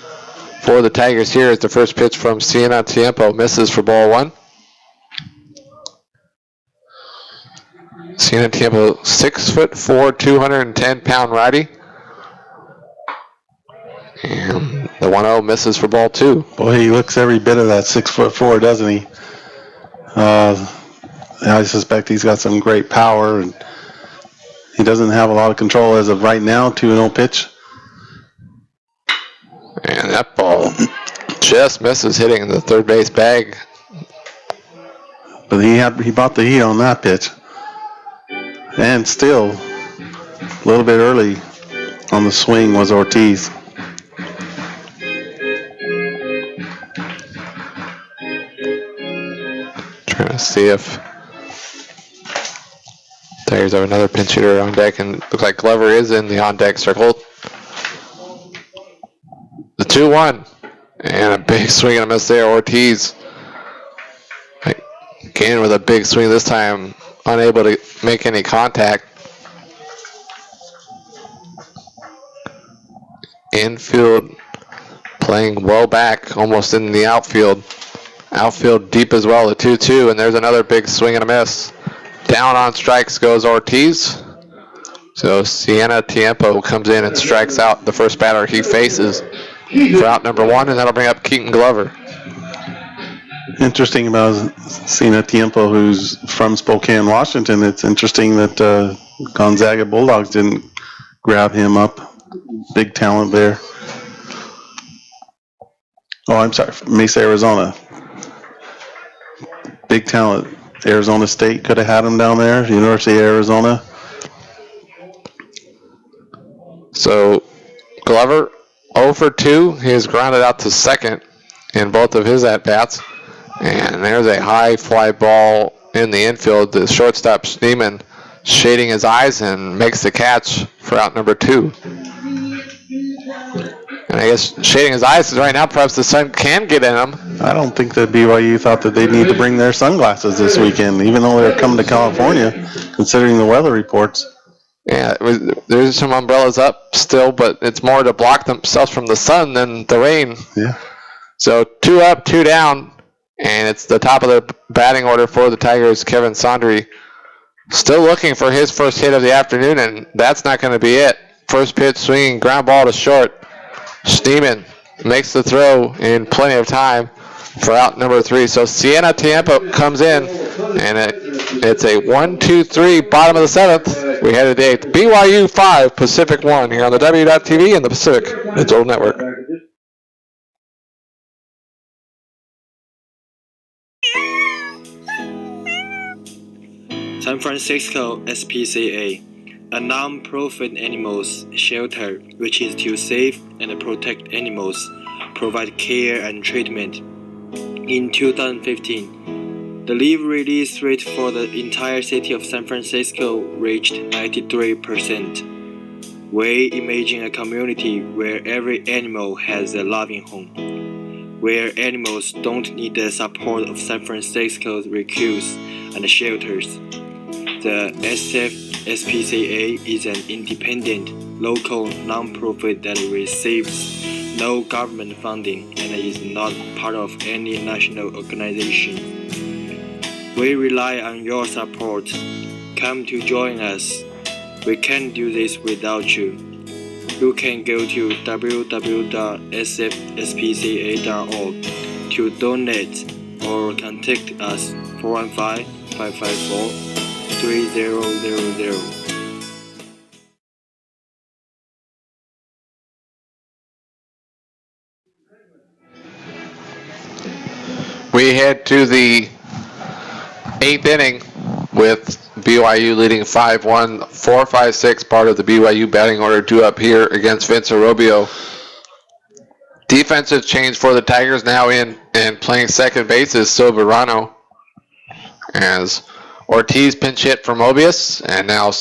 for the Tigers here as the first pitch from Siena Tiempo misses for ball 1. Siena Tiempo, 6'4", 210-pound righty. And the 1-0 misses for ball 2. Boy, he looks every bit of that 6'4", doesn't he? I suspect he's got some great power, and he doesn't have a lot of control as of right now. 2-0 pitch. And that ball just misses hitting the third base bag. But he bought the heat on that pitch. And still, a little bit early on the swing was Ortiz. Trying to see if Tigers have another pinch hitter on deck, and looks like Glover is in the on-deck circle. The 2-1, and a big swing and a miss there. Ortiz, again with a big swing this time, unable to make any contact. Infield playing well back, almost in the outfield. Outfield deep as well, the 2-2, and there's another big swing and a miss. Down on strikes goes Ortiz. So Siena Tiempo comes in and strikes out the first batter he faces for out number 1, and that'll bring up Keaton Glover. Interesting about Siena Tiempo, who's from Spokane, Washington. It's interesting that Gonzaga Bulldogs didn't grab him up. Big talent there. Oh, I'm sorry, Mesa, Arizona. Big talent. Arizona State could have had him down there. University of Arizona. So Glover 0 for 2. He is grounded out to second in both of his at-bats. And there's a high fly ball in the infield. The shortstop Schneemann shading his eyes and makes the catch for out number 2. And I guess shading his eyes is right now perhaps the sun can get in him. I don't think that BYU thought that they need to bring their sunglasses this weekend, even though they're coming to California, considering the weather reports. Yeah, there's some umbrellas up still, but it's more to block themselves from the sun than the rain. Yeah. So 2 up, 2 down, and it's the top of the batting order for the Tigers, Kevin Sondry. Still looking for his first hit of the afternoon, and that's not going to be it. First pitch swinging, ground ball to short. Schneemann makes the throw in plenty of time for out number 3. So Siena Tiempo comes in, and it's a 1-2-3 bottom of the 7th. We head today to BYU 5, Pacific 1 here on the W.TV and the Pacific Digital Network. San Francisco SPCA, a non-profit animals shelter which is to save and protect animals, provide care and treatment. In 2015, the leave release rate for the entire city of San Francisco reached 93%. We imagine a community where every animal has a loving home, where animals don't need the support of San Francisco's rescues and shelters. The SPCA is an independent, local non-profit that receives no government funding and is not part of any national organization. We rely on your support. Come to join us. We can't do this without you. You can go to www.sfspca.org to donate or contact us 415-554 3000. We head to the 8th inning with BYU leading 5-1, 4-5-6, part of the BYU batting order due up here against Vince Arobio. Defensive change for the Tigers now in and playing second base is Soberano, as Ortiz pinch hit for Mobius, and now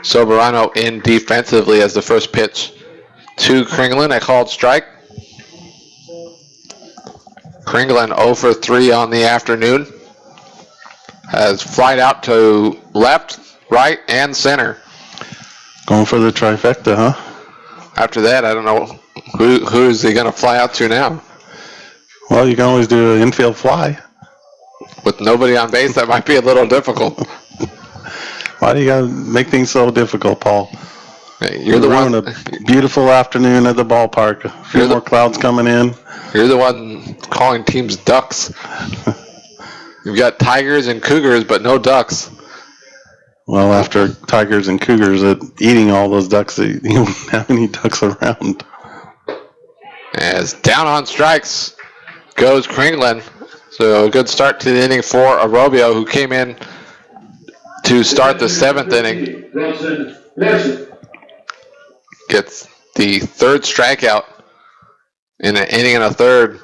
Soberano in defensively as the first pitch to Kringlen, a called strike. Kringlen 0 for 3 on the afternoon. Has flied out to left, right, and center. Going for the trifecta, huh? After that, I don't know who is he going to fly out to now. Well, you can always do an infield fly. With nobody on base, that might be a little difficult. Why do you got to make things so difficult, Paul? Hey, you're the one. A beautiful afternoon at the ballpark. A few more clouds coming in. You're the one calling teams ducks. You've got Tigers and Cougars, but no ducks. Well, after Tigers and Cougars eating all those ducks, you don't have any ducks around. As down on strikes goes Kringlen. So a good start to the inning for Arobio, who came in to start the 7th inning. Gets the 3rd strikeout in an inning and a third,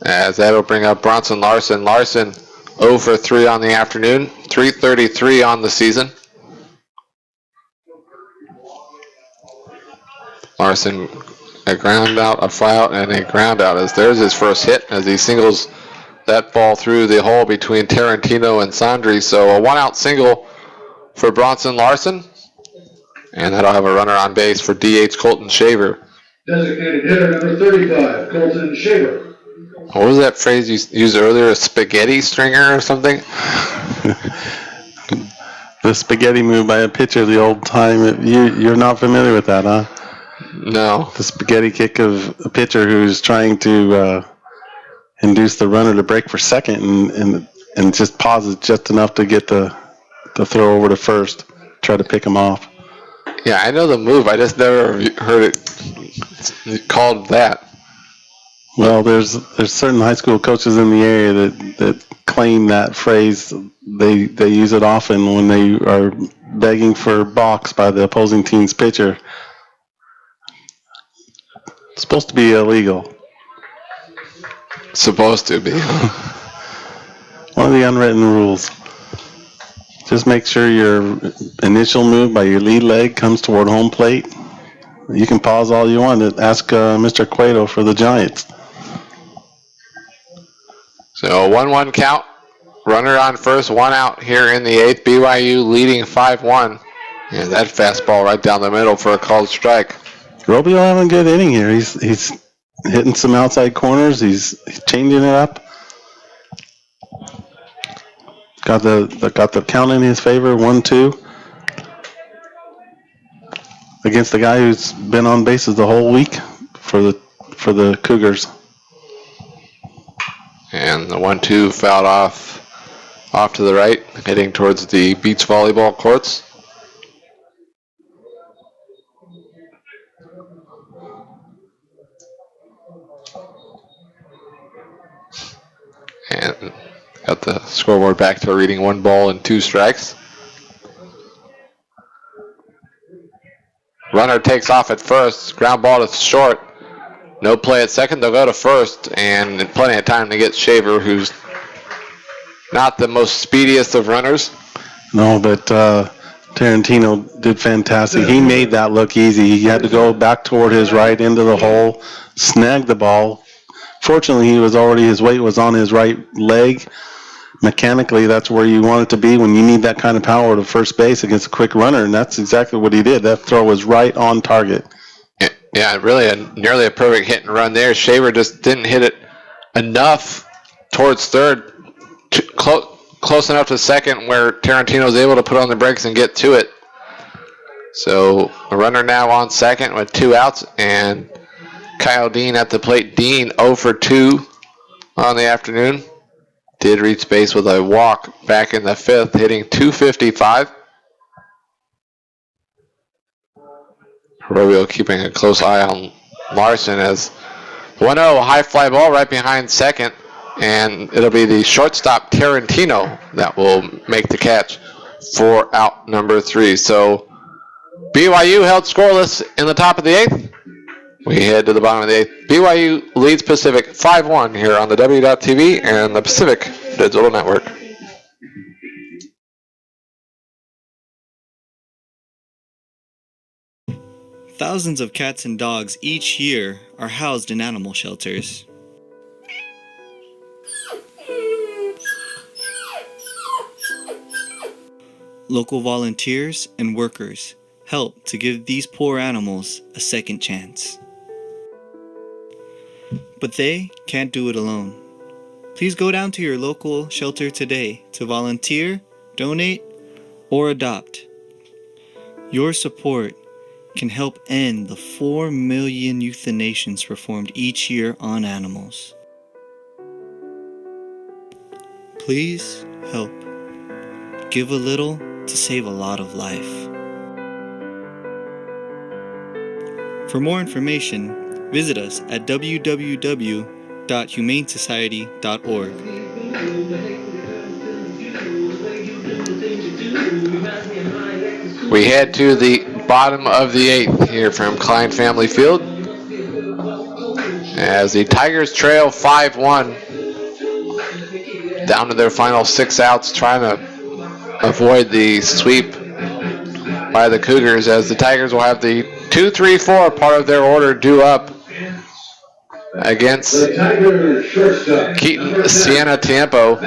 as that'll bring up Bronson Larson. Larson 0 for 3 on the afternoon, 333 on the season. Larson, a ground out, a fly out, and a ground out, as there's his first hit as he singles that ball through the hole between Tarantino and Sandri. So a 1-out single for Bronson Larson, and that'll have a runner on base for DH Colton Shaver. Designated hitter number 35, Colton Shaver. What was that phrase you used earlier? A spaghetti stringer or something? The spaghetti move by a pitcher, the old time. You're not familiar with that, huh? No. The spaghetti kick of a pitcher who's trying to induce the runner to break for second and just pauses just enough to get the throw over to first, try to pick him off. Yeah, I know the move. I just never heard it called that. Well, there's certain high school coaches in the area that claim that phrase. They use it often when they are begging for balks by the opposing team's pitcher. It's supposed to be illegal. Supposed to be. One of the unwritten rules. Just make sure your initial move by your lead leg comes toward home plate. You can pause all you want to ask Mr. Cueto for the Giants. So 1-1 count. Runner on first, 1 out here in the 8th. BYU leading 5-1. And that fastball right down the middle for a called strike. Robio having a good inning here. He's hitting some outside corners. He's changing it up. Got the count in his favor, 1-2. Against the guy who's been on bases the whole week for the Cougars. And the 1-2 fouled off to the right, heading towards the beach volleyball courts. And got the scoreboard back to reading 1 ball and 2 strikes. Runner takes off at first, ground ball to short. No play at second, they'll go to first, and plenty of time to get Shaver, who's not the most speediest of runners. No, but Tarantino did fantastic. He made that look easy. He had to go back toward his right into the hole, snag the ball. Fortunately, his weight was on his right leg. Mechanically, that's where you want it to be when you need that kind of power to first base against a quick runner, and that's exactly what he did. That throw was right on target. Yeah, really nearly a perfect hit and run there. Shaver just didn't hit it enough towards third, close enough to second where Tarantino was able to put on the brakes and get to it. So a runner now on second with 2 outs, and Kyle Dean at the plate. Dean 0 for 2 on the afternoon. did reach base with a walk back in the 5th, hitting .255. Rubio keeping a close eye on Larson as 1-0 high fly ball right behind second, and it'll be the shortstop Tarantino that will make the catch for out number 3. So BYU held scoreless in the top of the 8th. We head to the bottom of the 8th. BYU leads Pacific 5-1 here on the W.TV and the Pacific Digital Network. Thousands of cats and dogs each year are housed in animal shelters. Local volunteers and workers help to give these poor animals a second chance. But they can't do it alone. Please go down to your local shelter today to volunteer, donate, or adopt. Your support can help end the 4 million euthanations performed each year on animals. Please help. Give a little to save a lot of life. For more information, visit us at www.humanesociety.org. We head to the bottom of the 8th here from Klein Family Field as the Tigers trail 5-1 down to their final 6 outs, trying to avoid the sweep by the Cougars, as the Tigers will have the 2-3-4 part of their order due up against Keaton Siena Tiempo.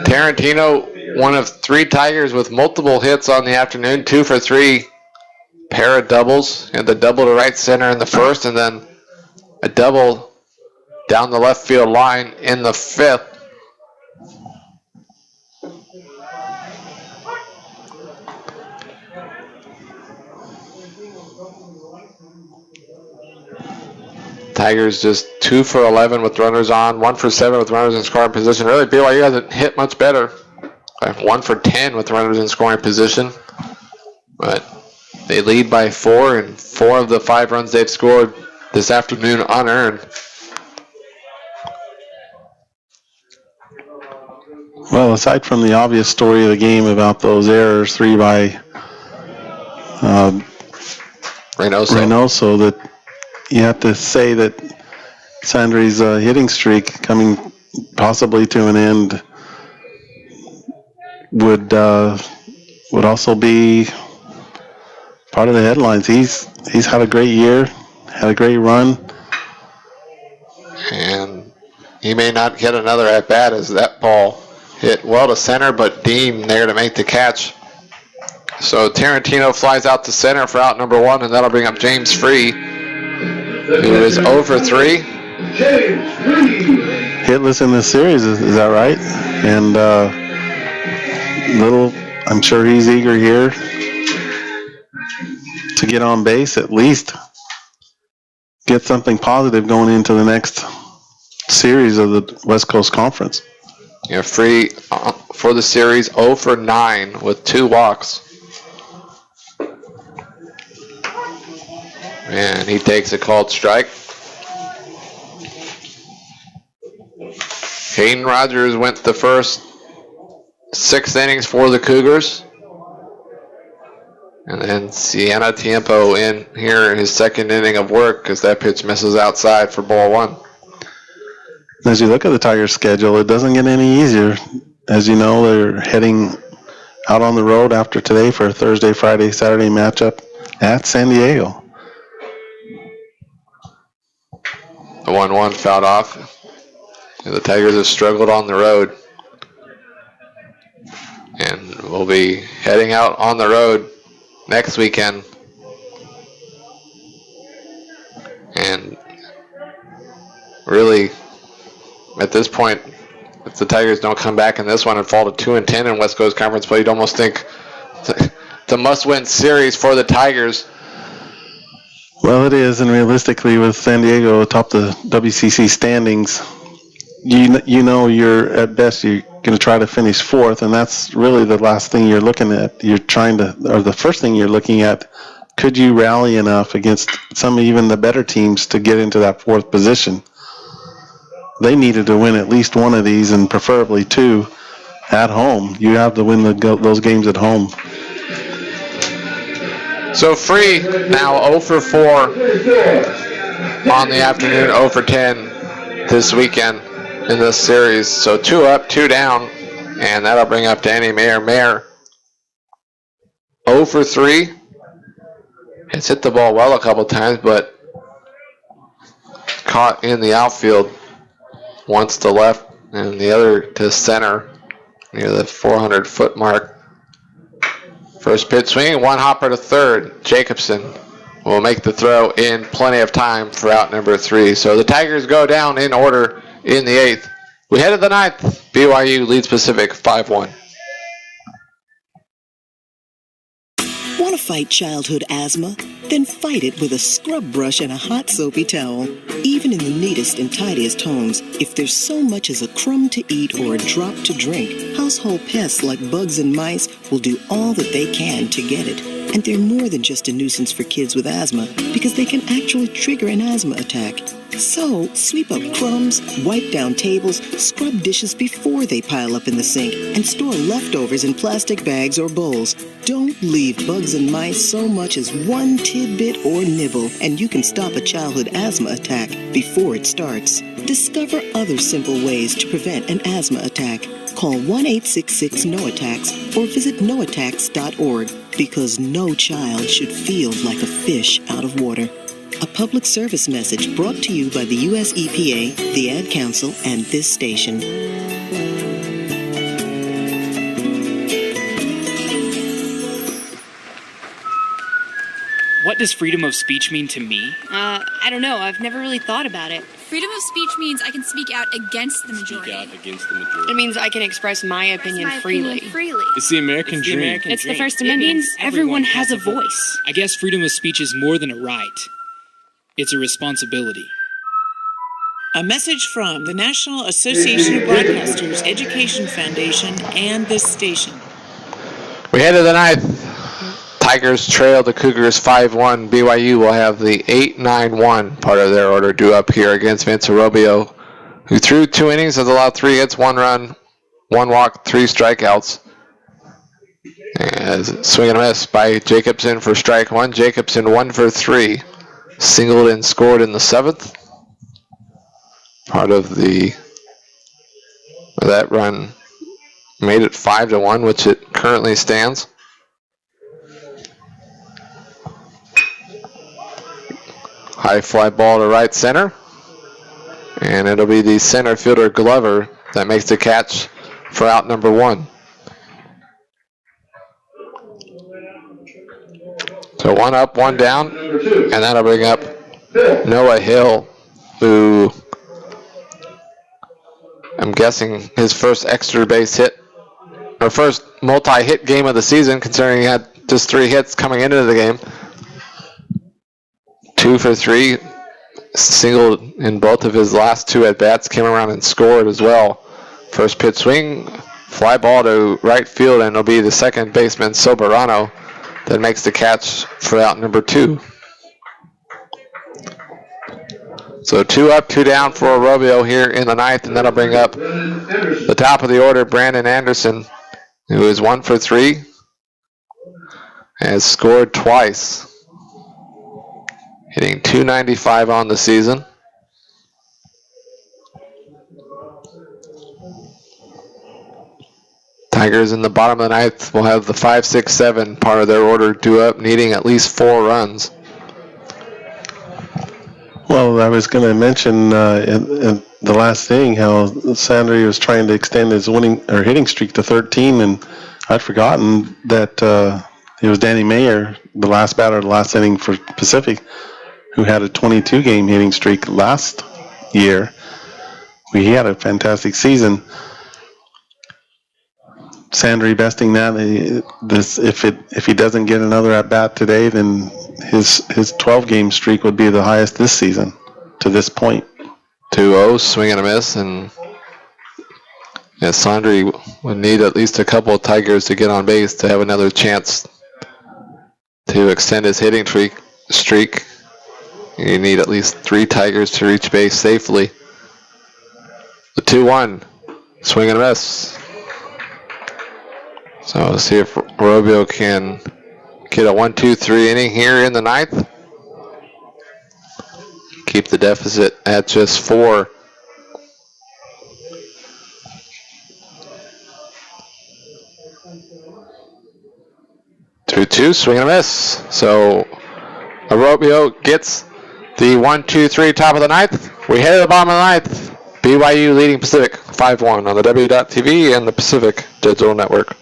Tarantino, one of 3 Tigers with multiple hits on the afternoon, 2 for 3, pair of doubles, and the double to right center in the 1st, and then a double down the left field line in the 5th. Tigers just 2 for 11 with runners on, 1 for 7 with runners in scoring position. Really, BYU hasn't hit much better. 1 for 10 with runners in scoring position. But they lead by 4, and 4 of the 5 runs they've scored this afternoon unearned. Well, aside from the obvious story of the game about those errors, 3 by Reynoso, that you have to say that Sandri's hitting streak coming possibly to an end would also be part of the headlines. He's had a great year, had a great run, and he may not get another at bat as that ball hit well to center, but Dean there to make the catch. So Tarantino flies out to center for out number 1, and that'll bring up James Free, who is 0 for 3. Hitless in this series, is that right? And I'm sure he's eager here to get on base, at least get something positive going into the next series of the West Coast Conference. Yeah, Free for the series 0 for 9 with 2 walks. And he takes a called strike. Hayden Rogers went the first 6 innings for the Cougars. And then Siena Tiempo in here in his 2nd inning of work, as that pitch misses outside for ball 1. As you look at the Tigers' schedule, it doesn't get any easier. As you know, they're heading out on the road after today for a Thursday, Friday, Saturday matchup at San Diego. The 1-1 fouled off. And the Tigers have struggled on the road. And will be heading out on the road next weekend. And really, at this point, if the Tigers don't come back in this one and fall to 2-10 in West Coast Conference play, you'd almost think it's a must-win series for the Tigers. Well, it is, and realistically, with San Diego atop the WCC standings, you know you're at best you're going to try to finish fourth, and that's really the last thing you're looking at. You're trying to, or the first thing you're looking at, could you rally enough against some even the better teams to get into that fourth position? They needed to win at least one of these, and preferably two at home. You have to win those games at home. So Free now 0 for 4 on the afternoon, 0 for 10 this weekend in this series. So 2 up, 2 down, and that'll bring up Danny Mayer. Mayer 0 for 3. It's hit the ball well a couple times, but caught in the outfield. Once to left and the other to center near the 400-foot mark. First pitch swing, one hopper to third. Jacobson will make the throw in plenty of time for out number 3. So the Tigers go down in order in the 8th. We head to the 9th. BYU leads Pacific 5-1. Want to fight childhood asthma? Then fight it with a scrub brush and a hot soapy towel. Even in the neatest and tidiest homes, if there's so much as a crumb to eat or a drop to drink, household pests like bugs and mice will do all that they can to get it. And they're more than just a nuisance for kids with asthma, because they can actually trigger an asthma attack. So, sweep up crumbs, wipe down tables, scrub dishes before they pile up in the sink, and store leftovers in plastic bags or bowls. Don't leave bugs and mice so much as one tidbit or nibble, and you can stop a childhood asthma attack before it starts. Discover other simple ways to prevent an asthma attack. Call 1-866-NO-ATTACKS or visit noattacks.org, because no child should feel like a fish out of water. A public service message brought to you by the U.S. EPA, the Ad Council, and this station. What does freedom of speech mean to me? I don't know. I've never really thought about it. Freedom of speech means I can speak out against the majority. It means I can express my opinion freely. It's the American dream. It's the First Amendment. It means everyone has a voice. I guess freedom of speech is more than a right. It's a responsibility. A message from the National Association of Broadcasters Education Foundation and this station. We head to the 9th. Tigers trail the Cougars 5-1. BYU will have the 8-9-1 part of their order due up here against Vince Robio, who threw 2 innings, has allowed 3 hits, 1 run, 1 walk, 3 strikeouts. And swing and a miss by Jacobson for strike 1. Jacobson 1 for 3. Singled and scored in the 7th. Part of that run made it 5-1, which it currently stands. High fly ball to right center. And it'll be the center fielder Glover that makes the catch for out number 1. So 1 up, 1 down, and that'll bring up Noah Hill, who I'm guessing his first extra base hit, or first multi-hit game of the season, considering he had just 3 hits coming into the game. 2 for 3, singled in both of his last 2 at-bats, came around and scored as well. First pitch swing, fly ball to right field, and it'll be the second baseman, Soberano, that makes the catch for out number 2. So 2 up, 2 down for Robio here in the 9th, and that'll bring up the top of the order, Brandon Anderson, who is 1 for 3, has scored twice, hitting .295 on the season. Tigers in the bottom of the 9th will have the 5-6-7 part of their order due up, needing at least 4 runs. Well, I was going to mention in the last thing how Sandry was trying to extend his hitting streak to 13, and I'd forgotten that it was Danny Mayer, the last batter of the last inning for Pacific, who had a 22-game hitting streak last year. He had a fantastic season. Sandry besting that. If he doesn't get another at bat today, then his 12 game streak would be the highest this season to this point. 2-0, swing and a miss, and Sondri would need at least a couple of Tigers to get on base to have another chance to extend his hitting streak. You need at least 3 Tigers to reach base safely. The 2-1, swing and a miss. So let's see if Robio can get a 1-2-3 inning here in the 9th. Keep the deficit at just 4. Two, swing and a miss. So Robio gets the 1-2-3 top of the 9th. We head to the bottom of the 9th. BYU leading Pacific 5-1 on the W.TV and the Pacific Digital Network.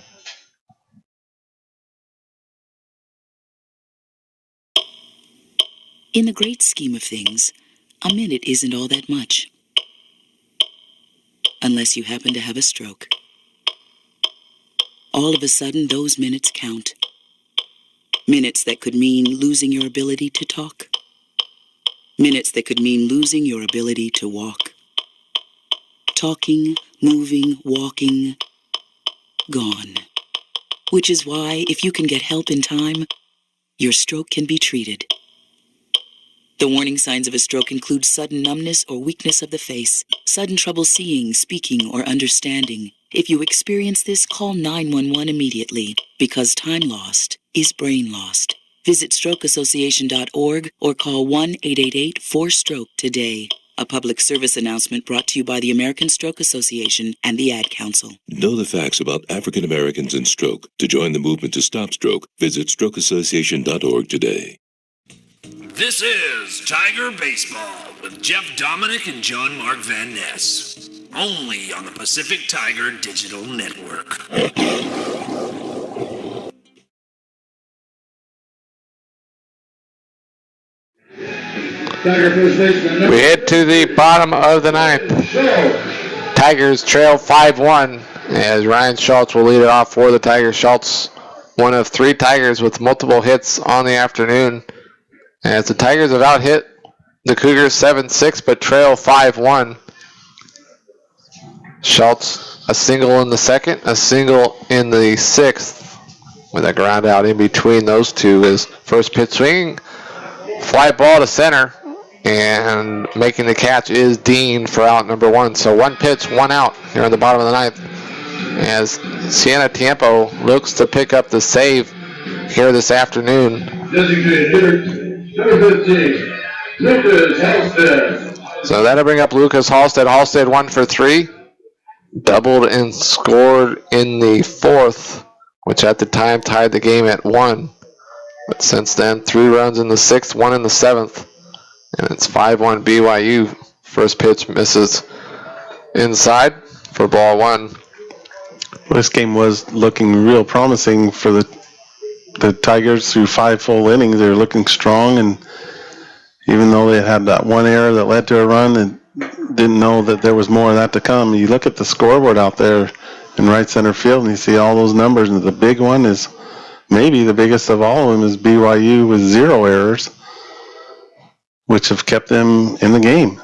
In the great scheme of things, a minute isn't all that much. Unless you happen to have a stroke. All of a sudden, those minutes count. Minutes that could mean losing your ability to talk. Minutes that could mean losing your ability to walk. Talking, moving, walking, gone. Which is why, if you can get help in time, your stroke can be treated. The warning signs of a stroke include sudden numbness or weakness of the face, sudden trouble seeing, speaking, or understanding. If you experience this, call 911 immediately, because time lost is brain lost. Visit strokeassociation.org or call 1-888-4STROKE today. A public service announcement brought to you by the American Stroke Association and the Ad Council. Know the facts about African Americans and stroke. To join the movement to stop stroke, visit strokeassociation.org today. This is Tiger Baseball with Jeff Dominic and John Mark Van Ness. Only on the Pacific Tiger Digital Network. We head to the bottom of the 9th. Tigers trail 5-1 as Ryan Schultz will lead it off for the Tigers. Schultz, one of 3 Tigers with multiple hits on the afternoon. As the Tigers have out-hit the Cougars 7-6 but trail 5-1. Schultz, a single in the 2nd, a single in the 6th with a ground out in between those two. His first pitch swinging, fly ball to center. And making the catch is Dean for out number 1. So 1 pitch, 1 out here in the bottom of the 9th. As Sienna Tiempo looks to pick up the save here this afternoon. Designated hitter, number 15, Lucas Halstead. So that'll bring up Lucas Halstead. Halstead 1 for 3. Doubled and scored in the 4th, which at the time tied the game at 1. But since then, 3 runs in the 6th, 1 in the 7th. And it's 5-1 BYU. First pitch misses inside for ball 1. This game was looking real promising for the Tigers through 5 full innings. They were looking strong, and even though they had that 1 error that led to a run, and didn't know that there was more of that to come. You look at the scoreboard out there in right center field, and you see all those numbers, and the big one is maybe the biggest of all of them is BYU with 0 errors, which have kept them in the game.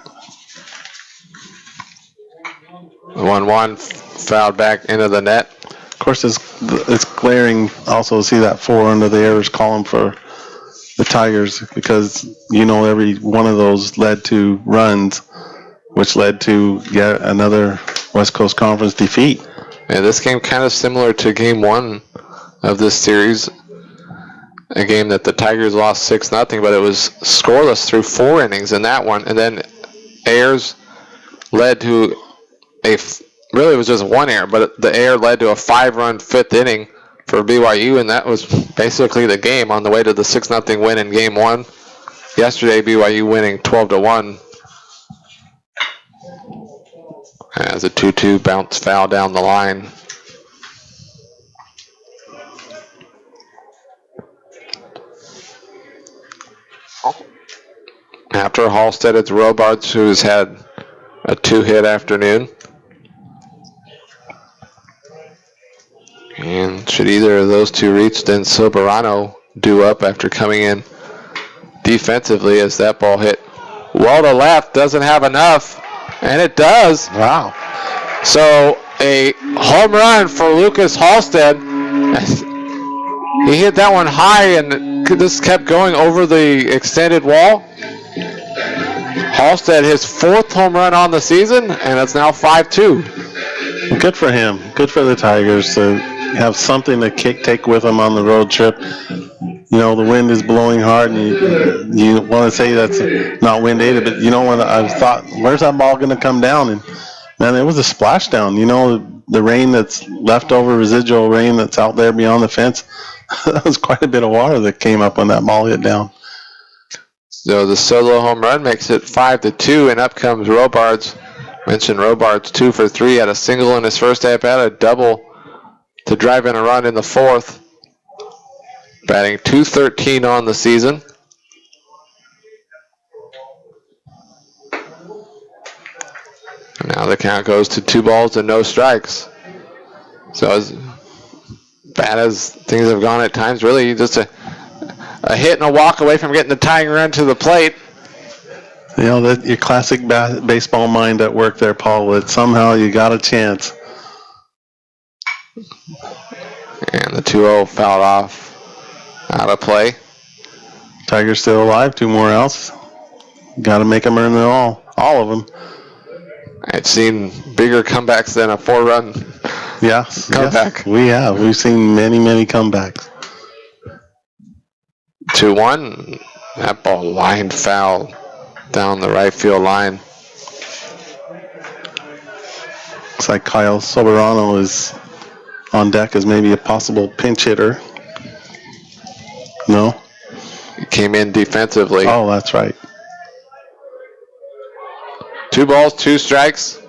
1-1 fouled back into the net. Of course, it's glaring also to see that 4 under the errors column for the Tigers, because every one of those led to runs, which led to yet another West Coast Conference defeat. Yeah, this game kind of similar to game 1 of this series. A game that the Tigers lost 6-0, but it was scoreless through 4 innings in that one. And then errors led to really it was just 1 error, but the error led to a 5-run 5th inning for BYU, and that was basically the game on the way to the 6-0 win in game 1. Yesterday, BYU winning 12-1. As a 2-2 bounce foul down the line. After Halstead, it's Robards, who's had a 2-hit afternoon. And should either of those two reach, then Soberano due up after coming in defensively as that ball hit well to left. Doesn't have enough, and it does. Wow. So a home run for Lucas Halstead. He hit that one high, and this kept going over the extended wall. Halstead, his 4th home run on the season, and it's now 5-2. Good for him. Good for the Tigers to have something to take with them on the road trip. You know, the wind is blowing hard, and you want to say that's not wind aided, but you know what? I thought, where's that ball going to come down? And man, it was a splashdown. You know, the rain that's leftover residual rain that's out there beyond the fence. That was quite a bit of water that came up when that ball hit down. So the solo home run makes it 5-2, and up comes Robards. Mentioned Robards 2 for 3, had a single in his first at bat, a double to drive in a run in the 4th. Batting .213 on the season. Now the count goes to 2 balls and no strikes. So as bad as things have gone at times, really just a hit and a walk away from getting the tying run to the plate. You know, that your classic baseball mind at work there, Paul, that somehow you got a chance. And the 2-0 fouled off. Out of play. Tigers still alive, 2 more outs. Got to make them earn it all of them. I've seen bigger comebacks than a 4-run comeback. Yes, we have. We've seen many, many comebacks. 2-1. That ball lined foul down the right field line. Looks like Kyle Soberano is on deck as maybe a possible pinch hitter. No? He came in defensively. Oh, that's right. 2 balls, 2 strikes.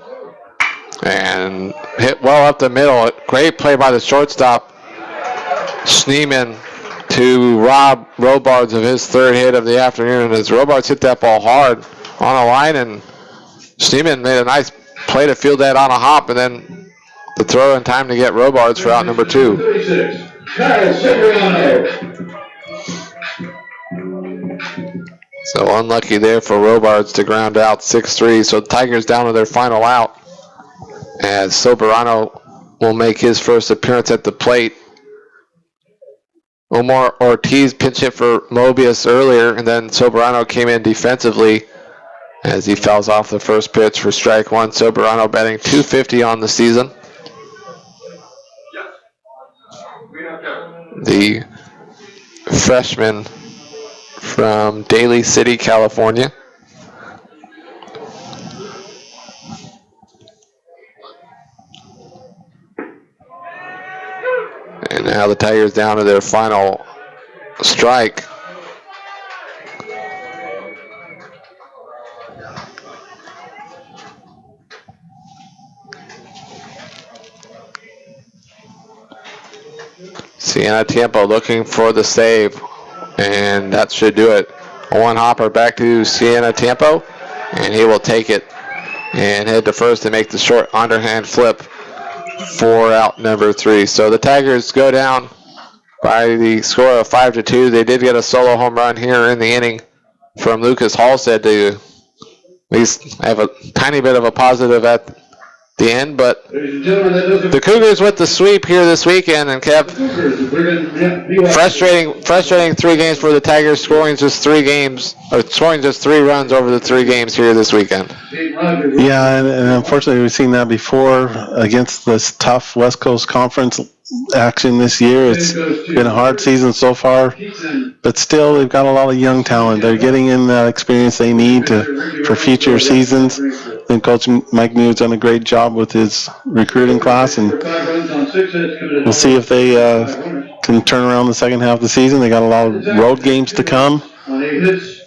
And hit well up the middle. Great play by the shortstop. Schneeman to rob Robards of his 3rd hit of the afternoon. As Robards hit that ball hard on a line, and Schneeman made a nice play to field that on a hop, and then the throw in time to get Robards for out number 2. 36, Kyle Silverano. So unlucky there for Robards to ground out 6-3. So the Tigers down to their final out, as Soberano will make his first appearance at the plate. Omar Ortiz pinch hit for Mobius earlier, and then Soberano came in defensively as he fouls off the first pitch for strike 1. Soberano batting .250 on the season. The freshman from Daly City, California. And now the Tigers down to their final strike. Siena Tiempo looking for the save, and that should do it. One hopper back to Siena Tiempo, and he will take it and head to first to make the short underhand flip for out number 3. So the Tigers go down by the score of 5-2. They did get a solo home run here in the inning from Lucas Halstead to at least have a tiny bit of a positive at the end, but the Cougars with the sweep here this weekend, and kept frustrating 3 games for the Tigers, scoring just 3 runs over the 3 games here this weekend. Yeah, and unfortunately we've seen that before against this tough West Coast Conference action this year. It's been a hard season so far, but still they've got a lot of young talent. They're getting in that experience they need for future seasons. I think Coach Mike New's done a great job with his recruiting class, and we'll see if they can turn around the second half of the season. They got a lot of road games to come,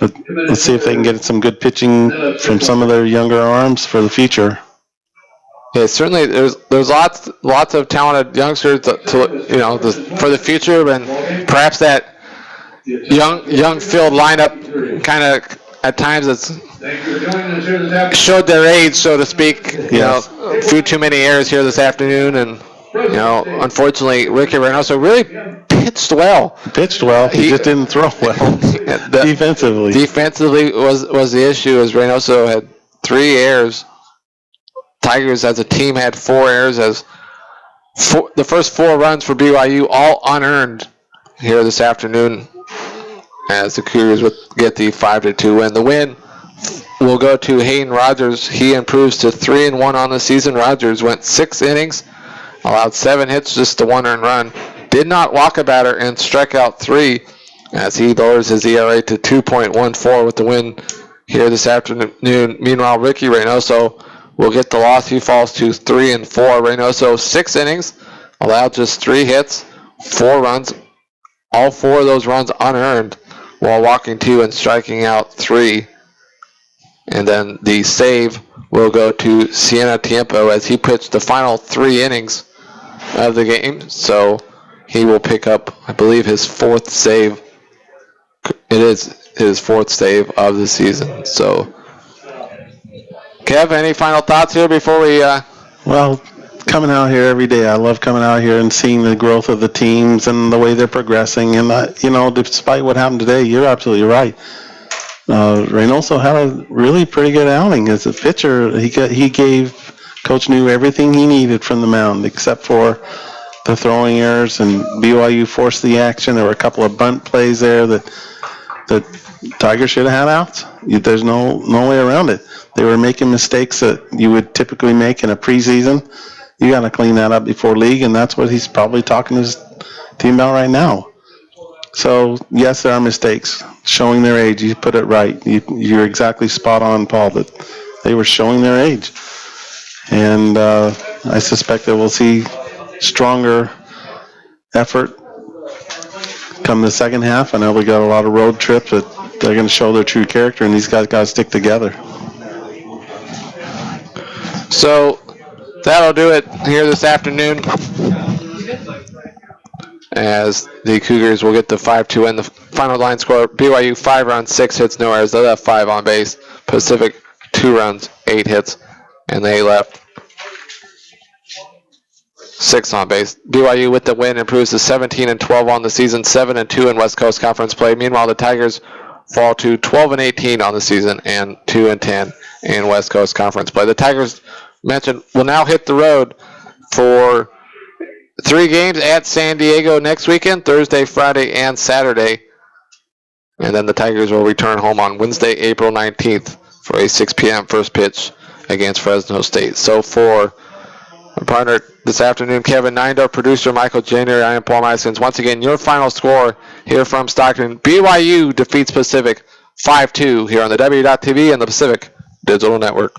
but let's see if they can get some good pitching from some of their younger arms for the future. Yeah, certainly. There's lots of talented youngsters for the future, and perhaps that young field lineup kind of at times it's showed their age, so to speak. You know, a few too many errors here this afternoon, and unfortunately Ricky Reynoso really pitched well. He just didn't throw well defensively. Defensively was the issue, as Reynoso had 3 errors. Tigers as a team had 4 errors, as the first 4 runs for BYU all unearned here this afternoon, as the Cougars would get the 5-2 win. The win will go to Hayden Rogers. He improves to 3-1 on the season. Rogers went 6 innings, allowed 7 hits, just the 1 earned run. Did not walk a batter and struck out 3, as he lowers his ERA to 2.14 with the win here this afternoon. Meanwhile, Ricky Reynoso will get the loss. He falls to 3-4. Reynoso 6 innings, allowed just 3 hits, 4 runs, all 4 of those runs unearned, while walking 2 and striking out 3. And then the save will go to Siena Tiempo, as he pitched the final 3 innings of the game. So he will pick up, I believe, his 4th save. It is his 4th save of the season. So, Kev, any final thoughts here before we... Well, coming out here every day, I love coming out here and seeing the growth of the teams and the way they're progressing. And, despite what happened today, you're absolutely right. Reynoso had a really pretty good outing as a pitcher. He gave Coach New everything he needed from the mound, except for the throwing errors, and BYU forced the action. There were a couple of bunt plays there that Tigers should have had outs. There's no way around it. They were making mistakes that you would typically make in a preseason. You got to clean that up before league, and that's what he's probably talking to his team about right now. So, yes, there are mistakes. Showing their age, you put it right. You're exactly spot on, Paul, that they were showing their age. And I suspect that we'll see stronger effort come the second half. I know we got a lot of road trips, but they're going to show their true character, and these guys got to stick together. So that'll do it here this afternoon, as the Cougars will get the 5-2 win. The final line score: BYU 5 runs, 6 hits, no errors. They left 5 on base. Pacific 2 runs, 8 hits, and they left 6 on base. BYU with the win improves to 17-12 on the season, 7-2 in West Coast Conference play. Meanwhile, the Tigers fall to 12-18 on the season and 2-10 in West Coast Conference play. The Tigers, mentioned, will now hit the road for 3 games at San Diego next weekend, Thursday, Friday, and Saturday. And then the Tigers will return home on Wednesday, April 19th for a 6 p.m. first pitch against Fresno State. So for my partner this afternoon, Kevin Nindo, producer Michael January, I am Paul Myskins. Once again, your final score here from Stockton: BYU defeats Pacific 5-2 here on the W.TV and the Pacific Digital Network.